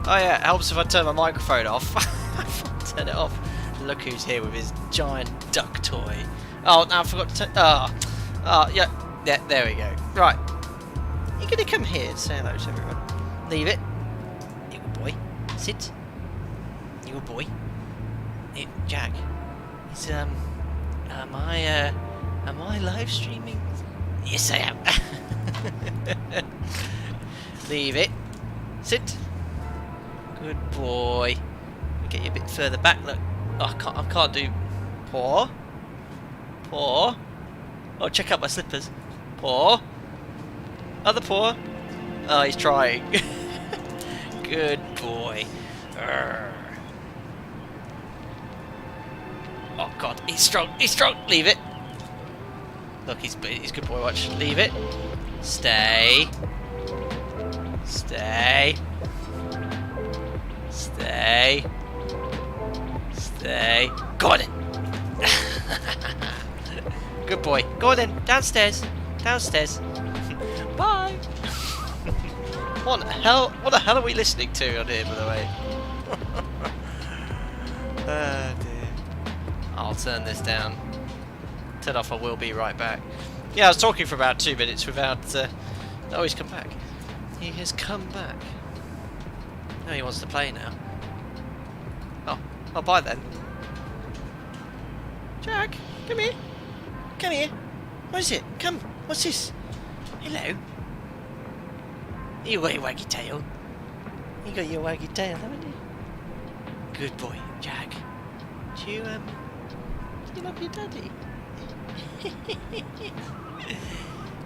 A: Oh yeah, it helps if I turn my microphone off. Turn it off. Look who's here with his giant duck toy. Oh, now I forgot to turn... Oh, yeah, there we go. Right. You're going to come here and say hello to everyone. Leave it. You good boy. Sit. You good boy. Hey, Jack. Is, am I live streaming? Yes, I am. Leave it. Sit. Good boy. Get you a bit further back. Look. Oh, I can't do. Paw. Paw. Oh, check out my slippers. Paw. Other paw. Oh, he's trying. Good boy. Urgh. Oh God, he's strong. He's strong. Leave it. Look, he's good boy. Watch. Leave it. Stay. Stay. Stay. Stay. Got it. Good boy. Go on then. Downstairs. Downstairs. Bye. What the hell? What the hell are we listening to on here, by the way? Oh dear. I'll turn this down. Turn off. I will be right back. Yeah, I was talking for about 2 minutes without. Oh, he's come back. He has come back. No, he wants to play now. Oh, bye then. Jack, come here. Come here. What is it? Come. What's this? Hello. You got your waggy tail. You got your waggy tail, haven't you? Good boy, Jack. Do you love your daddy?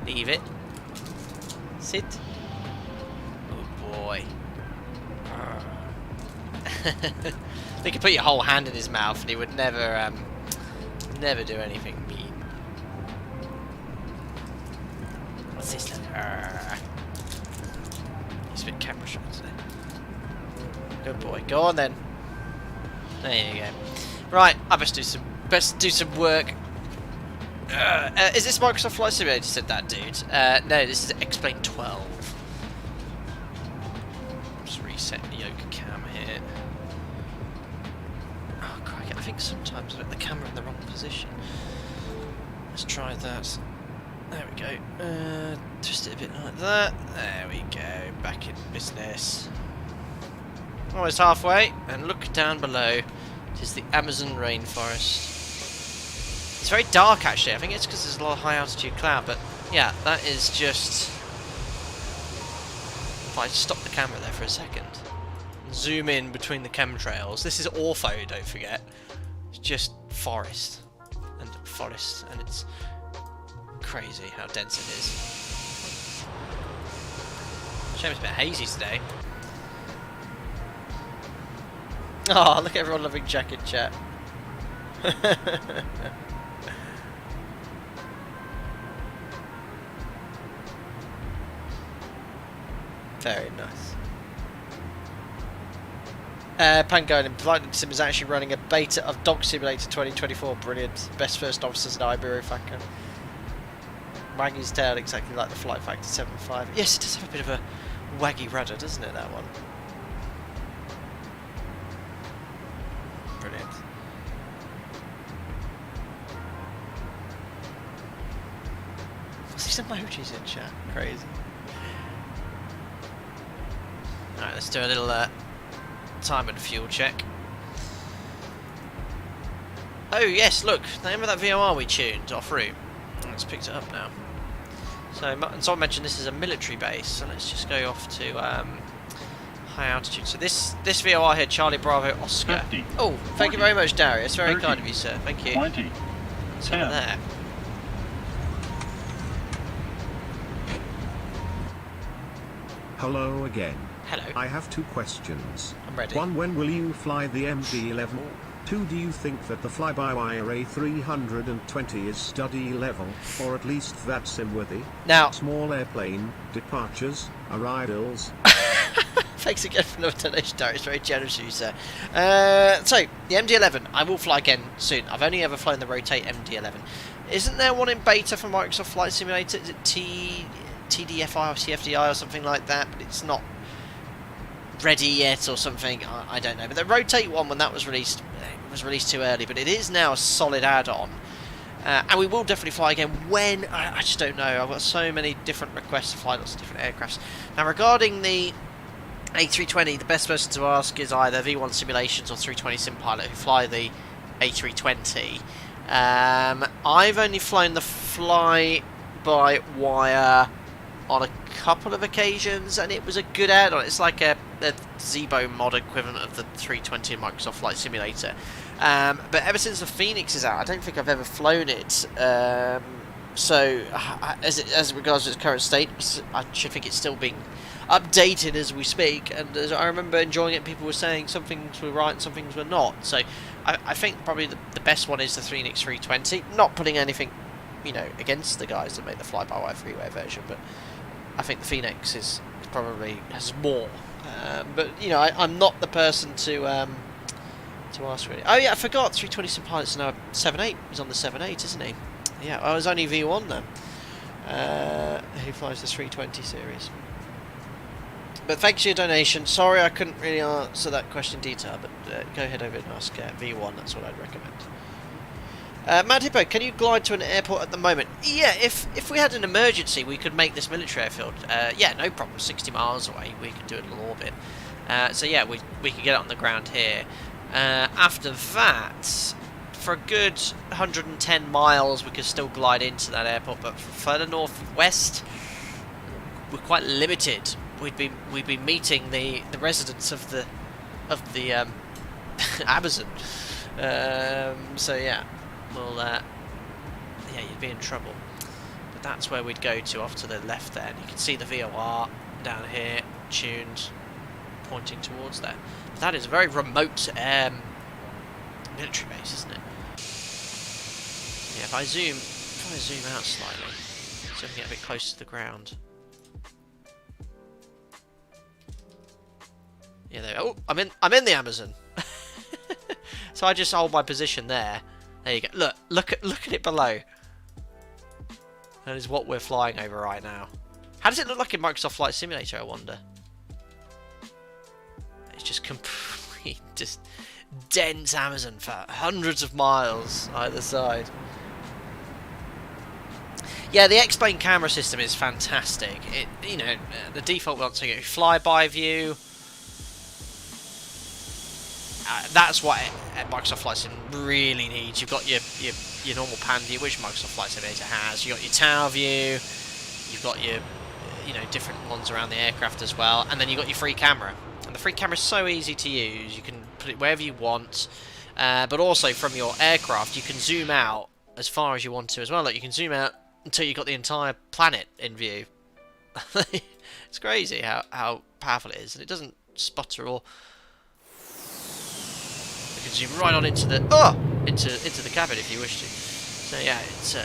A: Leave it. Sit. Good boy. You could put your whole hand in his mouth and he would never do anything mean. What's this then? He's a bit camera shy today. Good boy. Go on then. There you go. Right, I best do some work. Is this Microsoft Flight Simulator? Said that dude. No, this is Explain 12. Just reset the yoke cam here. Oh crikey, I think sometimes I put the camera in the wrong position. Let's try that. There we go. Twist it a bit like that. There we go. Back in business. Almost halfway, and look down below. It is the Amazon rainforest. It's very dark actually. I think it's because there's a lot of high altitude cloud, but yeah, that is just. If I stop the camera there for a second, zoom in between the chemtrails. This is ortho, don't forget. It's just forest, and it's crazy how dense it is. Shame it's a bit hazy today. Oh, look at everyone loving Jack in chat. Very nice. Pangolin in Flight Sim is actually running a beta of Dog Simulator 2024. Brilliant. Best first officers in Ibero Factor. Waggy's tail exactly like the Flight Factor 7.5. Yes, it does have a bit of a waggy rudder, doesn't it, that one? Brilliant. What's these emojis in chat? Crazy. Alright, let's do a little time and fuel check. Oh yes, look, the name of that VOR we tuned off route. It's picked it up now. So, someone mentioned this is a military base, so let's just go off to high altitude. So this VOR here, Charlie Bravo Oscar.
D: 50,
A: oh, thank
D: 40,
A: you very much, Darius. Very
D: 30,
A: kind of you, sir. Thank you.
D: 20,
A: What's
D: 10.
A: over there?
G: Hello again.
A: Hello.
G: I have 2 questions.
A: I'm ready.
G: 1. When will you fly the MD-11? 2. Do you think that the fly-by-wire A320 is study level, or at least that sim-worthy?
A: Now,
G: small airplane, departures, arrivals.
A: thanks again for the donation, Darius. Very generous of you, sir. So, the MD-11, I will fly again soon. I've only ever flown the Rotate MD-11. Isn't there one in beta for Microsoft Flight Simulator? Is it TDFI or CFDI or something like that? But it's not ready yet or something. I don't know. But the Rotate one, when that was released, it was released too early. But it is now a solid add-on. And we will definitely fly again when... I just don't know. I've got so many different requests to fly lots of different aircrafts. Now, regarding the A320, the best person to ask is either V1 Simulations or 320 Sim Pilot, who fly the A320. I've only flown the fly-by-wire on a couple of occasions, and it was a good add-on. It's like a Zebo mod equivalent of the 320 in Microsoft Flight Simulator. But ever since the Phoenix is out, I don't think I've ever flown it. So, as regards to its current state, I should think it's still being updated as we speak. And as I remember enjoying it, people were saying some things were right and some things were not. So, I think probably the best one is the Phoenix 320. Not putting anything, against the guys that make the fly-by-wire freeware version, but I think the Phoenix is probably has more. But I'm not the person to ask really. Oh yeah, I forgot. 320 Sim Pilot's now 7.8. He's on the 7.8, isn't he? Yeah, I was only V1 then. Who flies the 320 series? But thanks for your donation. Sorry I couldn't really answer that question in detail, but go ahead over and ask V1. That's what I'd recommend. Mad Hippo, can you glide to an airport at the moment? Yeah, if we had an emergency, we could make this military airfield. Yeah, no problem. 60 miles away, we could do it in orbit. So yeah, we could get it on the ground here. After that, for a good 110 miles, we could still glide into that airport. But further northwest, we're quite limited. We'd be meeting the residents of the Amazon. So yeah. Well, yeah, you'd be in trouble. But that's where we'd go to, off to the left there. And you can see the VOR down here, tuned, pointing towards there. But that is a very remote military base, isn't it? Yeah, if I zoom out slightly, so I can get a bit closer to the ground. Yeah, there. Oh, I'm in the Amazon. So I just hold my position there. There you go. Look at it below. That is what we're flying over right now. How does it look like in Microsoft Flight Simulator, I wonder? It's just complete, just dense Amazon for hundreds of miles either side. Yeah, the X-Plane camera system is fantastic. It, the default one's a flyby view. That's what Microsoft Flight Sim really needs. You've got your normal pan view, which Microsoft Flight Simulator has. You've got your tower view. You've got your different ones around the aircraft as well, and then you've got your free camera. And the free camera is so easy to use. You can put it wherever you want, but also from your aircraft, you can zoom out as far as you want to as well. Like you can zoom out until you've got the entire planet in view. It's crazy how powerful it is, and it doesn't sputter or. You can zoom right on into the cabin if you wish to. So yeah, it's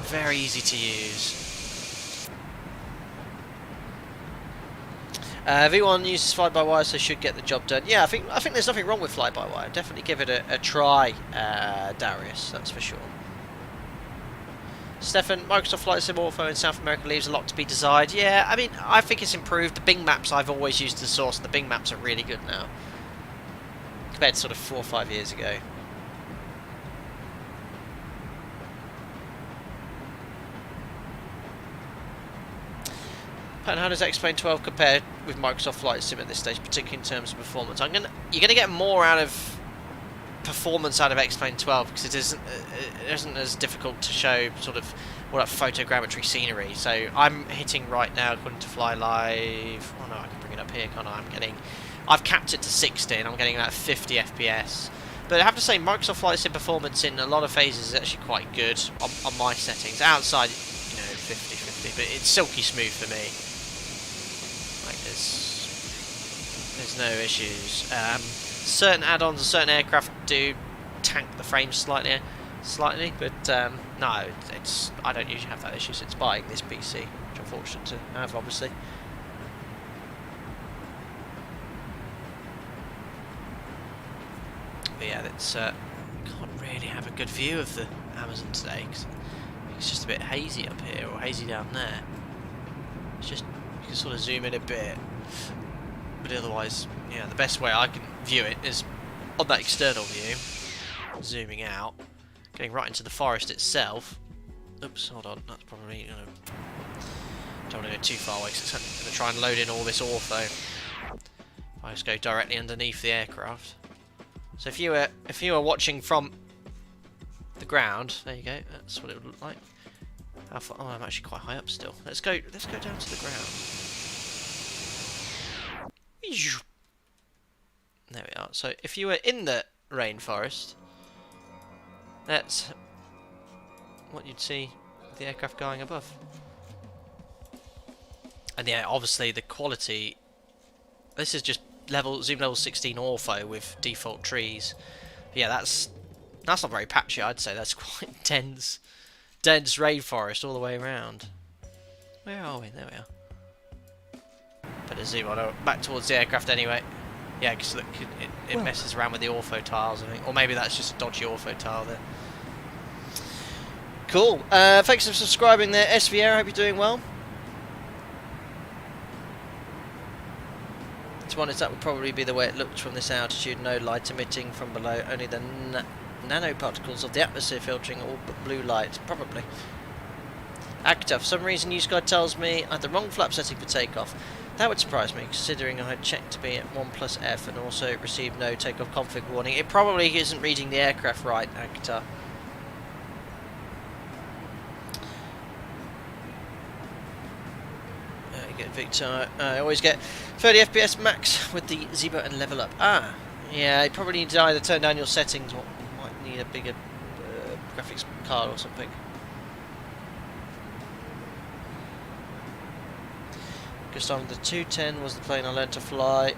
A: very easy to use. V1 uses fly-by-wire, so should get the job done. Yeah, I think there's nothing wrong with fly-by-wire. Definitely give it a try, Darius. That's for sure. Stefan, Microsoft Flight Sim Ortho in South America leaves a lot to be desired. Yeah, I mean, I think it's improved. The Bing maps I've always used as a source, and the Bing maps are really good now. Compared to sort of 4 or 5 years ago. And how does X-Plane 12 compare with Microsoft Flight Sim at this stage, particularly in terms of performance? You're going to get more out of performance out of X-Plane 12 because it isn't as difficult to show sort of photogrammetry scenery. So I'm hitting right now, according to Fly Live. Oh no, I can bring it up here, can't I? I've capped it to 60 and I'm getting about 50 FPS. But I have to say, Microsoft Flight Sim performance in a lot of phases is actually quite good on my settings. Outside, 50-50, but it's silky smooth for me. Like there's no issues. Certain add-ons and certain aircraft do tank the frames slightly, but no, I don't usually have that issue since buying this PC, which I'm fortunate to have, obviously. But yeah, can't really have a good view of the Amazon today because it's just a bit hazy up here or hazy down there. It's just you can sort of zoom in a bit. But otherwise, yeah, the best way I can view it is on that external view, zooming out, getting right into the forest itself. Oops, hold on, that's probably, don't want to go too far away because it's going to try and load in all this ortho. If I just go directly underneath the aircraft. So if you were watching from the ground, there you go, that's what it would look like. How far? Oh, I'm actually quite high up still. Let's go down to the ground. There we are. So if you were in the rainforest, that's what you'd see with the aircraft going above. And yeah, obviously the quality. This is just zoom level 16 ortho with default trees. But yeah, that's not very patchy. I'd say that's quite dense rainforest all the way around. Where are we? There we are. Better zoom on back towards the aircraft anyway. Yeah, because it messes around with the ortho tiles, I think. Or maybe that's just a dodgy ortho tile there. Cool. Thanks for subscribing there, SVR. I hope you're doing well. To be honest, that would probably be the way it looked from this altitude. No light emitting from below, only the nanoparticles of the atmosphere filtering all blue light. Probably. Actor, for some reason U-Sky tells me I had the wrong flap setting for takeoff. That would surprise me, considering I had checked to be at 1+F and also received no takeoff config warning. It probably isn't reading the aircraft right, Actor. Victor, I always get 30 FPS max with the Z button level up. Ah, yeah, you probably need to either turn down your settings or might need a bigger graphics card or something. Gustav, the 210 was the plane I learned to fly.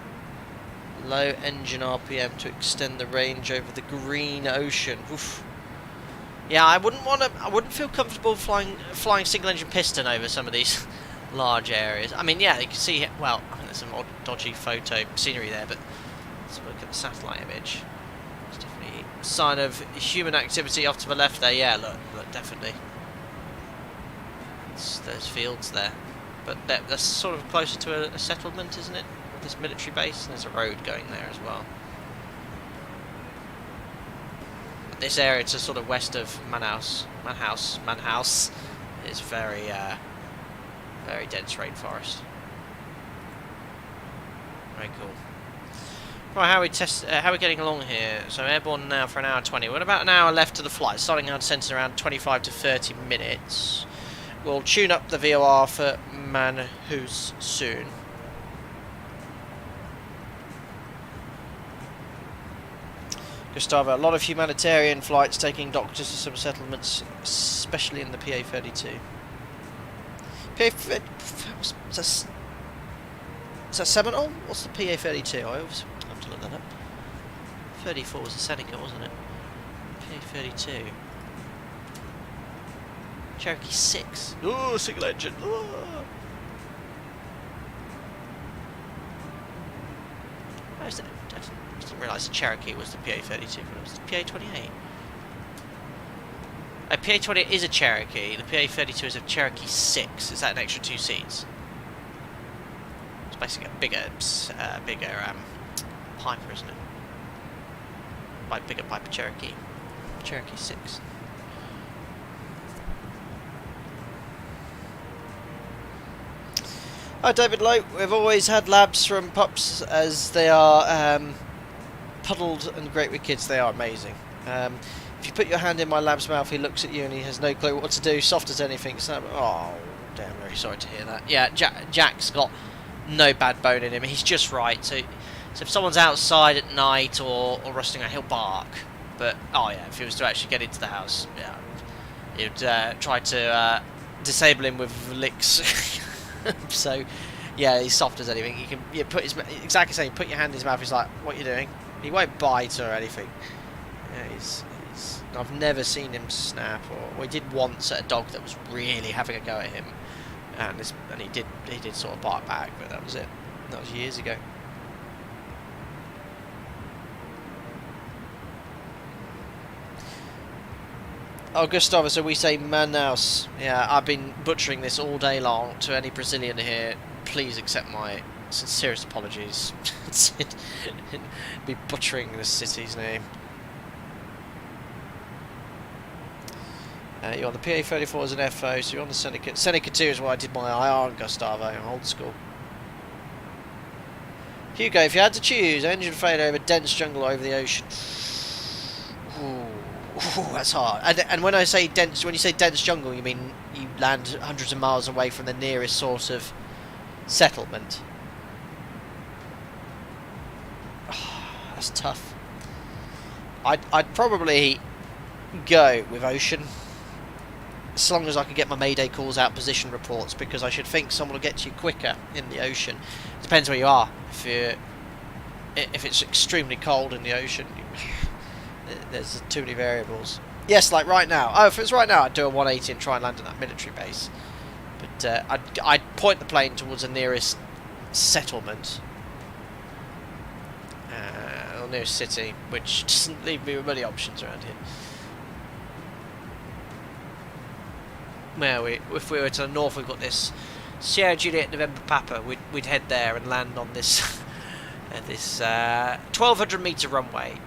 A: Low engine RPM to extend the range over the green ocean. Oof. Yeah, I wouldn't feel comfortable flying single engine piston over some of these large areas. I mean, yeah, you can see, well, I think there's some odd, dodgy photo scenery there, but let's look at the satellite image. It's definitely a sign of human activity off to the left there. Yeah, look, definitely. It's those fields there. But that's sort of closer to a settlement, isn't it? With this military base, and there's a road going there as well. This area to sort of west of Manaus is very dense rainforest. Very cool. Right, how are we getting along here? So airborne now for an hour 20. We're about an hour left to the flight. Starting our descent in around 25 to 30 minutes. We'll tune up the VOR for Manaus soon. Gustavo, a lot of humanitarian flights taking doctors to some settlements, especially in the PA-32. Is that Seminole? What's the PA-32? I always have to look that up. 34 was the Seneca, wasn't it? PA-32. Cherokee 6. Oh, single engine. Oh. I didn't realise the Cherokee was the PA-32, but it was the PA-28. A PA-28 is a Cherokee. The PA-32 is a Cherokee 6. Is that an extra 2 seats? It's basically a bigger Piper, isn't it? Bigger Piper Cherokee. Cherokee 6. Hi David Lowe, we've always had labs from pups as they are puddled and great with kids. They are amazing. If you put your hand in my lab's mouth, he looks at you and he has no clue what to do, soft as anything. So, oh, damn, very sorry to hear that. Yeah, Jack's got no bad bone in him. He's just right. So if someone's outside at night or rusting out, he'll bark. But, oh yeah, if he was to actually get into the house, yeah, you'd try to disable him with licks. So, yeah, he's soft as anything. You can put his exactly same. Put your hand in his mouth. He's like, "What are you doing?" He won't bite or anything. Yeah, I've never seen him snap. Or we did once at a dog that was really having a go at him, and he did sort of bark back, but that was it. That was years ago. Oh, Gustavo, so we say Manaus. Yeah, I've been butchering this all day long. To any Brazilian here, please accept my Sincerest apologies. Be butchering the city's name. You're on the PA34 as an FO, so you're on the Seneca. Seneca 2 is where I did my IR and Gustavo, old school. Hugo, if you had to choose engine failure over dense jungle over the ocean. Ooh, that's hard. And when I say dense, when you say dense jungle, you mean you land hundreds of miles away from the nearest source of settlement. That's tough. I'd probably go with ocean, as long as I can get my Mayday calls out, position reports, because I should think someone will get to you quicker in the ocean. Depends where you are. If it's extremely cold in the ocean, there's too many variables. Yes, like right now. Oh, if it was right now, I'd do a 180 and try and land on that military base. But I'd point the plane towards the nearest settlement, or nearest city, which doesn't leave me with many options around here. Well, if we were to the north, we've got this Sierra Juliet November Papa. We'd head there and land on this this 1,200 meter runway,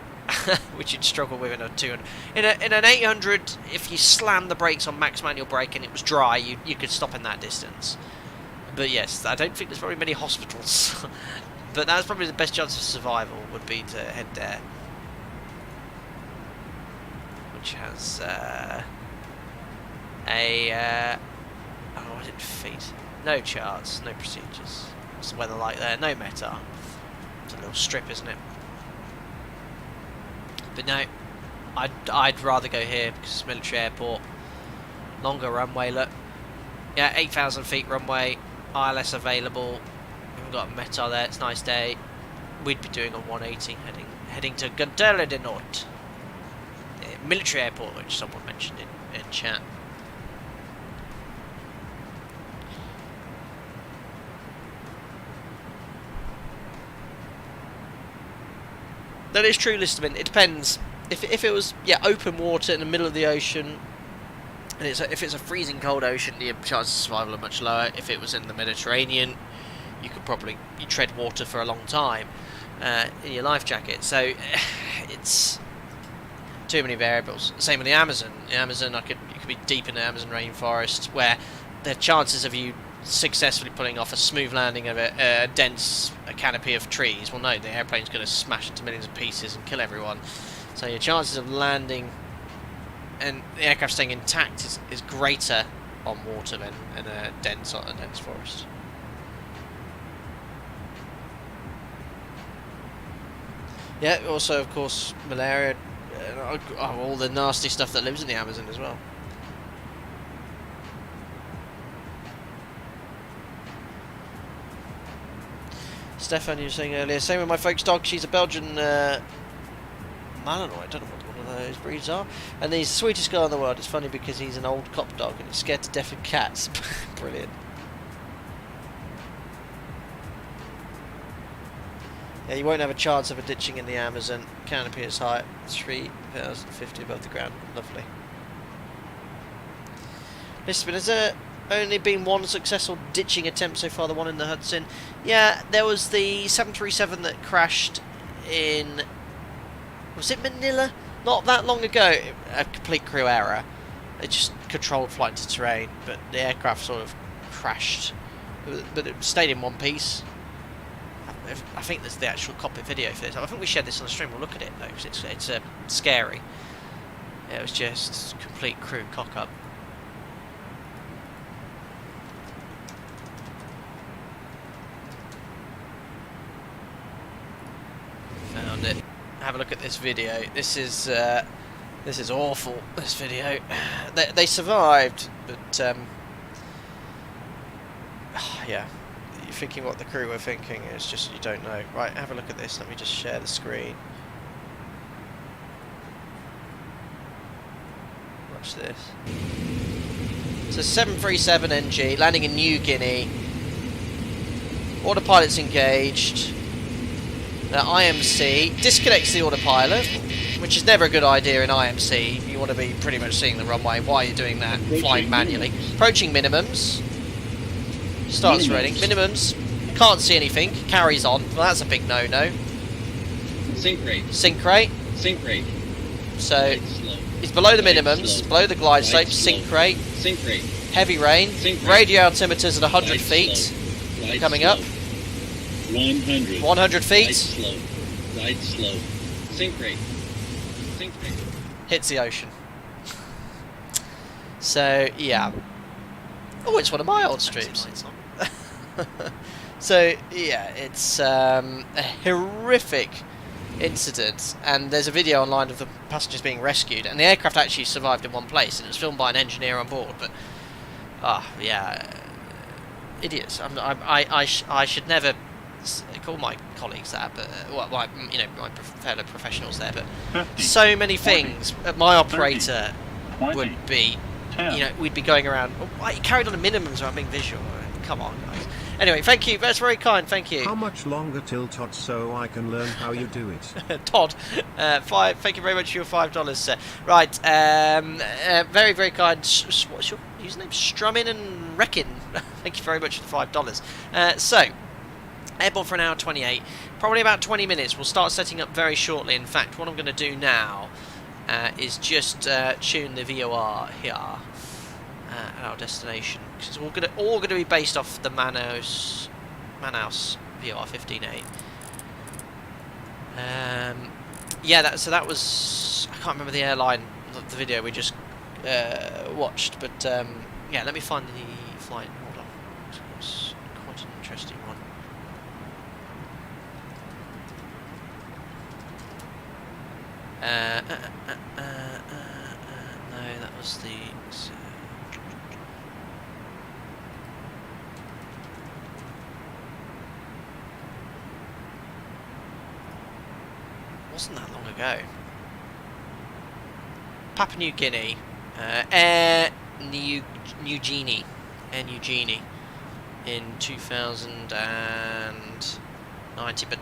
A: which you'd struggle with in a 200. In an 800, if you slammed the brakes on max manual brake and it was dry, you could stop in that distance. But yes, I don't think there's probably many hospitals. But that's probably the best chance of survival, would be to head there, which has what did feet? No charts, no procedures. What's the weather like there? No meta. It's a little strip, isn't it? But no, I'd rather go here because it's a military airport. Longer runway, look. Yeah, 8,000 feet runway. ILS available. We've got a meta there. It's a nice day. We'd be doing a 180 heading to Gondela de Nord. Military airport, which someone mentioned in chat. That is true, Listerman. It depends. If it was open water in the middle of the ocean, and if it's a freezing cold ocean, the chances of survival are much lower. If it was in the Mediterranean, you could probably tread water for a long time in your life jacket. So it's too many variables. Same with the Amazon. The Amazon, you could be deep in the Amazon rainforest, where the chances of you successfully pulling off a smooth landing of a dense canopy of trees, well, no, the airplane's going to smash into millions of pieces and kill everyone. So your chances of landing and the aircraft staying intact is greater on water than in a dense forest. Yeah, also, of course, malaria, all the nasty stuff that lives in the Amazon as well. Stefan, you were saying earlier, same with my folks' dog. She's a Belgian Malinois. I don't know what one of those breeds are. And he's the sweetest guy in the world. It's funny because he's an old cop dog and he's scared to death of cats. Brilliant. Yeah, you won't have a chance of a ditching in the Amazon. Canopy is high, 3,050 above the ground. Lovely. Listen, has there only been one successful ditching attempt so far, the one in the Hudson? Yeah, there was the 737 that crashed in... was it Manila? Not that long ago. A complete crew error. It just controlled flight into terrain, but the aircraft sort of crashed. But it stayed in one piece. I think there's the actual cockpit video for this. I think we shared this on the stream. We'll look at it though, because it's scary. Yeah, it was just complete crew cock-up. Found it. Have a look at this video. This is awful. This video. They survived, but yeah. You're thinking what the crew were thinking. It's just you don't know. Right. Have a look at this. Let me just share the screen. Watch this. So 737 NG landing in New Guinea. Autopilot's engaged. IMC disconnects the autopilot, which is never a good idea in IMC. You want to be pretty much seeing the runway. Why are you doing that? Flying manually. Approaching minimums. Starts reading. Minimums. Can't see anything. Carries on. Well, that's a big no-no.
L: Sink rate.
A: Sink rate.
L: Sink rate.
A: So
L: Right slope.
A: it's below the
L: Right
A: minimums,
L: slope.
A: below the glide
L: Right
A: slope.
L: slope.
A: Sink rate.
L: Sink rate.
A: Heavy rain.
L: Sink rate.
A: Radio altimeter's at 100
L: Right
A: feet.
L: slope. Right
A: Coming
L: slope.
A: up.
L: 100.
A: 100 feet.
L: Right slope. Right slope. Sink rate. Sink rate.
A: Hits the ocean. So yeah. Oh, it's one of my old streams. So yeah, it's a horrific incident, and there's a video online of the passengers being rescued, and the aircraft actually survived in one place, and it was filmed by an engineer on board. But yeah, idiots. I should never call my colleagues that, but my fellow professionals there. But
D: 50,
A: so many
D: 40,
A: things. My operator
D: 20,
A: would be,
D: 10.
A: we'd be going around. Oh, you carried on the minimums without being visual. Come on, guys. Anyway, thank you. That's very kind. Thank you.
G: How much longer till Todd so I can learn how you do it?
A: Todd, thank you very much for your $5, sir. Right, very, very kind. What's your username? Strummin and Wreckin. Thank you very much for the $5. So, airborne for an hour 28. Probably about 20 minutes. We'll start setting up very shortly. In fact, what I'm going to do now is just tune the VOR here at our destination. Because it's all going to be based off the Manaus VOR 15.8. Yeah, so that was, I can't remember the airline, the video we just watched, but yeah, let me find the flight. Hold on, it's quite an interesting one. No, that was the. Wasn't that long ago. Papua New Guinea, Air Niugini in 2090, but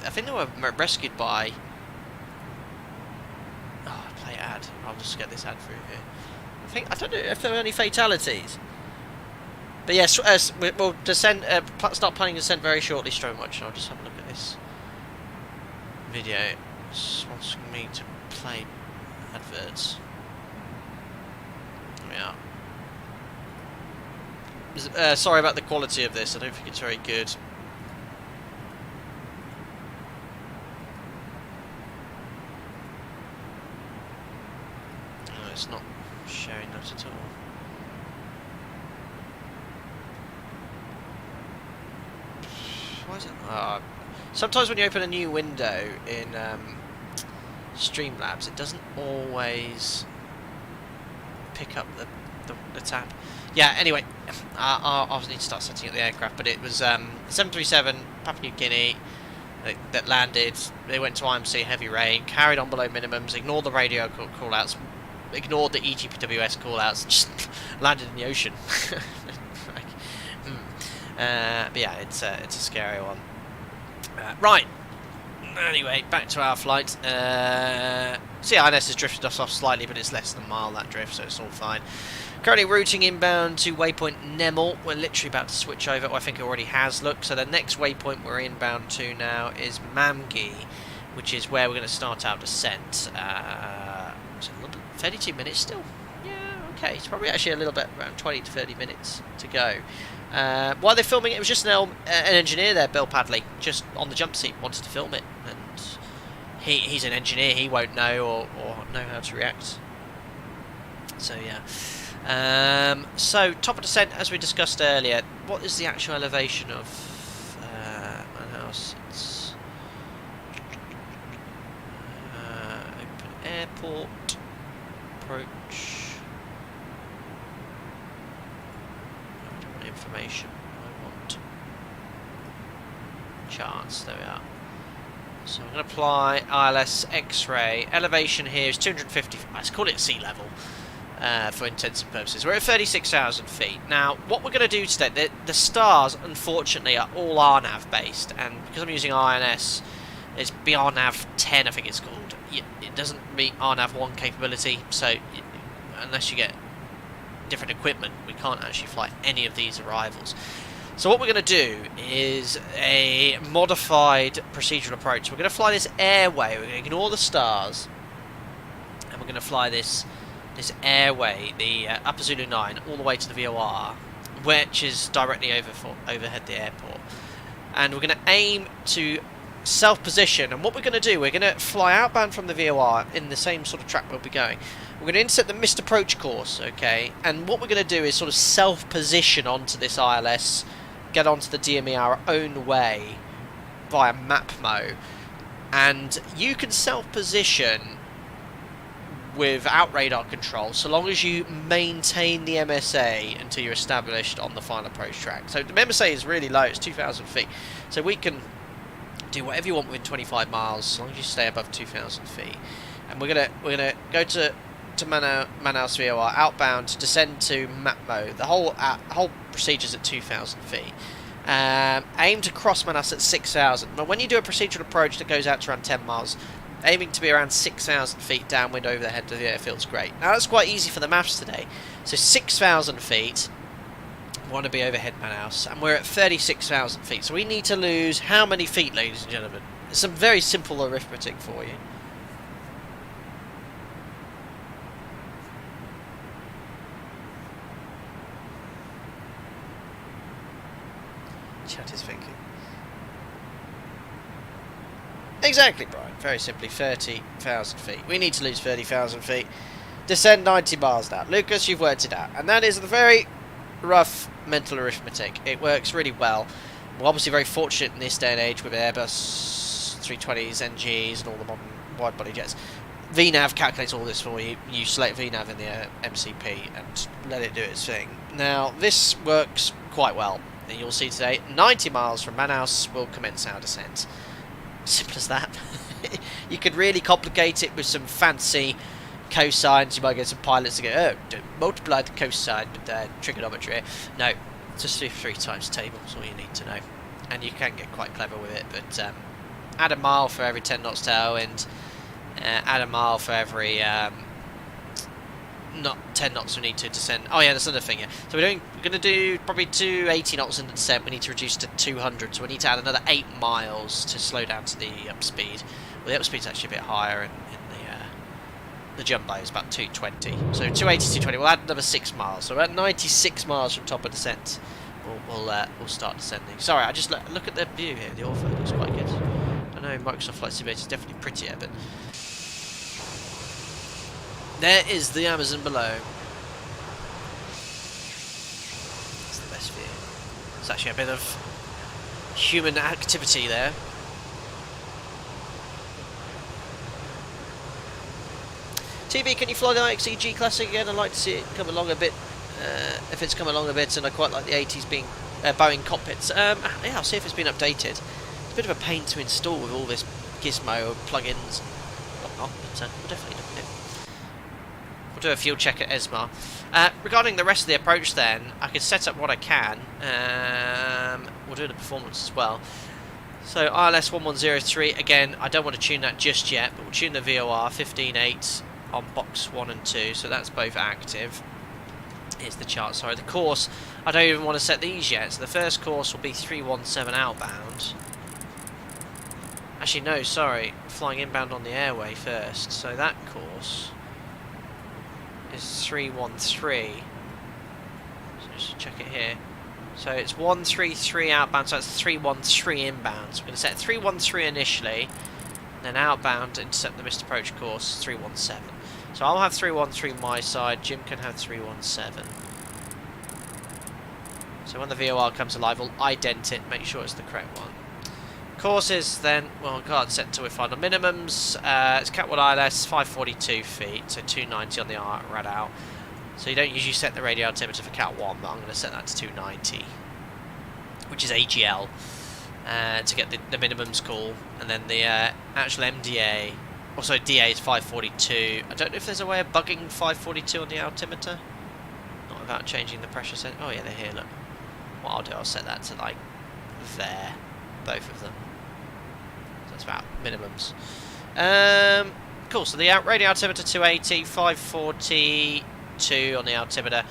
A: I think they were rescued by. Oh, play ad. I'll just get this ad through here. I don't know if there were any fatalities. But yes, we'll descend. Start planning descent very shortly. So much. I'll just have a look at this video. It's wanting me to play adverts. There we are. Sorry about the quality of this. I don't think it's very good. No, it's not showing that at all. Why is it? Sometimes when you open a new window in Streamlabs, it doesn't always pick up the tab. Yeah, anyway, I'll need to start setting up the aircraft, but it was 737 Papua New Guinea that landed. They went to IMC, heavy rain, carried on below minimums, ignored the radio call-outs, ignored the EGPWS call-outs, and just landed in the ocean. But yeah, it's a scary one. Right. Anyway, back to our flight. See, INS has drifted us off slightly, but it's less than a mile, that drift, so it's all fine. Currently routing inbound to waypoint Nemel. We're literally about to switch over. Well, I think it already has. Look, so the next waypoint we're inbound to now is Mamgi, which is where we're going to start our descent. So 32 minutes still. Yeah, okay. It's probably actually a little bit, around 20 to 30 minutes to go. While they're filming it, was just an engineer there, Bill Padley, just on the jump seat, wanted to film it, and he's an engineer, he won't know or know how to react. So yeah. So top of descent, as we discussed earlier. What is the actual elevation of Manaus? It's open airport, approach. Information. I want charts. There we are. So I'm going to apply ILS X-ray. Elevation here is 250. Let's call it sea level for intensive purposes. We're at 36,000 feet. Now, what we're going to do today, the stars, unfortunately, are all RNAV based, and because I'm using INS, it's BRNAV 10, I think it's called. It doesn't meet RNAV 1 capability, so unless you get different equipment, we can't actually fly any of these arrivals. So what we're going to do is a modified procedural approach. We're going to fly this airway. We're going to ignore the stars, and we're going to fly this airway, the Upper Zulu 9, all the way to the VOR, which is directly overhead the airport. And we're going to aim to self-position. And what we're going to do, we're going to fly outbound from the VOR in the same sort of track we'll be going. We're going to intercept the missed approach course, okay? And what we're going to do is sort of self-position onto this ILS, get onto the DME our own way via MapMo. And you can self-position without radar control, so long as you maintain the MSA until you're established on the final approach track. So the MSA is really low, it's 2,000 feet. So we can do whatever you want within 25 miles, as long as you stay above 2,000 feet. And we're gonna go to Manaus VOR, outbound, descend to MapMo. The whole procedure's at 2,000 feet. Aim to cross Manaus at 6,000. Now when you do a procedural approach that goes out to around 10 miles, aiming to be around 6,000 feet downwind over the head of the airfield's great. Now that's quite easy for the maths today. So 6,000 feet, we want to be overhead Manaus, and we're at 36,000 feet. So we need to lose how many feet, ladies and gentlemen? It's some very simple arithmetic for you. Chat is thinking. Exactly, Brian. Very simply, 30,000 feet. We need to lose 30,000 feet. Descend 90 miles now. Lucas, you've worked it out. And that is the very rough mental arithmetic. It works really well. We're obviously very fortunate in this day and age with Airbus 320s, NGs, and all the modern wide-body jets. VNAV calculates all this for you. You select VNAV in the MCP and let it do its thing. Now, this works quite well. And you'll see today, 90 miles from Manaus will commence our descent. Simple as that. You could really complicate it with some fancy cosines. You might get some pilots to go, oh, multiply the cosine with trigonometry. No, just do 3 times table. That's all you need to know. And you can get quite clever with it. But add a mile for every 10 knots tailwind. Add a mile for every not 10 knots we need to descend. Oh yeah, that's another thing. Yeah. So we're going to do probably 280 knots in the descent. We need to reduce to 200. So we need to add another 8 miles to slow down to the upspeed. Well, the upspeed's actually a bit higher in the jumbo is about 220. So 280 to 220. We'll add another 6 miles. So about 96 miles from top of descent. We'll start descending. Sorry, I just look at the view here. The ortho looks quite good. I know Microsoft Flight Simulator is definitely prettier, but there is the Amazon below. It's the best view. It's actually a bit of human activity there. TV, can you fly the IXEG Classic again? I'd like to see it come along a bit. If it's come along a bit, and I quite like the 80s being Boeing cockpits. Yeah, I'll see if it's been updated. It's a bit of a pain to install with all this gizmo plugins and whatnot, but we'll definitely look at it. We'll do a fuel check at ESMA. Regarding the rest of the approach then, I could set up what I can. We'll do the performance as well. So ILS 1103, again, I don't want to tune that just yet, but we'll tune the VOR 15.8 on box 1 and 2, so that's both active. Here's the chart, sorry. The course, I don't even want to set these yet, so the first course will be 317 outbound. Actually, no, sorry, flying inbound on the airway first, so that course is 313. So just check it here. So it's 133 outbound, so that's 313 inbound. So we're going to set 313 initially, then outbound intercept the missed approach course 317. So I'll have 313 my side, Jim can have 317. So when the VOR comes alive, we'll ident it, make sure it's the correct one. Courses then, well, God, set to with final minimums. It's Cat 1 ILS, 542 feet, so 290 on the rad out. So you don't usually set the radio altimeter for Cat 1, but I'm going to set that to 290, which is AGL, to get the minimums call. And then the actual MDA, also DA is 542. I don't know if there's a way of bugging 542 on the altimeter. Not without changing the pressure set. Oh yeah, they're here, look. What I'll do, I'll set that to like there, both of them. So that's about minimums. Cool, so the radio altimeter 280, 542 on the altimeter.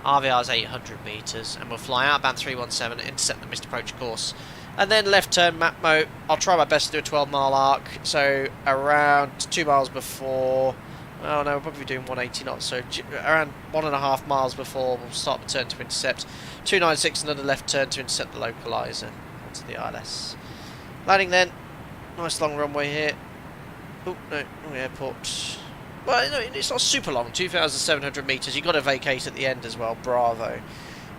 A: RVR is 800 metres, and we'll fly outbound 317, intercept the missed approach course. And then left turn map mode. I'll try my best to do a 12-mile arc, so around 2 miles before... Oh no, we'll probably be doing 180 knots, so around 1.5 miles before we'll start the turn to intercept. 296, another left turn to intercept the localizer onto the ILS. Landing then. Nice long runway here. Oh, no, airport. Well, no, it's not super long, 2,700 metres. You've got to vacate at the end as well, bravo.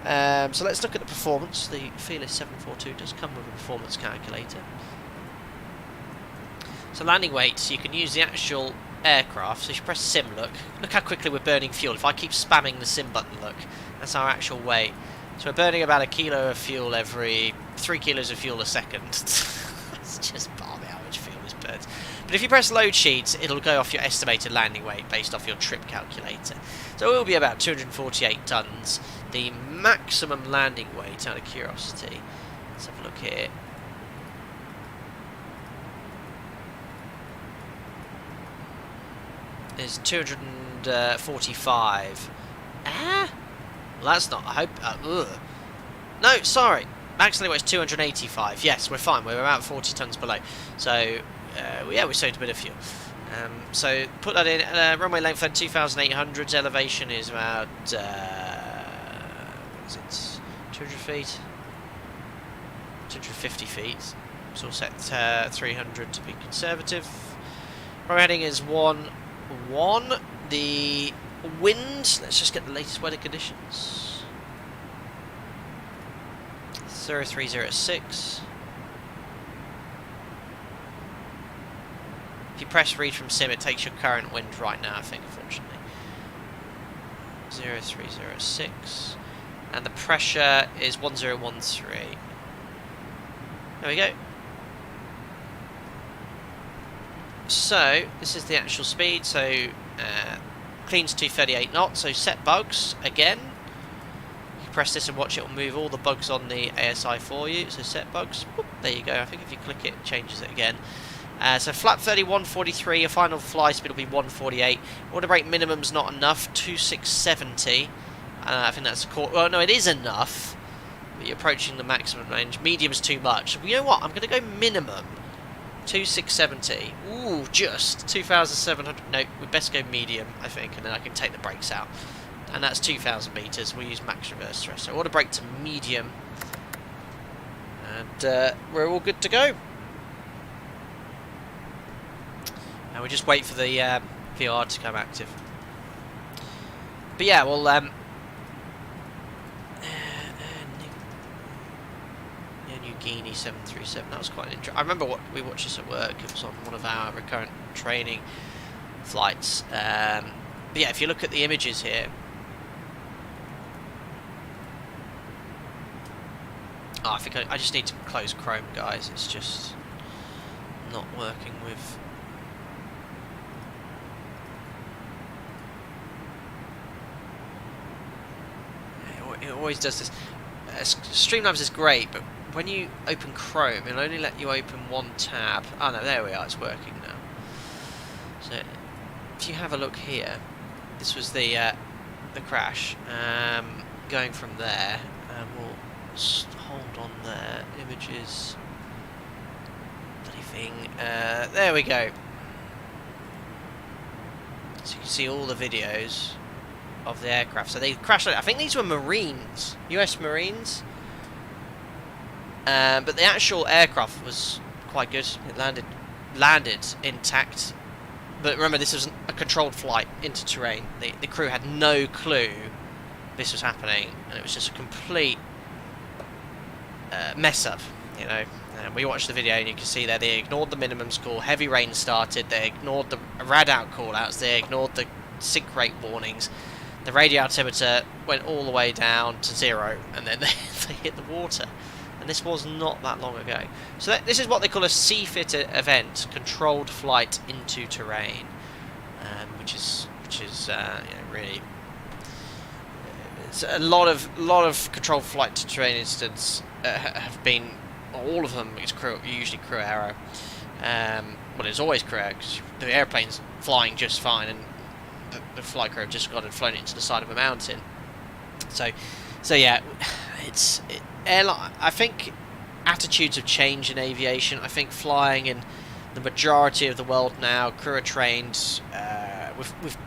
A: So let's look at the performance. The Felis 742 does come with a performance calculator. So landing weights, you can use the actual aircraft. So if you press sim look how quickly we're burning fuel. If I keep spamming the sim button, look, that's our actual weight. So we're burning about 1 kilo of fuel every 3 kilos of fuel a second. It's just balmy how much fuel is burned. But if you press load sheets, it'll go off your estimated landing weight based off your trip calculator. So it will be about 248 tons. The maximum landing weight, out of curiosity, let's have a look here. Is 245. Ah? Well, that's not. I hope. No, sorry. Maximum weight is 285. Yes, we're fine. We're about 40 tons below. So, yeah, we saved a bit of fuel. So put that in. Runway length then 2,800. Elevation is about. What is it? 200 feet. 250 feet. So we'll set 300 to be conservative. Runway heading is 1. The wind, let's just get the latest weather conditions. 0306. If you press read from sim, it takes your current wind right now, I think, unfortunately. 0306. And the pressure is 1013. There we go. So, this is the actual speed, so cleans 238 knots, so set bugs, again. You press this and watch it will move all the bugs on the ASI for you, so set bugs, whoop, there you go. I think if you click it, it changes it again. So flap 30, 143, your final fly speed will be 148. Water brake minimum's not enough, 2670. I think that's well, no, it is enough, but you're approaching the maximum range. Medium's too much. So, you know what, I'm going to go minimum. 2670. Ooh, just 2,700. No, we best go medium, I think, and then I can take the brakes out. And that's 2,000 meters. We'll use max reverse thrust. So I want to brake to medium, and we're all good to go. And we just wait for the VR to come active. But yeah, well, Guinea 737. That was quite interesting. I remember we watched this at work. It was on one of our recurrent training flights. But yeah, if you look at the images here, I think I just need to close Chrome, guys. It's just not working with. It always does this. Streamlabs is great, but when you open Chrome, it'll only let you open one tab. Oh no, there we are, it's working now. So, if you have a look here, this was the crash. Going from there, we'll hold on there, images, bloody thing. There we go. So you can see all the videos of the aircraft. So they crashed. I think these were Marines, US Marines. But the actual aircraft was quite good. It landed intact. But remember, this was a controlled flight into terrain. The crew had no clue this was happening, and it was just a complete mess up. You know, we watched the video, and you can see there they ignored the minimum score. Heavy rain started. They ignored the rad out call-outs. They ignored the sink rate warnings. The radio altimeter went all the way down to 0, and then they hit the water. And this was not that long ago. So this is what they call a CFIT event, controlled flight into terrain, which is you know, really. It's a lot of controlled flight to terrain incidents have been. All of them is usually crew error. Well, it's always crew error because the airplane's flying just fine, and the flight crew have just got and flown it into the side of a mountain. So yeah, airline. I think attitudes have changed in aviation. I think flying in the majority of the world now, crew are trained with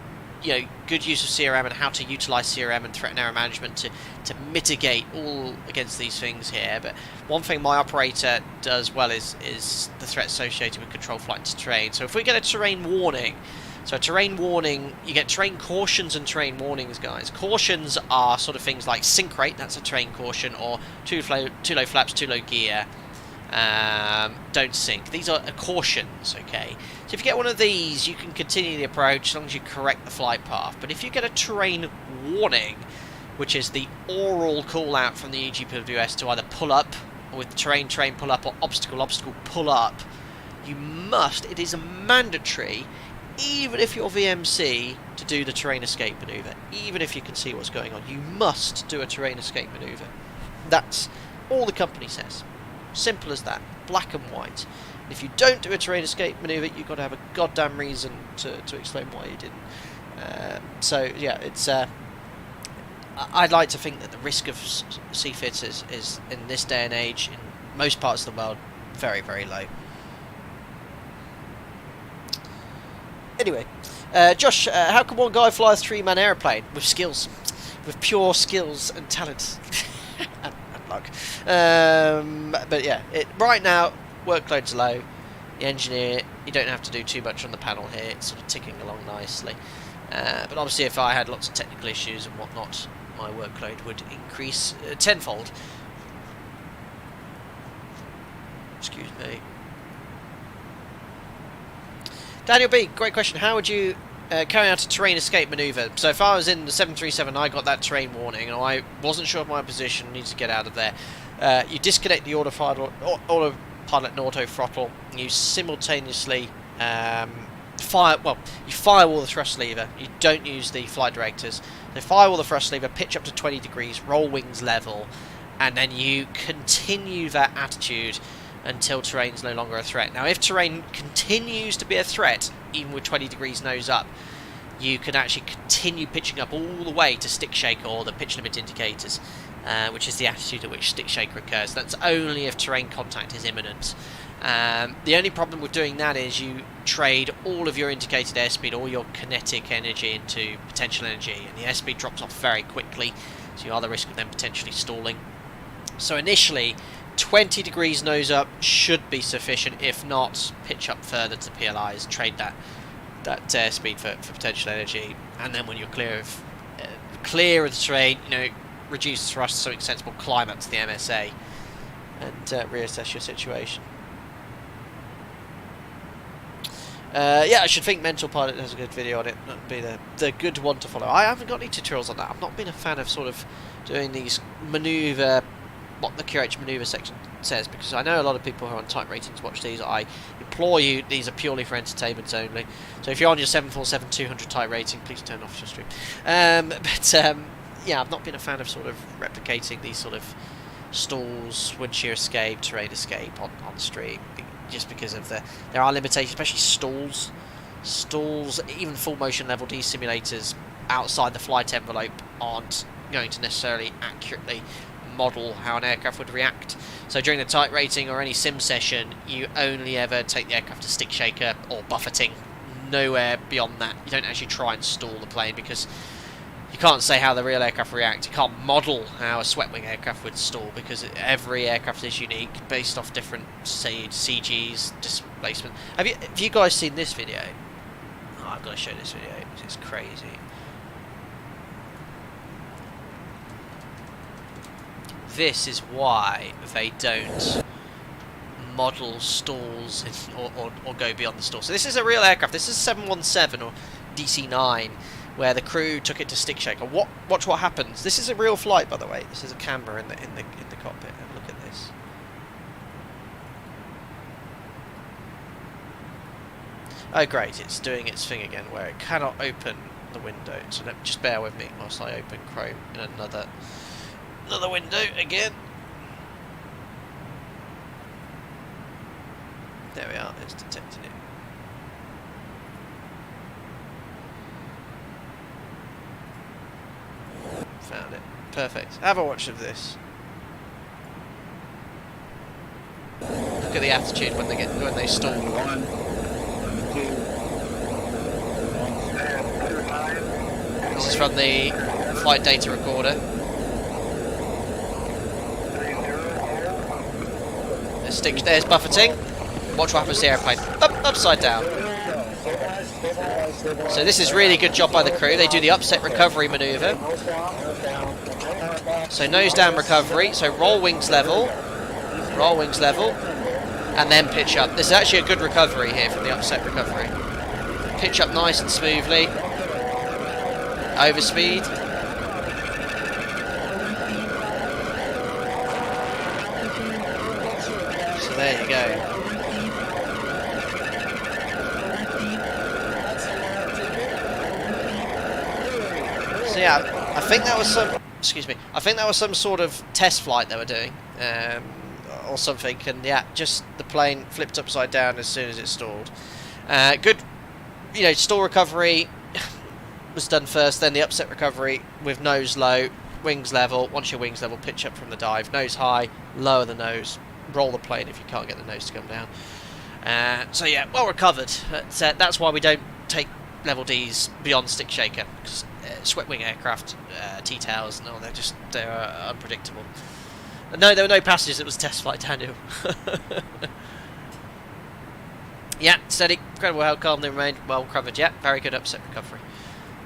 A: good use of CRM and how to utilise CRM and threat and error management to mitigate all against these things here. But one thing my operator does well is the threat associated with control flight to terrain. So if we get a terrain warning, so a terrain warning, you get terrain cautions and terrain warnings, guys. Cautions are sort of things like sink rate, that's a terrain caution, or too low flaps, too low gear, don't sink. These are cautions, okay? So if you get one of these, you can continue the approach as long as you correct the flight path. But if you get a terrain warning, which is the oral call out from the EGPWS to either pull up with terrain pull up or obstacle pull up, you must, it is mandatory, even if you're VMC, to do the terrain escape manoeuvre. Even if you can see what's going on, you must do a terrain escape manoeuvre. That's all the company says. Simple as that, black and white. And if you don't do a terrain escape manoeuvre, you've got to have a goddamn reason to explain why you didn't. So yeah, it's. I'd like to think that the risk of CFITs is in this day and age, in most parts of the world, very, very low. Anyway, Josh, how can one guy fly a 3-man aeroplane with skills, with pure skills and talent and luck? But yeah, right now workload's low. The engineer, you don't have to do too much on the panel here. It's sort of ticking along nicely. But obviously, if I had lots of technical issues and whatnot, my workload would increase tenfold. Excuse me. Daniel B, great question. How would you carry out a terrain escape manoeuvre? So if I was in the 737, I got that terrain warning, and I wasn't sure of my position, needed to get out of there. You disconnect the autopilot and auto throttle. You simultaneously you firewall the thrust lever. You don't use the flight directors. So firewall the thrust lever, pitch up to 20 degrees, roll wings level, and then you continue that attitude until terrain's no longer a threat. Now, if terrain continues to be a threat, even with 20 degrees nose up, you can actually continue pitching up all the way to stick shaker or the pitch limit indicators, which is the attitude at which stick shaker occurs. That's only if terrain contact is imminent. The only problem with doing that is you trade all of your indicated airspeed, all your kinetic energy into potential energy, and the airspeed drops off very quickly, so you are the risk of them potentially stalling. So initially, 20 degrees nose up should be sufficient. If not, pitch up further to PLIs, trade that airspeed for potential energy, and then when you're clear of the terrain, reduce thrust to something sensible, climb up to the MSA, and reassess your situation. Yeah, I should think Mental Pilot has a good video on it. That'd be the good one to follow. I haven't got any tutorials on that. I've not been a fan of sort of doing these manoeuvre, what the QH manoeuvre section says, because I know a lot of people who are on type ratings watch these. I implore you, these are purely for entertainment only. So if you're on your 747-200 type rating, please turn off your stream. Yeah, I've not been a fan of sort of replicating these sort of stalls, wind shear escape, terrain escape on stream, just because of there are limitations, especially stalls, even full motion level D simulators outside the flight envelope aren't going to necessarily accurately model how an aircraft would react. So during the type rating or any sim session, you only ever take the aircraft to stick shaker or buffeting, nowhere beyond that. You don't actually try and stall the plane, because you can't say how the real aircraft react. You can't model how a swept wing aircraft would stall, because every aircraft is unique based off different, say, CGs, displacement. Have you guys seen this video? Oh, I've got to show this video. It's crazy. This is why they don't model stalls or go beyond the stall. So this is a real aircraft. This is 717 or DC-9. Where the crew took it to stick shaker. Watch what happens. This is a real flight, by the way. This is a camera in the cockpit. Have a look at this. Oh great, it's doing its thing again, where it cannot open the window. So just bear with me whilst I open Chrome in another window again. There we are. It's detecting it. Found it. perfect. Have a watch of this. Look at the attitude when they stall. This is from the flight data recorder. There's buffeting. Watch what happens to the airplane. Upside down. So this is really good job by the crew. They do the upset recovery manoeuvre. So nose down recovery. So roll wings level, and then pitch up. This is actually a good recovery here from the upset recovery. Pitch up nice and smoothly. Overspeed. So there you go. So yeah, I think that was some. Excuse me. I think that was some sort of test flight they were doing, or something. And yeah, just the plane flipped upside down as soon as it stalled. Good, stall recovery was done first, then the upset recovery with nose low, wings level. Once your wings level, pitch up from the dive. Nose high, lower the nose, roll the plane if you can't get the nose to come down. So yeah, well recovered. But, that's why we don't take level Ds beyond stick shaker, because swept wing aircraft, T-tails, no, they're unpredictable. No, there were no passengers. It was a test flight, Daniel. Yeah, steady, incredible how calm they remained, well recovered. Yeah, very good upset recovery.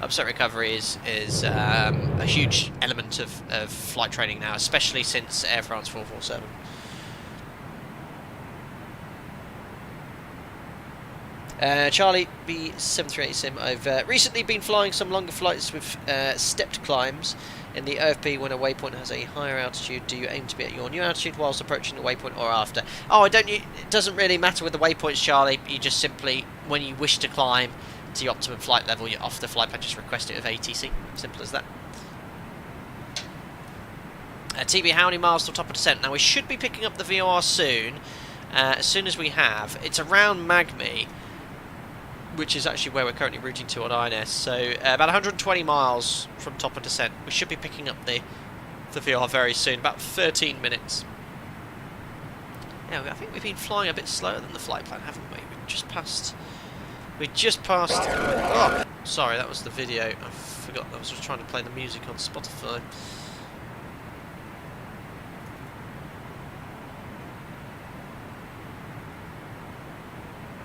A: Upset recovery is a huge element of flight training now, especially since Air France 447. Charlie B738 Sim, I've recently been flying some longer flights with stepped climbs in the OFP when a waypoint has a higher altitude. Do you aim to be at your new altitude whilst approaching the waypoint or after? Oh, it doesn't really matter with the waypoints, Charlie. You just simply, when you wish to climb to your optimum flight level, you're off the flight path, just request it of ATC. Simple as that. TB, how many miles till top of descent? Now we should be picking up the VOR soon. As soon as we have. It's around Magmi, which is actually where we're currently routing to on INS. So about 120 miles from top of descent. We should be picking up the VR very soon, about 13 minutes. Yeah, I think we've been flying a bit slower than the flight plan, haven't we? We just passed. Oh, sorry, that was the video. I forgot. I was just trying to play the music on Spotify.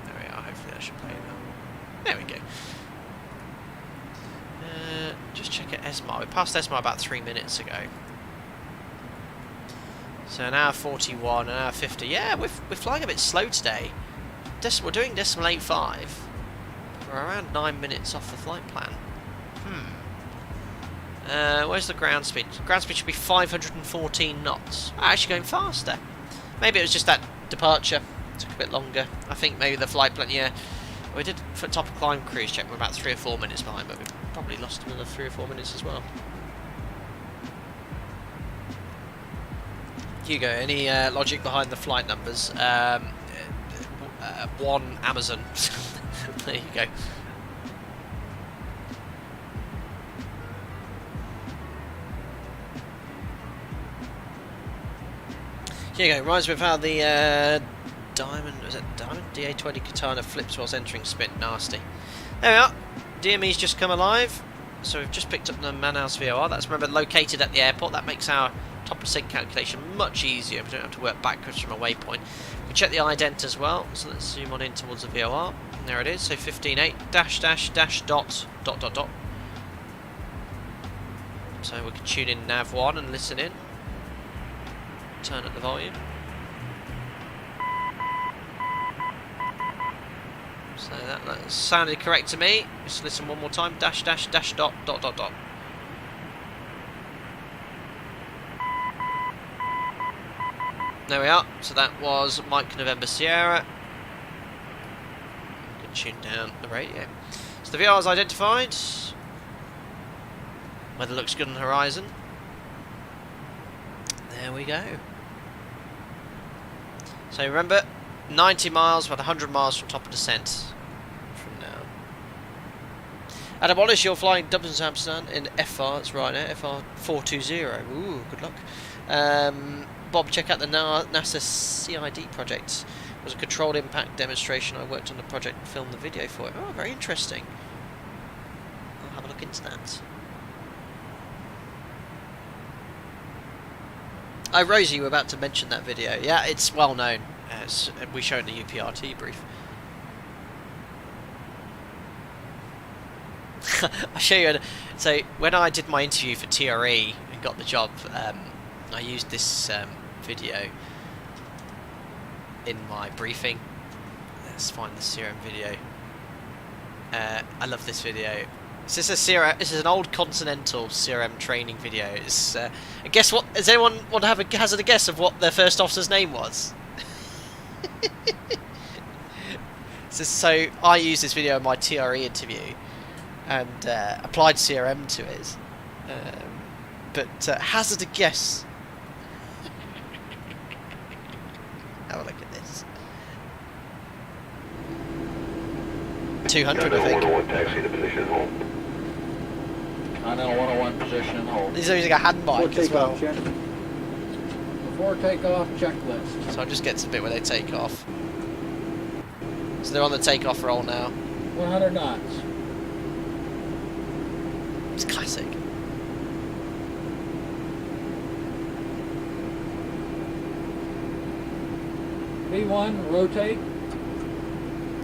A: There we are. Hopefully that should play now. There we go. Just check at Esmar. We passed Esmar about 3 minutes ago. So an hour 41, an hour 50. Yeah, we're flying a bit slow today. We're doing decimal 85. We're around 9 minutes off the flight plan. Where's the ground speed? Ground speed should be 514 knots. Actually going faster. Maybe it was just that departure. Took a bit longer. I think maybe the flight plan, yeah. We did for top of climb cruise check. We're about 3 or 4 minutes behind, but we probably lost another 3 or 4 minutes as well. Hugo, any logic behind the flight numbers? One Amazon. There you go. Here you go. Reminds me of how the Diamond DA20 Katana flips whilst entering spin. Nasty. There we are. DME's just come alive. So we've just picked up the Manaus VOR. That's, remember, located at the airport. That makes our top of sync calculation much easier. We don't have to work backwards from a waypoint. We check the ident as well. So let's zoom on in towards the VOR. And there it is. So 15.8 dash dot. So we can tune in nav 1 and listen in. Turn up the volume. So that sounded correct to me. Just listen one more time. Dash dot. There we are. So that was Mike November Sierra. We can tune down the radio. So the VR is identified. Weather looks good on the horizon. There we go. So remember, 90 miles, about 100 miles from top of descent from Adam Wallace, you're flying Dublin to Amsterdam in FR, that's right now, FR 420. Ooh, good luck. Bob, check out the NASA CID project. It was a controlled impact demonstration. I worked on the project and filmed the video for it. Oh, very interesting. I'll have a look into that. Oh, Rosie, you were about to mention that video. Yeah, it's well known. We showed the UPRT brief. I'll show you. So when I did my interview for TRE and got the job, I used this video in my briefing. Let's find the CRM video. I love this video. This is an old Continental CRM training video. It's guess what? Does anyone want to have a hazard a guess of what their first officer's name was? So I used this video in my TRE interview and applied CRM to it. But hazard a guess. Have a look at this. 200, I think.
E: 101 taxi to position hold. Continental 101 position and hold.
A: He's using a hand mic as well.
E: Before takeoff, checklist.
A: So I'll just get to the bit where they take off. So they're on the takeoff roll now.
E: 100 knots.
A: It's classic.
E: V1, rotate.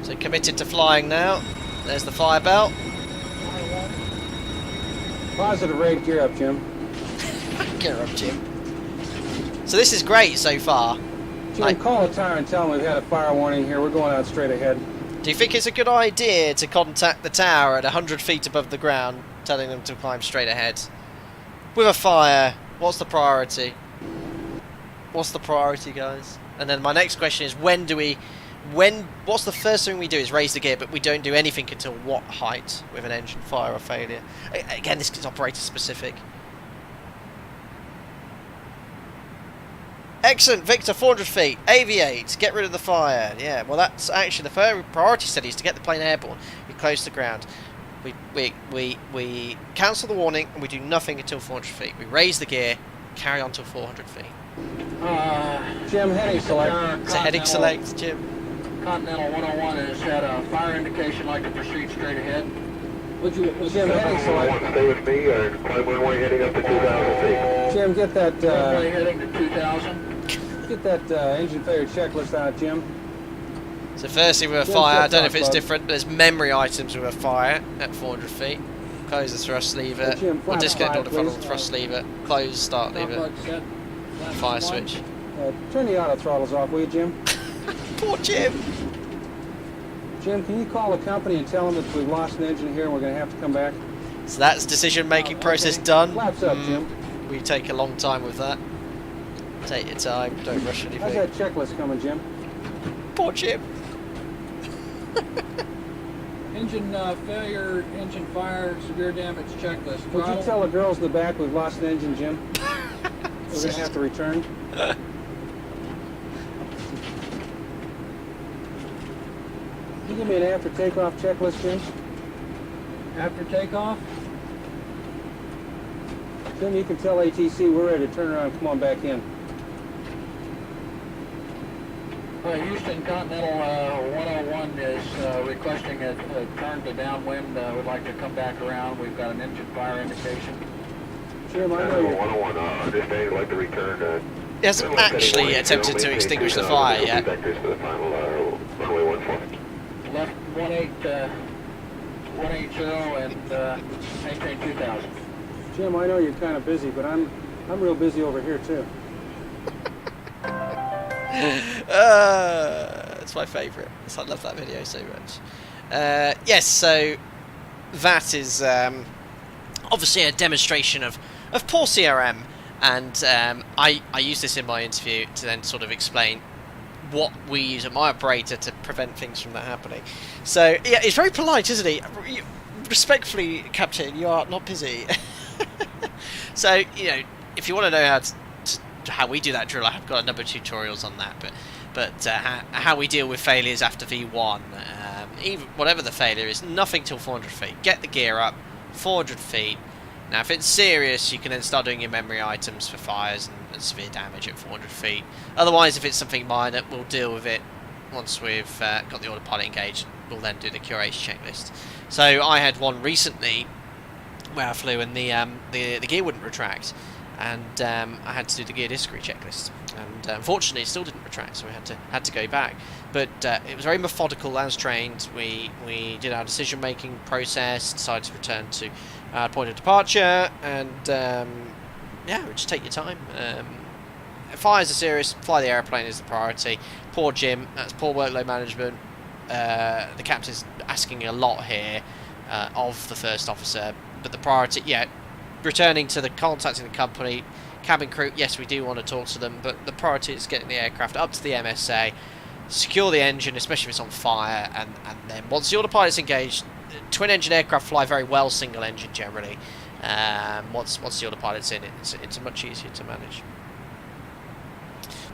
A: So committed to flying now. There's the fire belt.
E: Positive rate, gear up, Jim.
A: Gear up, Jim. So this is great so far.
E: Jim, call the tower and tell them we've had a fire warning here. We're going out straight ahead.
A: Do you think it's a good idea to contact the tower at 100 feet above the ground, telling them to climb straight ahead? With a fire, what's the priority? What's the priority, guys? And then my next question is, what's the first thing we do is raise the gear, but we don't do anything until what height with an engine fire or failure? Again, this is operator specific. Excellent, Victor, 400 feet, aviate, get rid of the fire. Yeah, well that's actually the priority study is to get the plane airborne. We close the ground. We cancel the warning and we do nothing until 400 feet. We raise the gear, carry on till 400 feet.
E: Jim, heading select.
A: It's a heading select, Jim.
E: Continental 101 has had a fire indication like to proceed straight ahead. Jim, heading select.
C: Stay with me or climb runway heading up to 2,000 feet.
E: Jim, get that runway heading to 2,000. Get that engine failure checklist out, Jim.
A: So firstly with a fire, I don't know if it's different, but there's memory items with a fire at 400 feet. Close the thrust lever, or disconnect all the front thrust lever, close start lever, fire switch.
E: Turn the auto throttles off, will you, Jim?
A: Poor Jim!
E: Jim, can you call the company and tell them that we've lost an engine here and we're going to have to come back?
A: So that's decision-making process done.
E: Flaps up, Jim.
A: We take a long time with that. Take your time, don't rush anything.
E: How's that checklist coming, Jim?
A: Poor Jim!
E: Engine failure, engine fire, severe damage checklist. Would you tell the girls in the back we've lost an engine, Jim? We're going to have to return. Can you give me an after takeoff checklist, Jim? After takeoff? Jim, you can tell ATC we're ready to turn around and come on back in. Houston Continental 101 is requesting a turn to downwind. We'd like to come back around. We've got an engine fire indication. Jim, I know you're...
C: 101, understand you'd like to return.
A: He hasn't actually attempted to extinguish the fire yet.
E: Left 180 and maintain 2000. Jim, I know you're kind of busy, but I'm real busy over here too.
A: It's my favourite. I love that video so much. Yes, so that is obviously a demonstration of poor CRM, and I use this in my interview to then sort of explain what we use at my operator to prevent things from that happening. So yeah, it's very polite, isn't he? Respectfully, Captain, you are not busy. So you know, if you want to know how we do that drill, I've got a number of tutorials on that, but how we deal with failures after V1, even whatever the failure is, nothing till 400 feet. Get the gear up, 400 feet. Now, if it's serious, you can then start doing your memory items for fires and severe damage at 400 feet. Otherwise, if it's something minor, we'll deal with it once we've got the autopilot engaged. We'll then do the curation checklist. So I had one recently where I flew and the gear wouldn't retract, and I had to do the gear history checklist. And unfortunately, it still didn't retract, so we had to go back. But it was very methodical as trained. We did our decision making process, decided to return to our point of departure, and yeah, just take your time. Fires are serious. Fly the airplane is the priority. Poor Jim. That's poor workload management. The captain's asking a lot here of the first officer, but the priority, yeah, returning to contacting the company, cabin crew. Yes, we do want to talk to them, but the priority is getting the aircraft up to the MSA, secure the engine, especially if it's on fire, and then once the autopilot's engaged, twin engine aircraft fly very well, single engine generally. Once the autopilot's in, it's much easier to manage.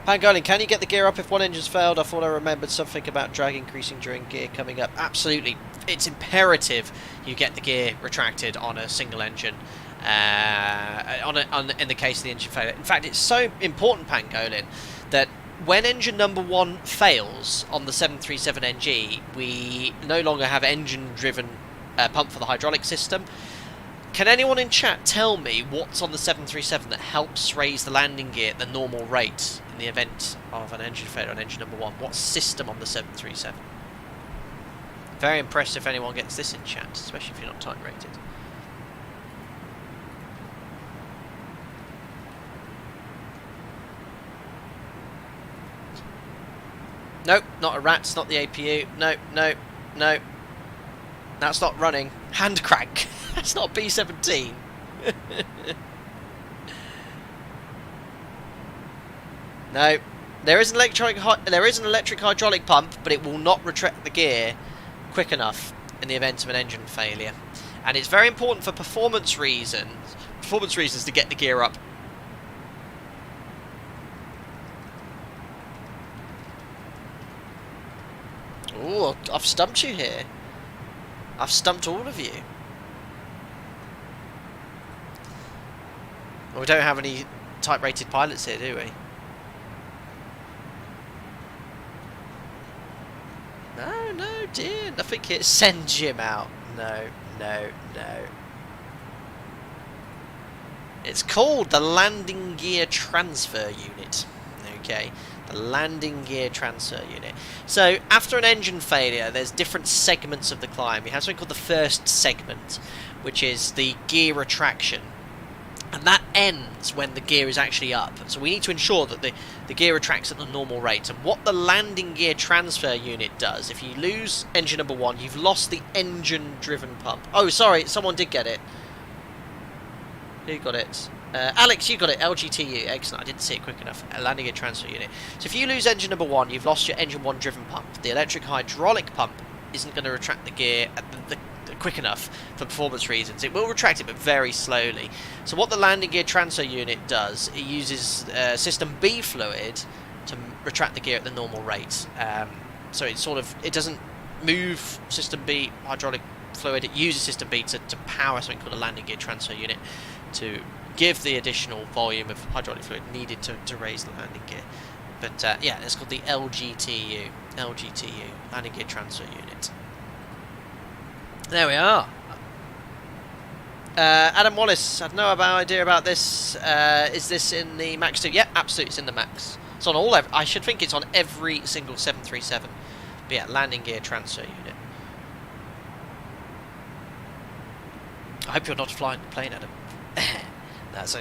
A: Pangolin, can you get the gear up if one engine's failed? I thought I remembered something about drag increasing during gear coming up. Absolutely. It's imperative you get the gear retracted on a single engine. In the case of the engine failure. In fact, it's so important, Pangolin, that when engine number 1 fails on the 737NG, we no longer have engine-driven pump for the hydraulic system. Can anyone in chat tell me what's on the 737 that helps raise the landing gear at the normal rate in the event of an engine failure on engine number 1? What system on the 737? Very impressed if anyone gets this in chat, especially if you're not type rated. Nope, not a rat, not the APU. No. That's not running. Hand crank. That's not B-17. No. There is an electric hydraulic pump, but it will not retract the gear quick enough in the event of an engine failure. And it's very important for performance reasons to get the gear up. Ooh, I've stumped you here. I've stumped all of you. Well, we don't have any type-rated pilots here, do we? No, dear. Nothing here. Send Jim out. No. It's called the landing gear transfer unit. Okay. The landing gear transfer unit. So after an engine failure, there's different segments of the climb. We have something called the first segment, which is the gear retraction, and that ends when the gear is actually up. So we need to ensure that the gear retracts at the normal rate. And what the landing gear transfer unit does, if you lose engine number 1, you've lost the engine driven pump. Oh, sorry, someone did get it. Who got it? Alex, you got it. LGTU. Excellent. I didn't see it quick enough. Landing gear transfer unit. So if you lose engine number 1, you've lost your engine 1 driven pump. The electric hydraulic pump isn't going to retract the gear at the quick enough for performance reasons. It will retract it, but very slowly. So what the landing gear transfer unit does, it uses system B fluid to retract the gear at the normal rate. So it doesn't move system B hydraulic fluid. It uses system B to power something called a landing gear transfer unit to give the additional volume of hydraulic fluid needed to raise the landing gear. But yeah, it's called the LGTU, landing gear transfer unit. There we are. Adam Wallace, I have no idea about this. Is this in the MAX 2? Yeah, absolutely, it's in the MAX. It's on all. I should think it's on every single 737. But yeah, landing gear transfer unit. I hope you're not flying the plane, Adam.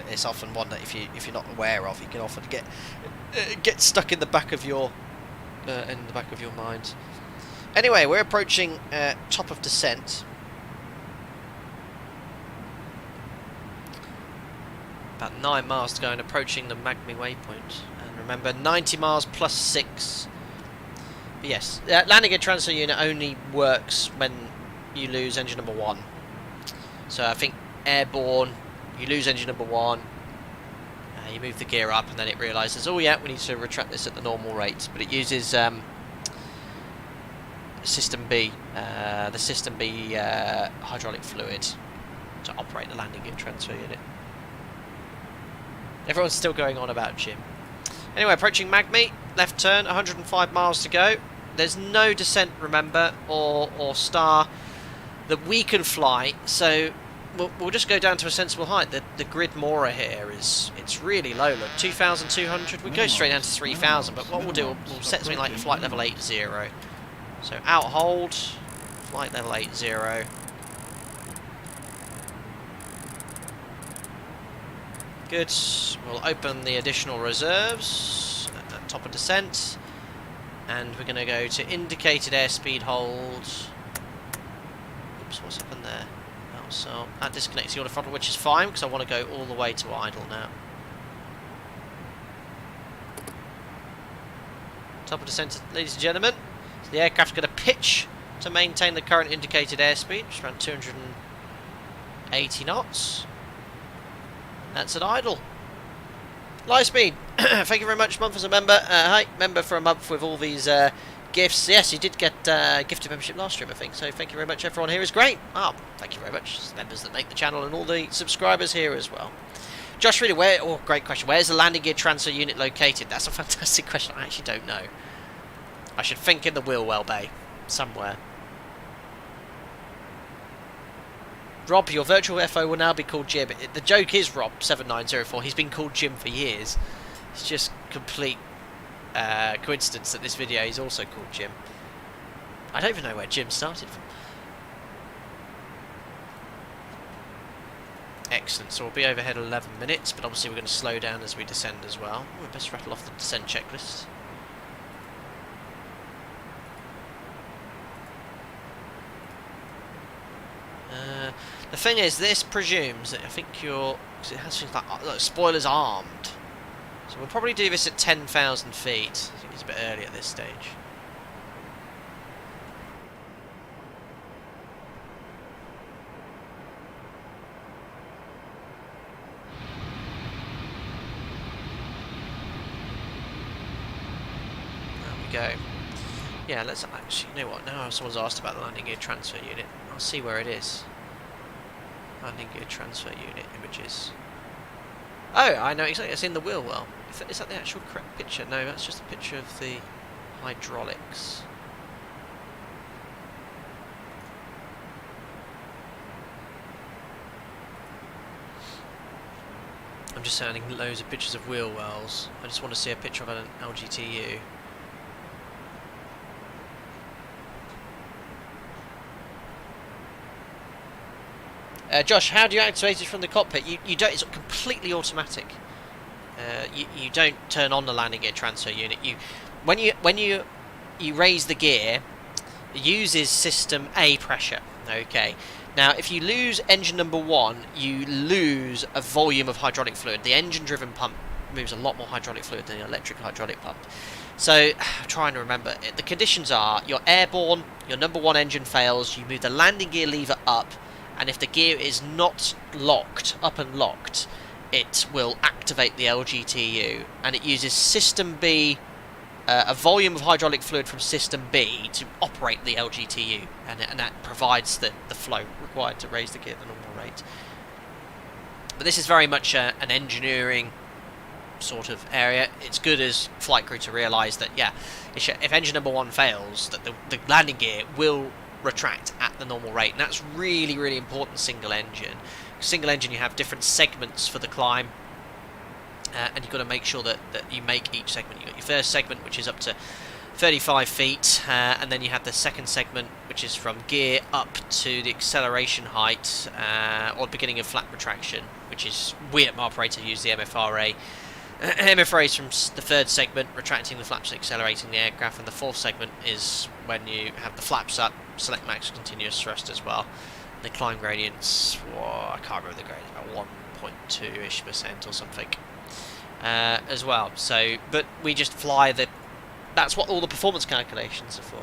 A: It's often one that if you're not aware of, you can often get stuck in the back of your mind. Anyway, we're approaching top of descent. About 9 miles to go and approaching the Magmi waypoint. And remember, 90 miles plus 6. But yes, landing gear transfer unit only works when you lose engine number 1. So I think airborne, you lose engine number 1, you move the gear up, and then it realises, oh yeah, we need to retract this at the normal rate. But it uses System B, the System B hydraulic fluid to operate the landing gear transfer unit. Everyone's still going on about Jim. Anyway, approaching Magmeet, left turn, 105 miles to go. There's no descent, remember, or star that we can fly, so we'll just go down to a sensible height. The grid Mora here it's really low. Look, 2,200. We go straight down to 3,000, but what we'll do, we'll set something like flight level 80. So out hold, flight level 80. Good. We'll open the additional reserves at top of descent, and we're going to go to indicated airspeed hold. Oops, what's happened there? Oh, so that disconnects the auto throttle, which is fine because I want to go all the way to idle now. Top of descent, ladies and gentlemen. So the aircraft's going to pitch to maintain the current indicated airspeed, which is around 280 knots. That's at idle. Lightspeed, thank you very much, month as a member. Hi, member for a month with all these gifts. Yes, you did get gifted membership last stream, I think. So thank you very much. Everyone here is great. Oh, thank you very much. It's members that make the channel and all the subscribers here as well. Josh, really, where? Oh, great question. Where's the landing gear transfer unit located? That's a fantastic question. I actually don't know. I should think in the Wheelwell Bay somewhere. Rob, your virtual FO will now be called Jim. The joke is Rob7904. He's been called Jim for years. It's just complete coincidence that this video is also called Jim. I don't even know where Jim started from. Excellent. So we'll be overhead 11 minutes, but obviously we're going to slow down as we descend as well. We best rattle off the descent checklist. The thing is, this presumes that I think you're... Cause it has things like spoilers armed. So we'll probably do this at 10,000 feet. I think it's a bit early at this stage. There we go. Yeah, let's actually... You know what? Now someone's asked about the landing gear transfer unit. I'll see where it is. Landing gear transfer unit images. Oh, I know exactly. It's in the wheel well. Is that the actual correct picture? No, that's just a picture of the hydraulics. I'm just sending loads of pictures of wheel wells. I just want to see a picture of an LGTU. Josh, how do you activate it from the cockpit? You don't. It's completely automatic. You don't turn on the landing gear transfer unit. When you raise the gear, it uses system A pressure. Okay. Now, if you lose engine number 1, you lose a volume of hydraulic fluid. The engine-driven pump moves a lot more hydraulic fluid than the electric hydraulic pump. So, I'm trying to remember. The conditions are: you're airborne, your number 1 engine fails, you move the landing gear lever up. And if the gear is not locked, up and locked, it will activate the LGTU. And it uses System B, a volume of hydraulic fluid from System B to operate the LGTU. And that provides the flow required to raise the gear at the normal rate. But this is very much an engineering sort of area. It's good as flight crew to realise that, yeah, if engine number 1 fails, that the landing gear will retract at the normal rate, and that's really, really important. Single engine, you have different segments for the climb, and you've got to make sure that you make each segment. You've got your first segment, which is up to 35 feet, and then you have the second segment, which is from gear up to the acceleration height, or the beginning of flap retraction, which is, we at Operator use the MFRA. MFRA is from the third segment, retracting the flaps and accelerating the aircraft, and the fourth segment is when you have the flaps up, select max continuous thrust as well. And the climb gradients, I can't remember the gradients, about 1.2-ish% or something as well. So, but we just fly that's what all the performance calculations are for.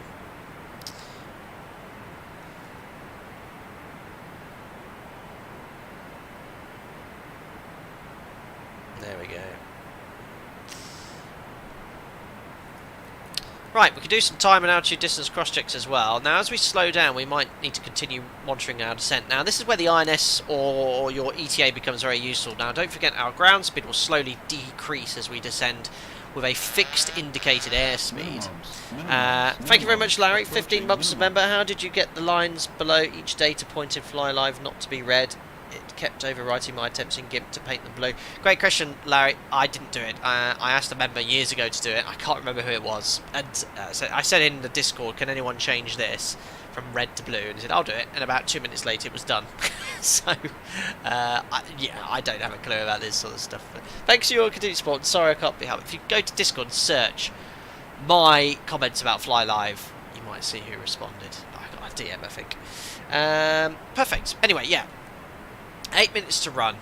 A: There we go. Right, we can do some time and altitude distance cross-checks as well. Now, as we slow down, we might need to continue monitoring our descent. Now, this is where the INS or your ETA becomes very useful. Now, don't forget our ground speed will slowly decrease as we descend with a fixed indicated airspeed. Thank you very much, Larry. 15 months member. How did you get the lines below each data point in Fly Live not to be read? It kept overwriting my attempts in GIMP to paint them blue. Great question, Larry. I didn't do it. I asked a member years ago to do it. I can't remember who it was. And so I said in the Discord, can anyone change this from red to blue? And he said, I'll do it. And about 2 minutes later, it was done. So, yeah, I don't have a clue about this sort of stuff. But thanks for your continued support. Sorry I can't be helped. If you go to Discord and search my comments about Fly Live, you might see who responded. I got a DM, I think. Perfect. Anyway, yeah. 8 minutes to run,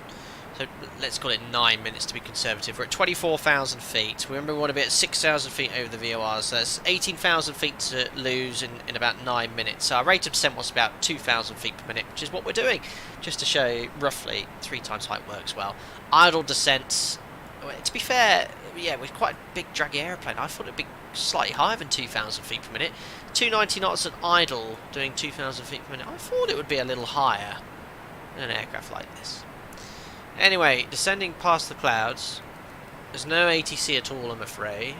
A: so let's call it 9 minutes to be conservative. We're at 24,000 feet. Remember, we want to be at 6,000 feet over the VOR, so that's 18,000 feet to lose in about 9 minutes. So our rate of descent was about 2,000 feet per minute, which is what we're doing, just to show you roughly 3 times height works well. Idle descent, to be fair, yeah, we're quite a big draggy aeroplane. I thought it'd be slightly higher than 2,000 feet per minute. 290 knots at idle, doing 2,000 feet per minute. I thought it would be a little higher an aircraft like this. Anyway, descending past the clouds. There's no ATC at all, I'm afraid.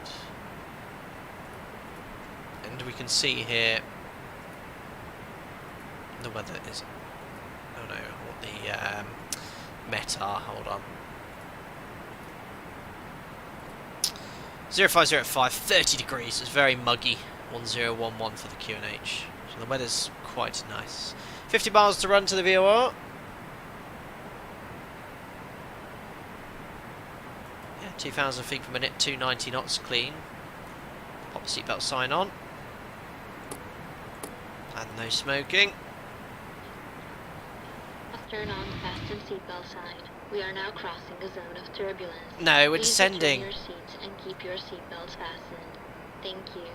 A: And we can see here the weather is... oh no, what the Met are. Hold on. 0505, 30 degrees. It's very muggy. 1011 for the QNH. So the weather's quite nice. 50 miles to run to the VOR. 2,000 feet per minute, 290 knots clean. Pop the seatbelt sign on. And no smoking.
I: After an on-fasten seatbelt sign, we are now crossing a zone of turbulence.
A: No, we're
I: Please
A: descending.
I: return your seats and keep your seatbelts fastened. Thank you.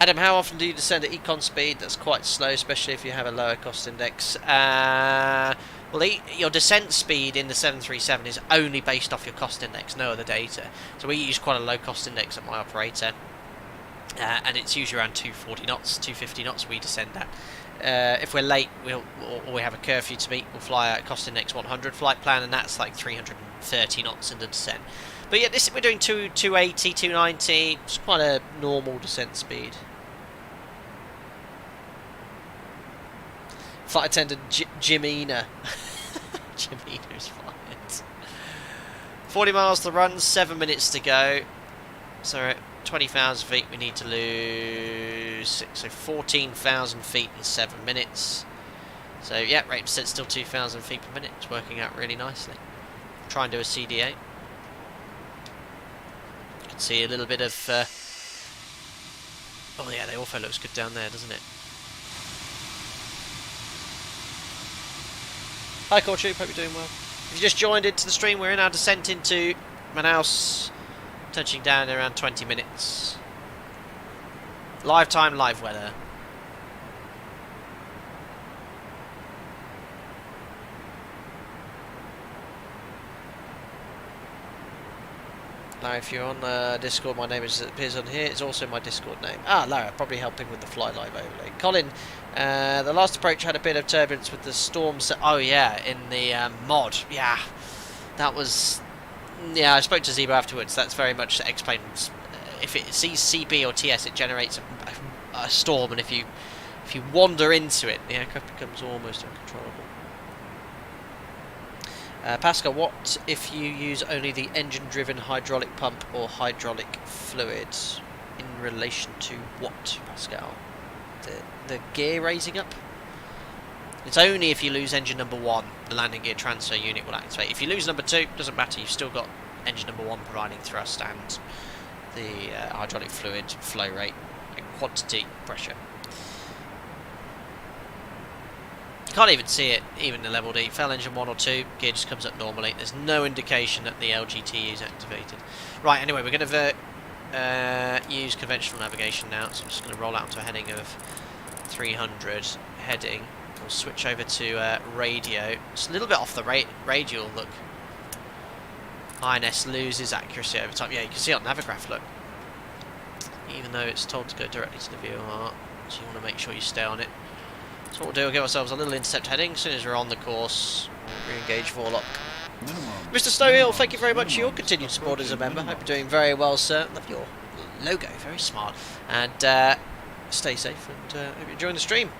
A: Adam, how often do you descend at econ speed? That's quite slow, especially if you have a lower cost index. Well, your descent speed in the 737 is only based off your cost index, no other data. So we use quite a low cost index at my operator. And it's usually around 240 knots, 250 knots we descend at. If we're late, or we have a curfew to meet, we'll fly at cost index 100 flight plan, and that's like 330 knots in the descent. But yeah, we're doing 280, 290. It's quite a normal descent speed. Flight attendant Jimina. Jimina's fired. 40 miles to run, 7 minutes to go. So at 20,000 feet, we need to lose 6. So 14,000 feet in 7 minutes. So yeah, rate of descent still 2,000 feet per minute. It's working out really nicely. Try and do a CDA. You can see a little bit of... oh yeah, the ortho looks good down there, doesn't it? Hi Core Troop, hope you're doing well. If you just joined into the stream, we're in our descent into Manaus, touching down in around 20 minutes. Live time, live weather. Larry, if you're on Discord, my name appears on here. It's also my Discord name. Ah, Larry, probably helping with the Fly Live overlay. Colin, the last approach had a bit of turbulence with the storms. Oh yeah, in the mod. Yeah, that was. Yeah, I spoke to Zebo afterwards. That's very much explains. If it sees CB or TS, it generates a storm, and if you wander into it, the aircraft becomes almost uncontrollable. Pascal, what if you use only the engine-driven hydraulic pump or hydraulic fluid? In relation to what, Pascal? The gear raising up? It's only if you lose engine number 1, the landing gear transfer unit will activate. If you lose number 2, doesn't matter, you've still got engine number 1 providing thrust and the hydraulic fluid flow rate and quantity pressure. Can't even see it, even the level D. Fail engine 1 or 2, gear just comes up normally. There's no indication that the LGT is activated. Right, anyway, we're going to use conventional navigation now, so I'm just going to roll out to a heading of 300 heading. We'll switch over to radio. It's a little bit off the radial, look. INS loses accuracy over time. Yeah, you can see on Navigraph, look. Even though it's told to go directly to the VOR, so you want to make sure you stay on it. So what we'll do, we'll give ourselves a little intercept heading. As soon as we're on the course, we'll re-engage Vorlock. Mr. Stowhill, thank you very much for your continued support as a member. Hope you're doing very well, sir. Love your logo, very smart. And stay safe, and hope you're enjoying the stream.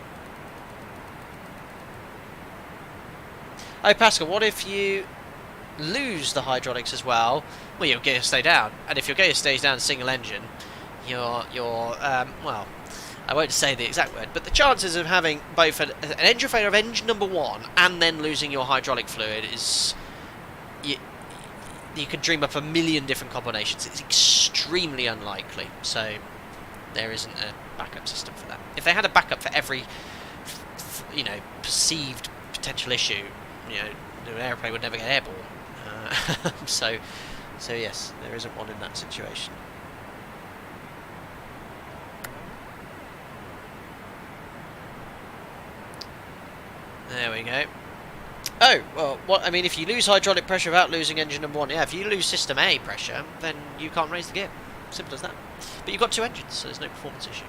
A: Oh, Pascal, what if you lose the hydraulics as well? Well, your gear stay down, and if your gear stays down single engine, your well, I won't say the exact word, but the chances of having both an engine failure of engine number 1 and then losing your hydraulic fluid is, you could dream up a million different combinations. It's extremely unlikely, so there isn't a backup system for that. If they had a backup for every, perceived potential issue, an airplane would never get airborne. So yes, there isn't one in that situation. There we go. Oh, well, what I mean, if you lose hydraulic pressure without losing engine number 1, yeah, if you lose system A pressure, then you can't raise the gear. Simple as that. But you've got 2 engines, so there's no performance issue.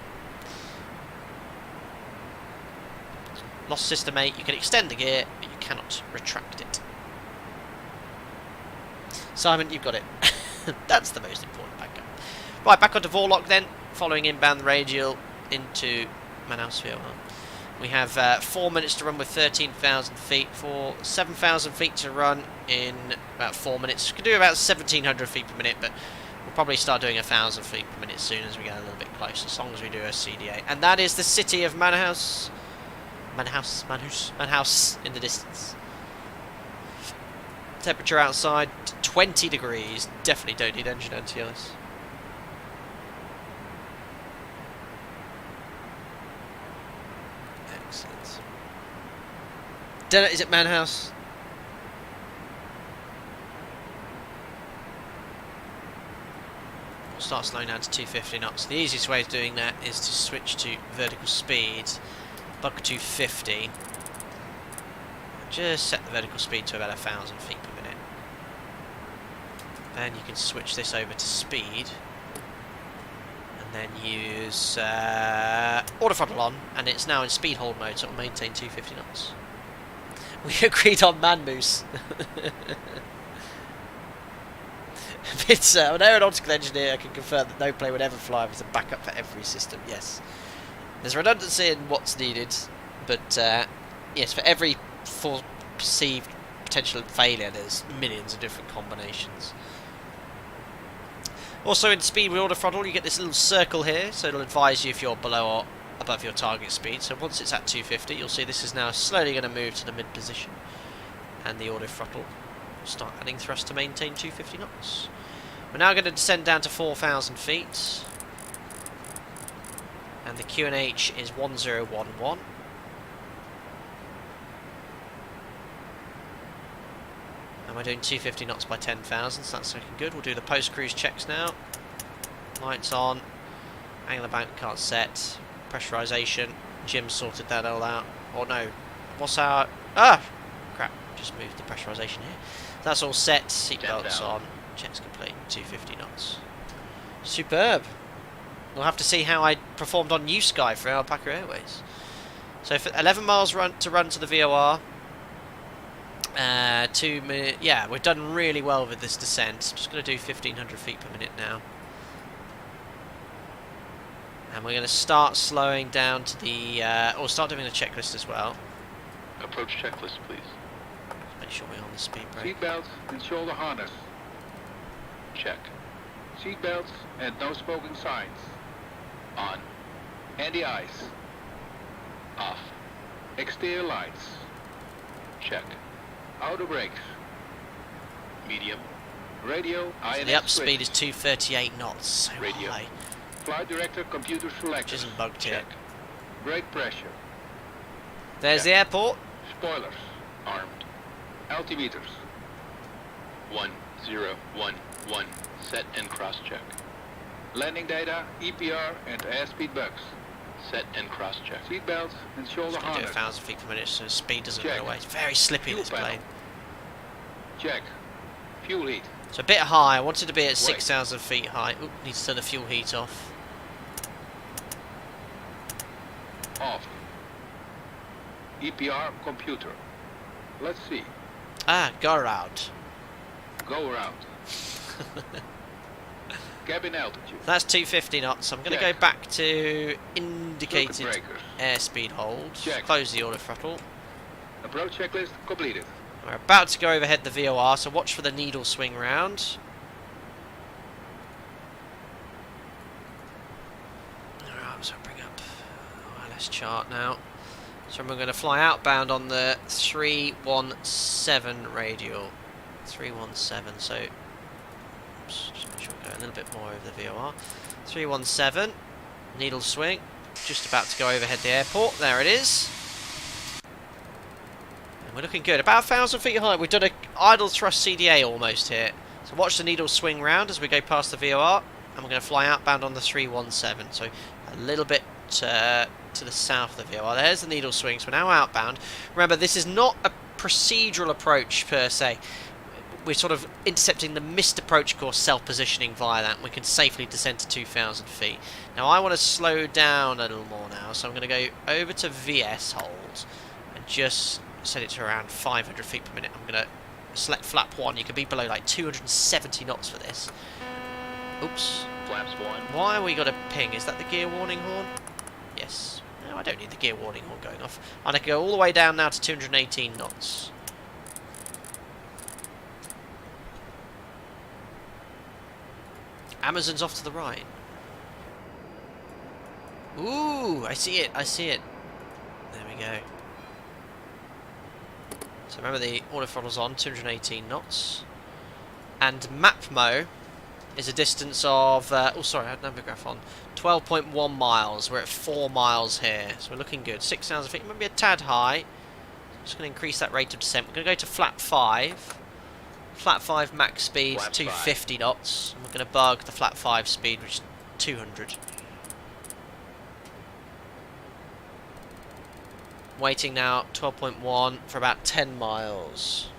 A: Lost system A, you can extend the gear, but you cannot retract it. Simon, you've got it. That's the most important backup. Right, back onto Vorlock then, following inbound radial into Manaus VOR. We have 4 minutes to run with 13,000 feet, for 7,000 feet to run in about 4 minutes. We can do about 1,700 feet per minute, but we'll probably start doing 1,000 feet per minute as soon as we get a little bit closer, as long as we do a CDA. And that is the city of Manaus. Manaus in the distance. Temperature outside, 20 degrees. Definitely don't need engine anti-ice. Excellent. Dinner is at Manaus. We'll start slowing down to 250 knots. The easiest way of doing that is to switch to vertical speed. Bug 250. Just set the vertical speed to about 1,000 feet per minute. Then you can switch this over to speed. And then use auto throttle on, and it's now in speed hold mode, so it'll maintain 250 knots. We agreed on man moose. It's an aeronautical engineer. I can confirm that no plane would ever fly with a backup for every system. Yes, there's redundancy in what's needed, but yes, for every perceived potential failure, there's millions of different combinations. Also in speed with auto throttle, you get this little circle here, so it'll advise you if you're below or above your target speed. So once it's at 250, you'll see this is now slowly going to move to the mid position, and the auto throttle will start adding thrust to maintain 250 knots. We're now going to descend down to 4,000 feet, and the QNH is 1011. And we're doing 250 knots by 10,000, so that's looking good. We'll do the post-cruise checks now. Lights on. Angular bank can't set. Pressurization. Jim sorted that all out. Or no. What's our... Ah! Crap. Just moved the pressurization here. That's all set. Seatbelts on. Checks complete. 250 knots. Superb. We'll have to see how I performed on New Sky for Alpaca Airways. So for 11 miles to run to the VOR. 2 minutes. Yeah, we've done really well with this descent. I'm just going to do 1,500 feet per minute now. And we're going to start slowing down to the... or start doing the checklist as well.
C: Approach checklist, please.
A: Make sure we're on the speed brake.
F: Seatbelts and shoulder harness.
C: Check.
F: Seatbelts and no smoking signs.
C: On.
F: Anti-ice.
C: Off.
F: Exterior lights.
C: Check.
F: Outer brakes.
C: Medium.
F: Radio.
A: So the up speed is 238 knots. So
C: radio.
A: High.
F: Flight director computer
A: Which
F: selector.
A: isn't bugged
C: Check.
A: yet.
F: Brake pressure.
A: There's the airport.
F: Spoilers.
C: Armed.
F: Altimeters.
C: 1011. Set and cross check.
F: Landing data, EPR, and airspeed bugs.
C: Set and cross check.
F: Seatbelts and shoulder
A: Just going to do
F: harness.
A: 1,000 feet per minute so the speed doesn't
F: Check.
A: go away. It's very slippy,
F: Fuel
A: this
F: panel.
A: plane.
F: Check. Fuel heat.
A: So a bit high. I wanted to be at 6,000 feet high. Oop, need to turn the fuel heat off.
F: Off. EPR computer. Let's see.
A: Ah, go around.
F: Go around. Cabin altitude.
A: That's 250 knots. I'm going to go back to indicated airspeed hold. Close the auto throttle.
F: Approach checklist completed.
A: We're about to go overhead the VOR, so watch for the needle swing round. Alright, so bring up wireless chart now. So we're going to fly outbound on the 317 radial. 317, so oops, just make sure we go a little bit more over the VOR. 317, needle swing, just about to go overhead the airport. There it is. And we're looking good. About 1,000 feet high. We've done an idle thrust CDA almost here. So watch the needle swing round as we go past the VOR, and we're going to fly outbound on the 317. So a little bit to the south of the VOR. There's the needle swing. So we're now outbound. Remember, this is not a procedural approach per se. We're sort of intercepting the missed approach course, self-positioning via that, and we can safely descend to 2,000 feet. Now I want to slow down a little more now, so I'm going to go over to VS hold and just set it to around 500 feet per minute. I'm going to select flap 1. You can be below like 270 knots for this. Oops.
C: Flaps 1.
A: Why have we got a ping? Is that the gear warning horn? Yes. No, I don't need the gear warning horn going off. I'm going to go all the way down now to 218 knots. Amazon's off to the right. Ooh, I see it, I see it. There we go. So remember the auto throttle's on, 218 knots. And MapMo is a distance of, oh sorry, I had Navigraph on. 12.1 miles, we're at 4 miles here. So we're looking good, 6,000 feet, maybe a tad high. Just going to increase that rate of descent. We're going to go to flap 5. Flat 5 max speed, 250 knots. And we're going to bug the flat 5 speed, which is 200. Waiting now, 12.1 for about 10 miles.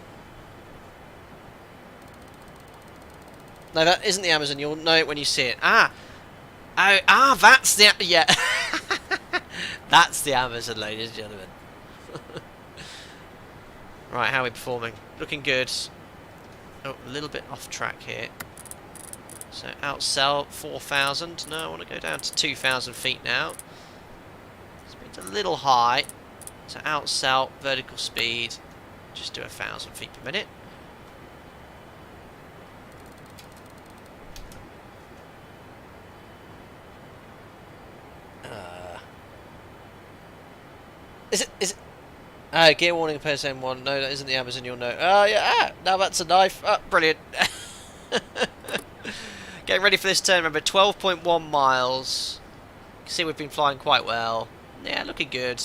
A: No, that isn't the Amazon. You'll know it when you see it. Ah! Oh, that's the... Yeah. That's the Amazon, ladies and gentlemen. Right, how are we performing? Looking good. Oh, a little bit off track here. So outsell 4,000. No, I want to go down to 2,000 feet now. Speed's a little high. So outsell vertical speed. Just do 1,000 feet per minute. Is it? Gear warning appears M1. No, that isn't the Amazon. You'll know. Yeah. Now that's a knife. Brilliant. Getting ready for this turn. Remember, 12.1 miles. You can see we've been flying quite well. Yeah, looking good.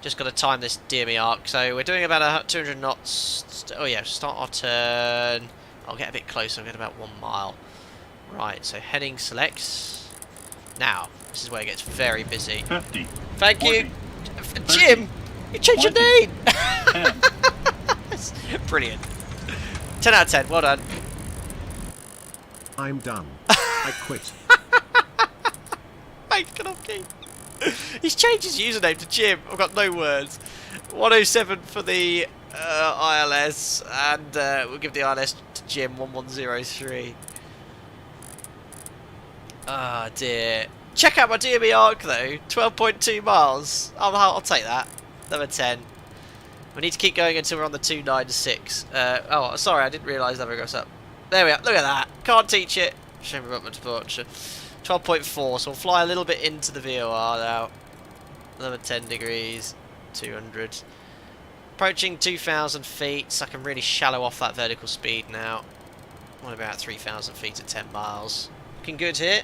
A: Just got to time this DME arc. So we're doing about 200 knots. Oh yeah, start our turn. I'll get a bit closer. I'll get about 1 mile. Right. So heading selects. Now this is where it gets very busy.
D: 50.
A: Thank
D: 40,
A: you. Jim, you changed your name!
D: 10.
A: Brilliant. 10 out of 10, well done.
G: I'm done. I quit.
A: Mate, get off key. He's changed his username to Jim. I've got no words. 107 for the ILS, and we'll give the ILS to Jim, 1103. Ah, dear. Check out my DME arc though, 12.2 miles. I'll take that. Number 10. We need to keep going until we're on the 296. Oh, sorry, I didn't realise that goes up. There we are. Look at that. Can't teach it. Shame about my departure. 12.4. So we'll fly a little bit into the VOR now. Another 10 degrees. 200. Approaching 2,000 feet, so I can really shallow off that vertical speed now. What about 3,000 feet at 10 miles? Looking good here.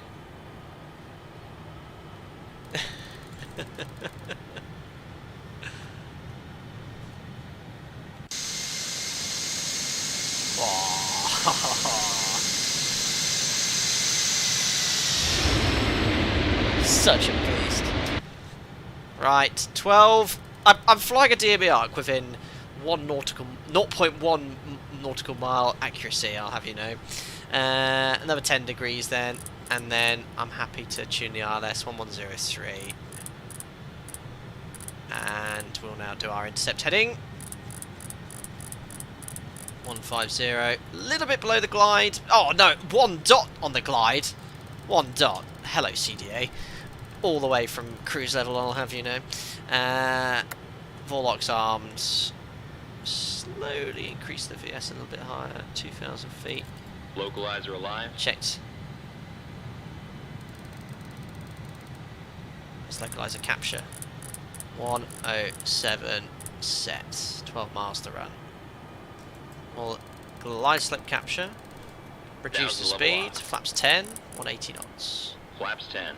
A: Such a beast. Right, 12. I'm flying a DME arc within 0.1 nautical mile accuracy, I'll have you know. Another 10 degrees then, and then I'm happy to tune the ILS 1103. And we'll now do our intercept heading. 150, a little bit below the glide. Oh no, 1 dot on the glide. 1 dot. Hello CDA. All the way from cruise level, I'll have you know. Vorloc's arms. Slowly increase the VS a little bit higher, 2,000 feet.
C: Localizer alive.
A: Checked. Let's localizer capture. 107 set. 12 miles to run. We'll glide slope capture. Reduce the speed. Flaps 10. 180 knots.
C: Flaps 10.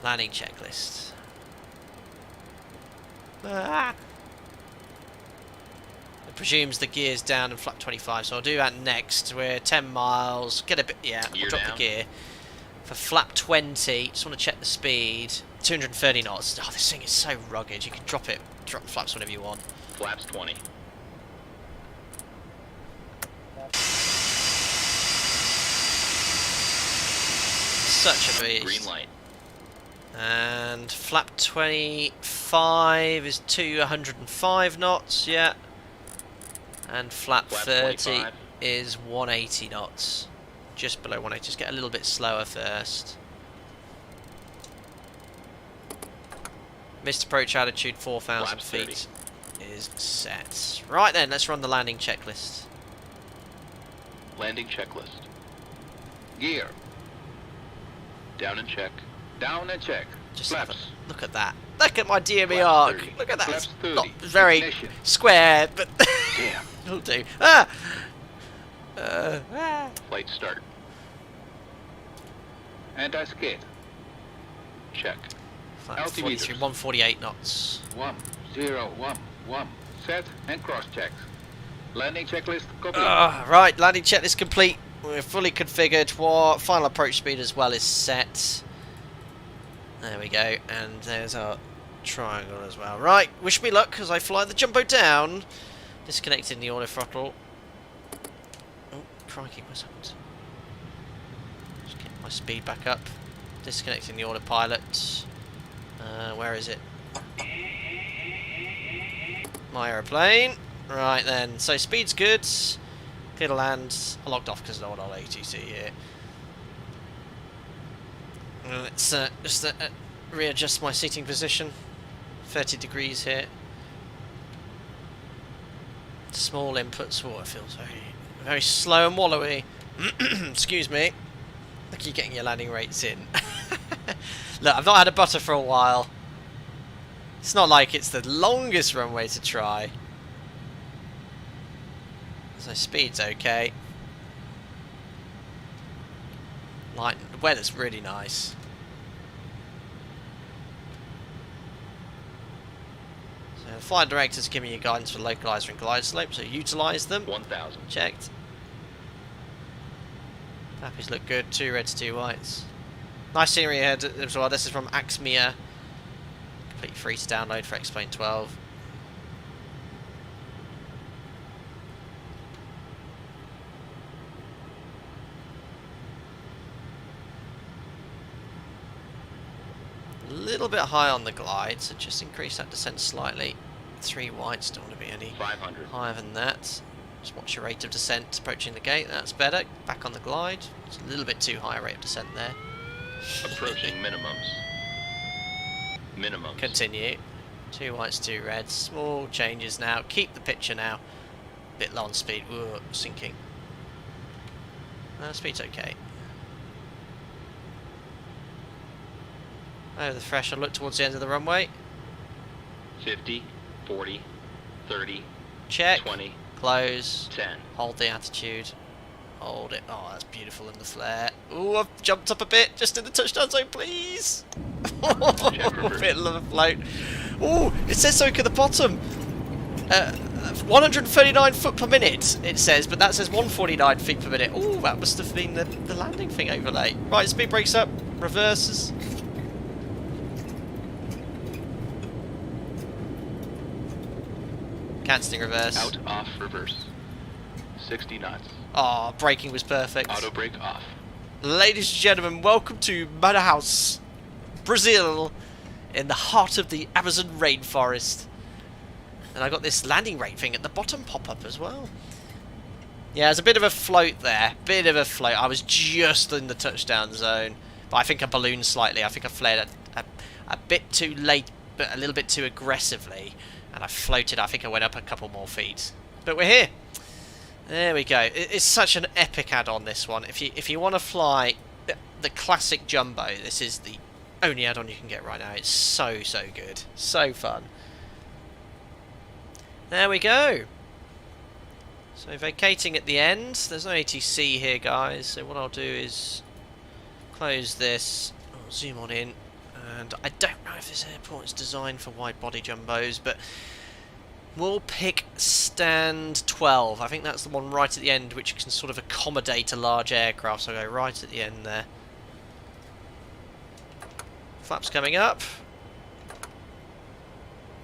A: Landing checklist. Ah. It presumes the gear's down and flap 25, so I'll do that next. We're 10 miles. Get a bit, yeah, I'll drop the gear. For flap 20, just want to check the speed. 230 knots. Oh, this thing is so rugged. You can drop the flaps whenever you want.
C: Flaps 20.
A: Such a beast.
C: Green light.
A: And flap 25 is 205 knots, yeah. And flap 30
C: 25
A: is 180 knots. Just below 180. Just get a little bit slower first. Missed approach altitude 4,000 feet is set. Right then, let's run the landing checklist.
C: Landing checklist. Gear. Down and check.
F: Down and check.
A: Just
F: Flaps.
A: look at that. Look at my DME
F: Flaps
A: arc.
F: 30.
A: Look at that.
F: Flaps
A: It's
F: 30.
A: not very
F: Ignition.
A: square, but
F: Damn.
A: it'll do. Ah!
C: Flight start.
F: Anti-skid.
C: Check.
F: Altimeters.
A: 148 knots.
F: 1011. Set and cross check. Landing checklist complete.
A: Right, landing checklist complete. We're fully configured. Final approach speed as well is set. There we go. And there's our triangle as well. Right, wish me luck as I fly the jumbo down. Disconnecting the auto throttle. Oh, crikey, what's happened? Just get my speed back up. Disconnecting the autopilot. Where is it? My aeroplane. Right then, so speed's good. Clear to land. I logged off because I don't want all ATC here. Let's just readjust my seating position. 30 degrees here. Small inputs. Oh, it feels very slow and wallowy. Excuse me. Look, you're getting your landing rates in. Look, I've not had a butter for a while. It's not like it's the longest runway to try. So speed's okay. Like, the weather's really nice. So the flight director's giving you guidance for localizer and glide slope, so utilise them.
C: 1,000.
A: Checked. Flappies look good, 2 reds, 2 whites. Nice scenery ahead as well. This is from Axmia. Completely free to download for X-Plane 12. A little bit high on the glide, so just increase that descent slightly. 3 whites, don't want to be any
C: 500.
A: higher than that. Just watch your rate of descent approaching the gate, that's better. Back on the glide. It's a little bit too high a rate of descent there.
C: Approaching minimums. Minimums.
A: Continue. 2 whites, 2 reds. Small changes now. Keep the picture now. Bit low on speed. Ooh, sinking. Speed's okay. Over the threshold, look towards the end of the runway.
C: 50, 40, 30,
A: Check.
C: 20,
A: Close.
C: 10.
A: Hold the attitude. Hold it. Oh, that's beautiful in the flare. Ooh, I've jumped up a bit. Just in the touchdown zone, please. Bit of a float. Ooh, it says something at the bottom. 139 foot per minute, it says, but that says 149 feet per minute. Ooh, that must have been the landing thing overlay. Right, speed brakes up. Reverses. Cancelling reverse.
C: Out, off, reverse. 60 knots.
A: Oh, braking was perfect.
C: Auto brake off.
A: Ladies and gentlemen, welcome to Manaus, Brazil, in the heart of the Amazon rainforest. And I got this landing rate thing at the bottom pop-up as well. Yeah, there's a bit of a float there. Bit of a float. I was just in the touchdown zone. But I think I ballooned slightly. I think I flared a bit too late, but a little bit too aggressively. And I floated. I think I went up a couple more feet. But we're here. There we go. It's such an epic add-on, this one. If you want to fly the classic jumbo, this is the only add-on you can get right now. It's so good. So fun. There we go. So vacating at the end. There's no ATC here, guys. So what I'll do is close this. I'll zoom on in. And I don't know if this airport is designed for wide-body jumbos, but we'll pick stand 12. I think that's the one right at the end, which can sort of accommodate a large aircraft. So I'll go right at the end there. Flaps coming up.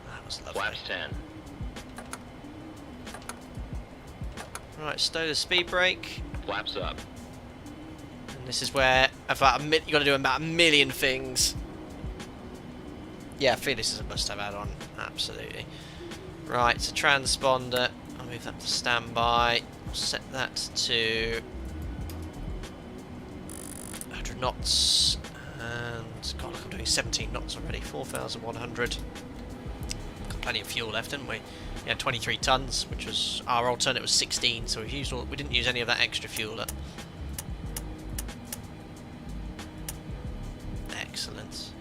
A: That was lovely.
C: Flaps 10.
A: Right, stow the speed brake.
C: Flaps up.
A: And this is where you got to do about a million things. Yeah, Felis is a must-have add-on. Absolutely. Right, so transponder. I'll move that to standby. I'll set that to 100 knots. And God, look, I'm doing 17 knots already. 4,100. Got plenty of fuel left, didn't we? Yeah, 23 tons, which was our alternate was 16, so we didn't use any of that extra fuel up. Excellent.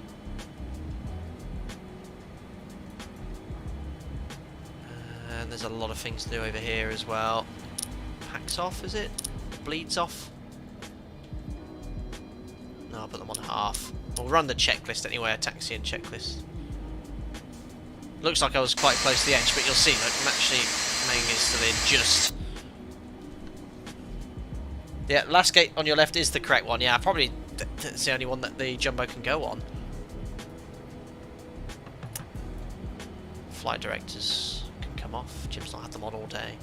A: And there's a lot of things to do over here as well. Packs off, is it? Bleeds off? No, I'll put them on half. We'll run the checklist anyway, a taxi and checklist. Looks like I was quite close to the edge, but you'll see, look, I'm actually making it to the just. Yeah, last gate on your left is the correct one. Yeah, probably it's the only one that the jumbo can go on. Flight directors can come off. Jim's not had them on all day.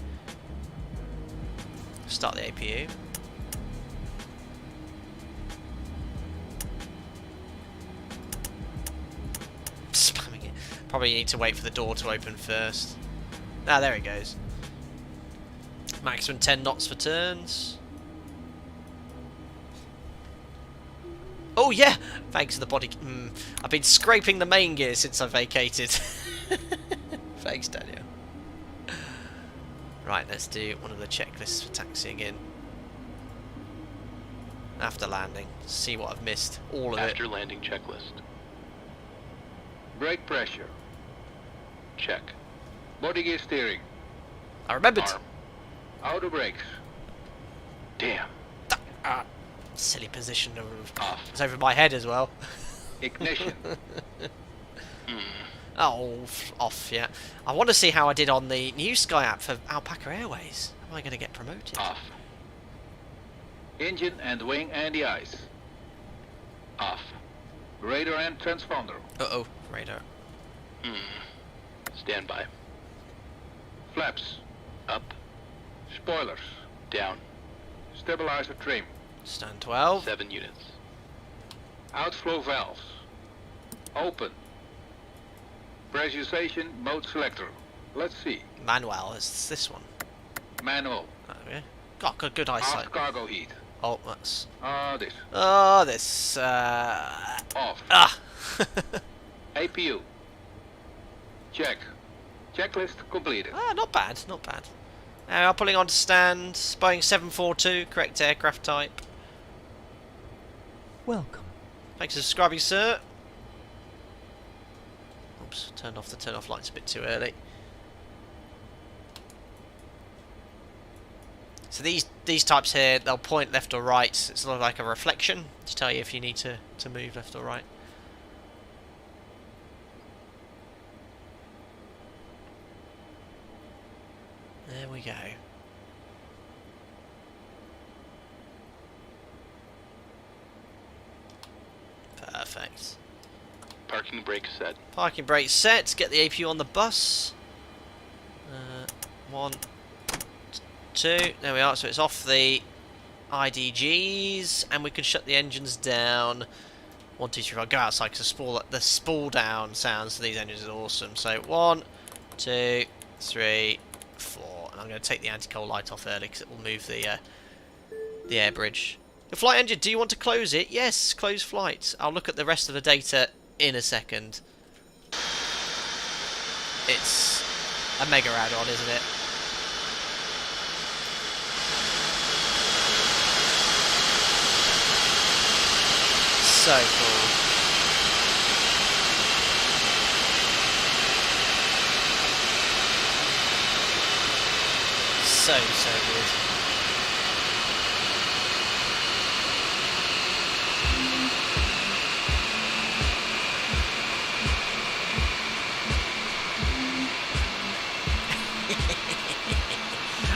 A: Start the APU. Spamming it. Probably need to wait for the door to open first. Ah, there it goes. Maximum 10 knots for turns. Oh yeah! Thanks to the body. I've been scraping the main gear since I vacated. Thanks, Daniel. Right, let's do one of the checklists for taxiing in. After landing. See what I've missed. All of it.
C: After landing checklist.
F: Brake pressure.
C: Check.
F: Body gear steering.
A: I remembered.
C: Arm.
F: Auto brakes.
C: Damn.
A: Silly position of
C: Off.
A: it's over my head as well.
F: Ignition.
A: Oh, off, yeah. I want to see how I did on the new Sky app for Alpaca Airways. Am I going to get promoted?
C: Off.
F: Engine and wing anti-ice.
C: Off.
F: Radar and transponder.
A: Uh-oh, radar.
C: Standby.
F: Flaps.
C: Up.
F: Spoilers.
C: Down.
F: Stabilizer trim.
A: Stand 12.
C: 7 units.
F: Outflow valves. Open. Pressurization mode selector. Let's see.
A: Manual, is this one?
F: Manual.
A: Okay. Got good eyesight.
F: Aft cargo heat.
A: Oh, that's...
F: This.
A: Oh, this...
F: Off.
A: Ah!
F: APU. Check. Checklist completed.
A: Ah, not bad, not bad. Now pulling on to stand. Boeing 742, correct aircraft type.
M: Welcome.
A: Thanks for subscribing, sir. Oops, turned off the turn off lights a bit too early. So these types here, they'll point left or right. It's sort of like a reflection to tell you if you need to move left or right. There we go. Perfect.
C: Parking brake set.
A: Parking brake set. Get the APU on the bus. 1, 2. There we are. So it's off the IDGs, and we can shut the engines down. 1, 2, 3, 4. Go outside because the spool down sounds to these engines is awesome. So 1, 2, 3, 4. And I'm going to take the anti-coal light off early because it will move the air bridge. The flight engine, do you want to close it? Yes, close flight. I'll look at the rest of the data in a second. It's a mega add-on, isn't it? So cool. So good.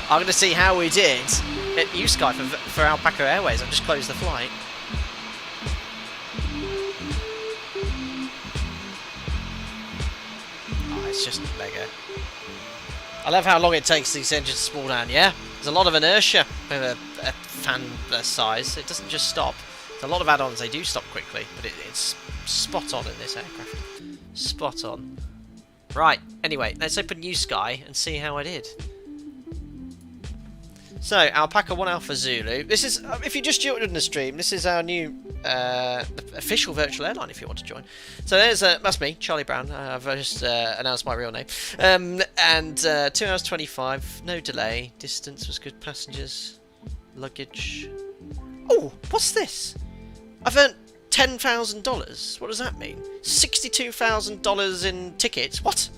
A: I'm going to see how we did at USky for Alpaca Airways. I've just closed the flight. Oh, it's just mega. I love how long it takes these engines to spool down, yeah? There's a lot of inertia with a fan size. It doesn't just stop. There's a lot of add-ons, they do stop quickly, but it's spot on in this aircraft. Spot on. Right, anyway, let's open USky and see how I did. So, Alpaca 1 Alpha Zulu. This is, if you just joined the stream, this is our new official virtual airline if you want to join. So there's, that's me, Charlie Brown. I've just announced my real name. And 2 hours 25, no delay. Distance was good, passengers, luggage. Oh, what's this? I've earned $10,000. What does that mean? $62,000 in tickets. What?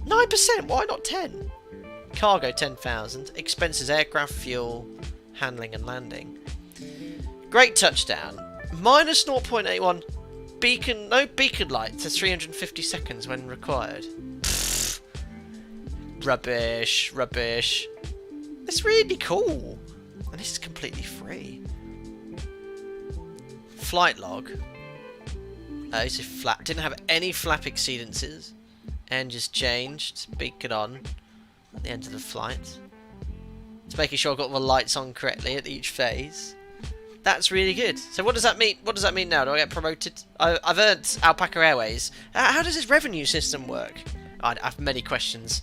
A: 9%, why not 10? Cargo 10,000, expenses aircraft fuel, handling and landing. Great touchdown. Minus 0.81 beacon, no beacon light to 350 seconds when required. Pfft. Rubbish, rubbish. It's really cool. And this is completely free. Flight log. This is flap. Didn't have any flap exceedances. Engines changed. Beacon on. At the end of the flight. It's making sure I've got the lights on correctly at each phase. That's really good. So what does that mean? What does that mean now? Do I get promoted? I've earned Alpaca Airways. How does this revenue system work? I have many questions.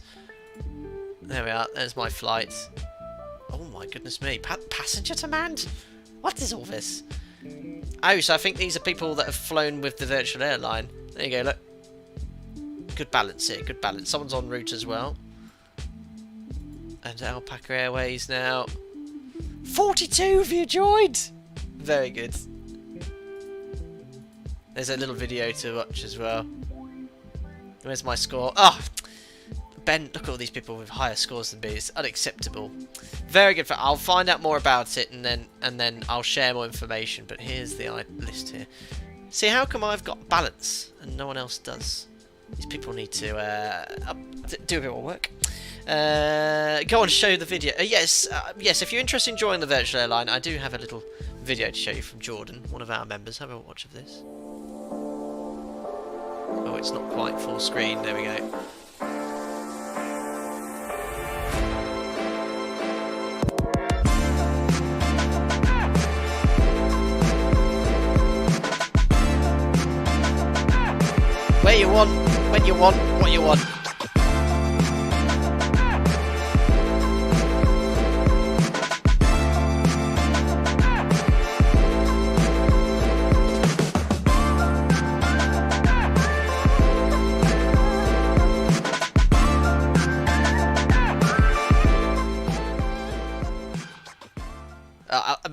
A: There we are. There's my flight. Oh my goodness me. Passenger demand? What is all this? Oh, so I think these are people that have flown with the virtual airline. There you go, look. Good balance here, good balance. Someone's en route as well. And Alpaca Airways now. 42 of you joined! Very good. There's a little video to watch as well. Where's my score? Oh! Ben, look at all these people with higher scores than me. It's unacceptable. Very good. I'll find out more about it and then I'll share more information. But here's the list here. See, how come I've got balance and no one else does? These people need to do a bit more work. Go on, show the video. Yes, if you're interested in joining the virtual airline, I do have a little video to show you from Jordan, one of our members. Have a watch of this. Oh, it's not quite full screen. There we go. Where you want, when you want, what you want.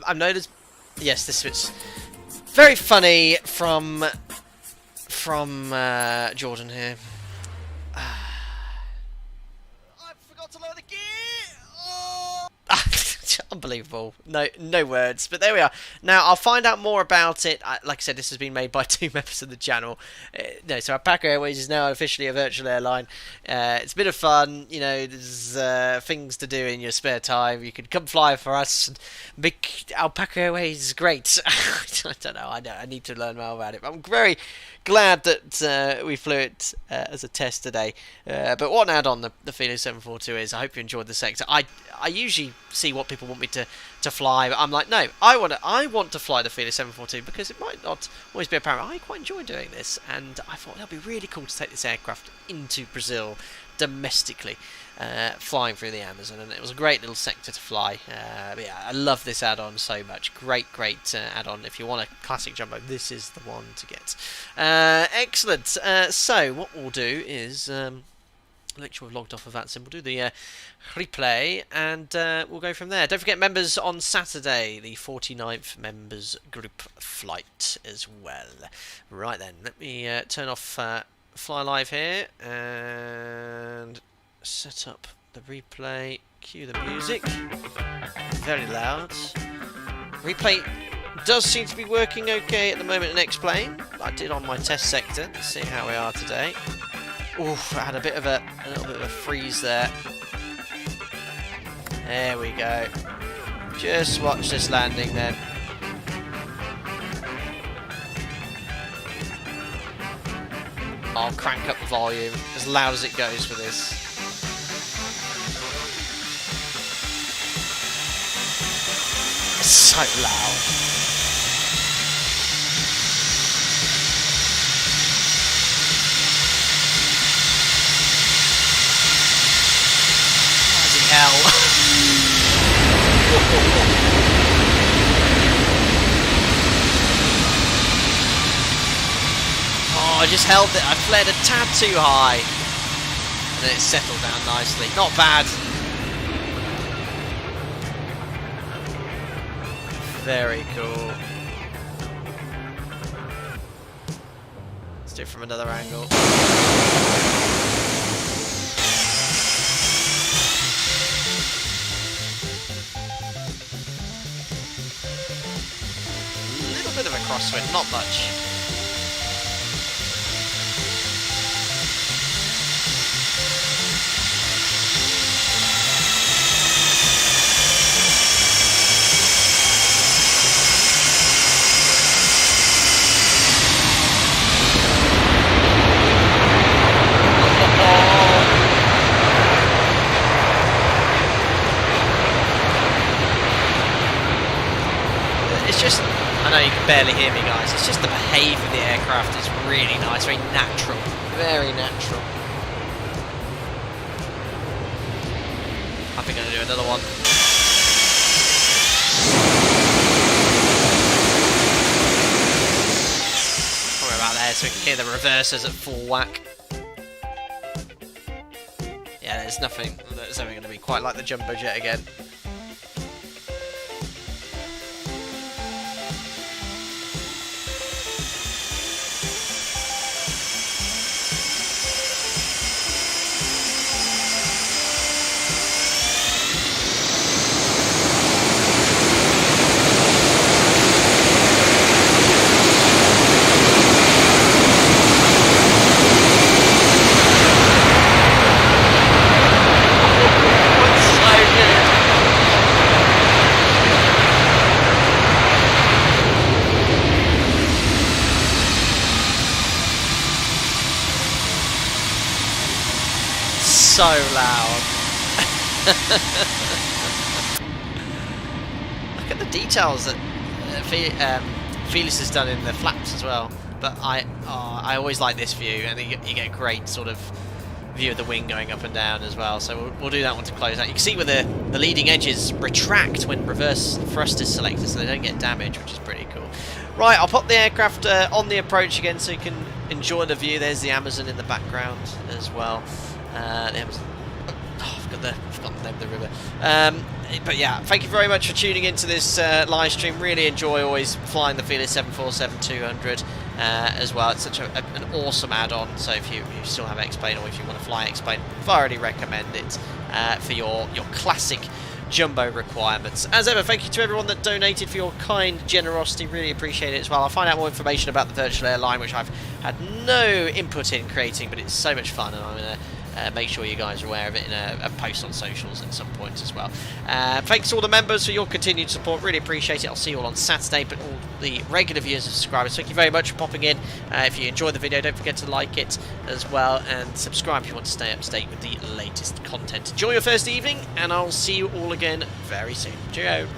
A: I've noticed, yes, this was very funny from Jordan here. I forgot to lower the gear. Oh. Unbelievable. No words. But there we are. Now, I'll find out more about it. Like I said, this has been made by 2 members of the channel. So Alpaca Airways is now officially a virtual airline. It's a bit of fun. You know, there's things to do in your spare time. You can come fly for us. Alpaca Airways is great. I don't know. I need to learn more about it. But I'm very glad that we flew it as a test today. But what an add-on the Felis 742 is. I hope you enjoyed the sector. I usually see what people want me to fly, but I'm like, no, I want to fly the Felis 742 because it might not always be apparent. I quite enjoy doing this, and I thought it'd be really cool to take this aircraft into Brazil domestically, flying through the Amazon, and it was a great little sector to fly. But yeah, I love this add-on so much. Great add-on. If you want a classic jumbo, this is the one to get. Excellent. So what we'll do is make sure we've logged off of that sim. We'll do the replay, and we'll go from there. Don't forget members on Saturday, the 49th members group flight as well. Right then, let me turn off Fly Live here and set up the replay. Cue the music. Very loud. Replay does seem to be working okay at the moment in X-Plane. I did on my test sector. Let's see how we are today. Oof, I had a little bit of a freeze there. There we go. Just watch this landing then. I'll crank up the volume as loud as it goes for this. It's so loud. Hell. Oh, I just held it. I flared a tad too high. And then it settled down nicely. Not bad. Very cool. Let's do it from another angle. Bit of a crosswind, not much. It's just, I know you can barely hear me, guys. It's just the behaviour of the aircraft is really nice, very natural. Very natural. I think I'm going to do another one. Probably about there so we can hear the reversers at full whack. Yeah, there's nothing that's ever going to be quite like the jumbo jet again. So loud. Look at the details that Felis has done in the flaps as well. But I always like this view, and you get a great sort of view of the wing going up and down as well. So we'll do that one to close out. You can see where the leading edges retract when reverse thrust is selected, so they don't get damaged, which is pretty cool. Right, I'll pop the aircraft on the approach again so you can enjoy the view. There's the Amazon in the background as well. I've forgotten the name of the river. But yeah, thank you very much for tuning into this live stream. Really enjoy always flying the Felis 747-200 as well. It's such an awesome add-on. So if you still have X-Plane, or if you want to fly X-Plane, thoroughly recommend it for your classic jumbo requirements. As ever, thank you to everyone that donated for your kind generosity. Really appreciate it as well. I'll find out more information about the virtual airline, which I've had no input in creating, but it's so much fun, and I'm going to make sure you guys are aware of it in a post on socials at some point as well. Thanks to all the members for your continued support. Really appreciate it. I'll see you all on Saturday, but all the regular viewers and subscribers, thank you very much for popping in. If you enjoyed the video, don't forget to like it as well, and subscribe if you want to stay up to date with the latest content. Enjoy your Thursday evening, and I'll see you all again very soon. Cheerio.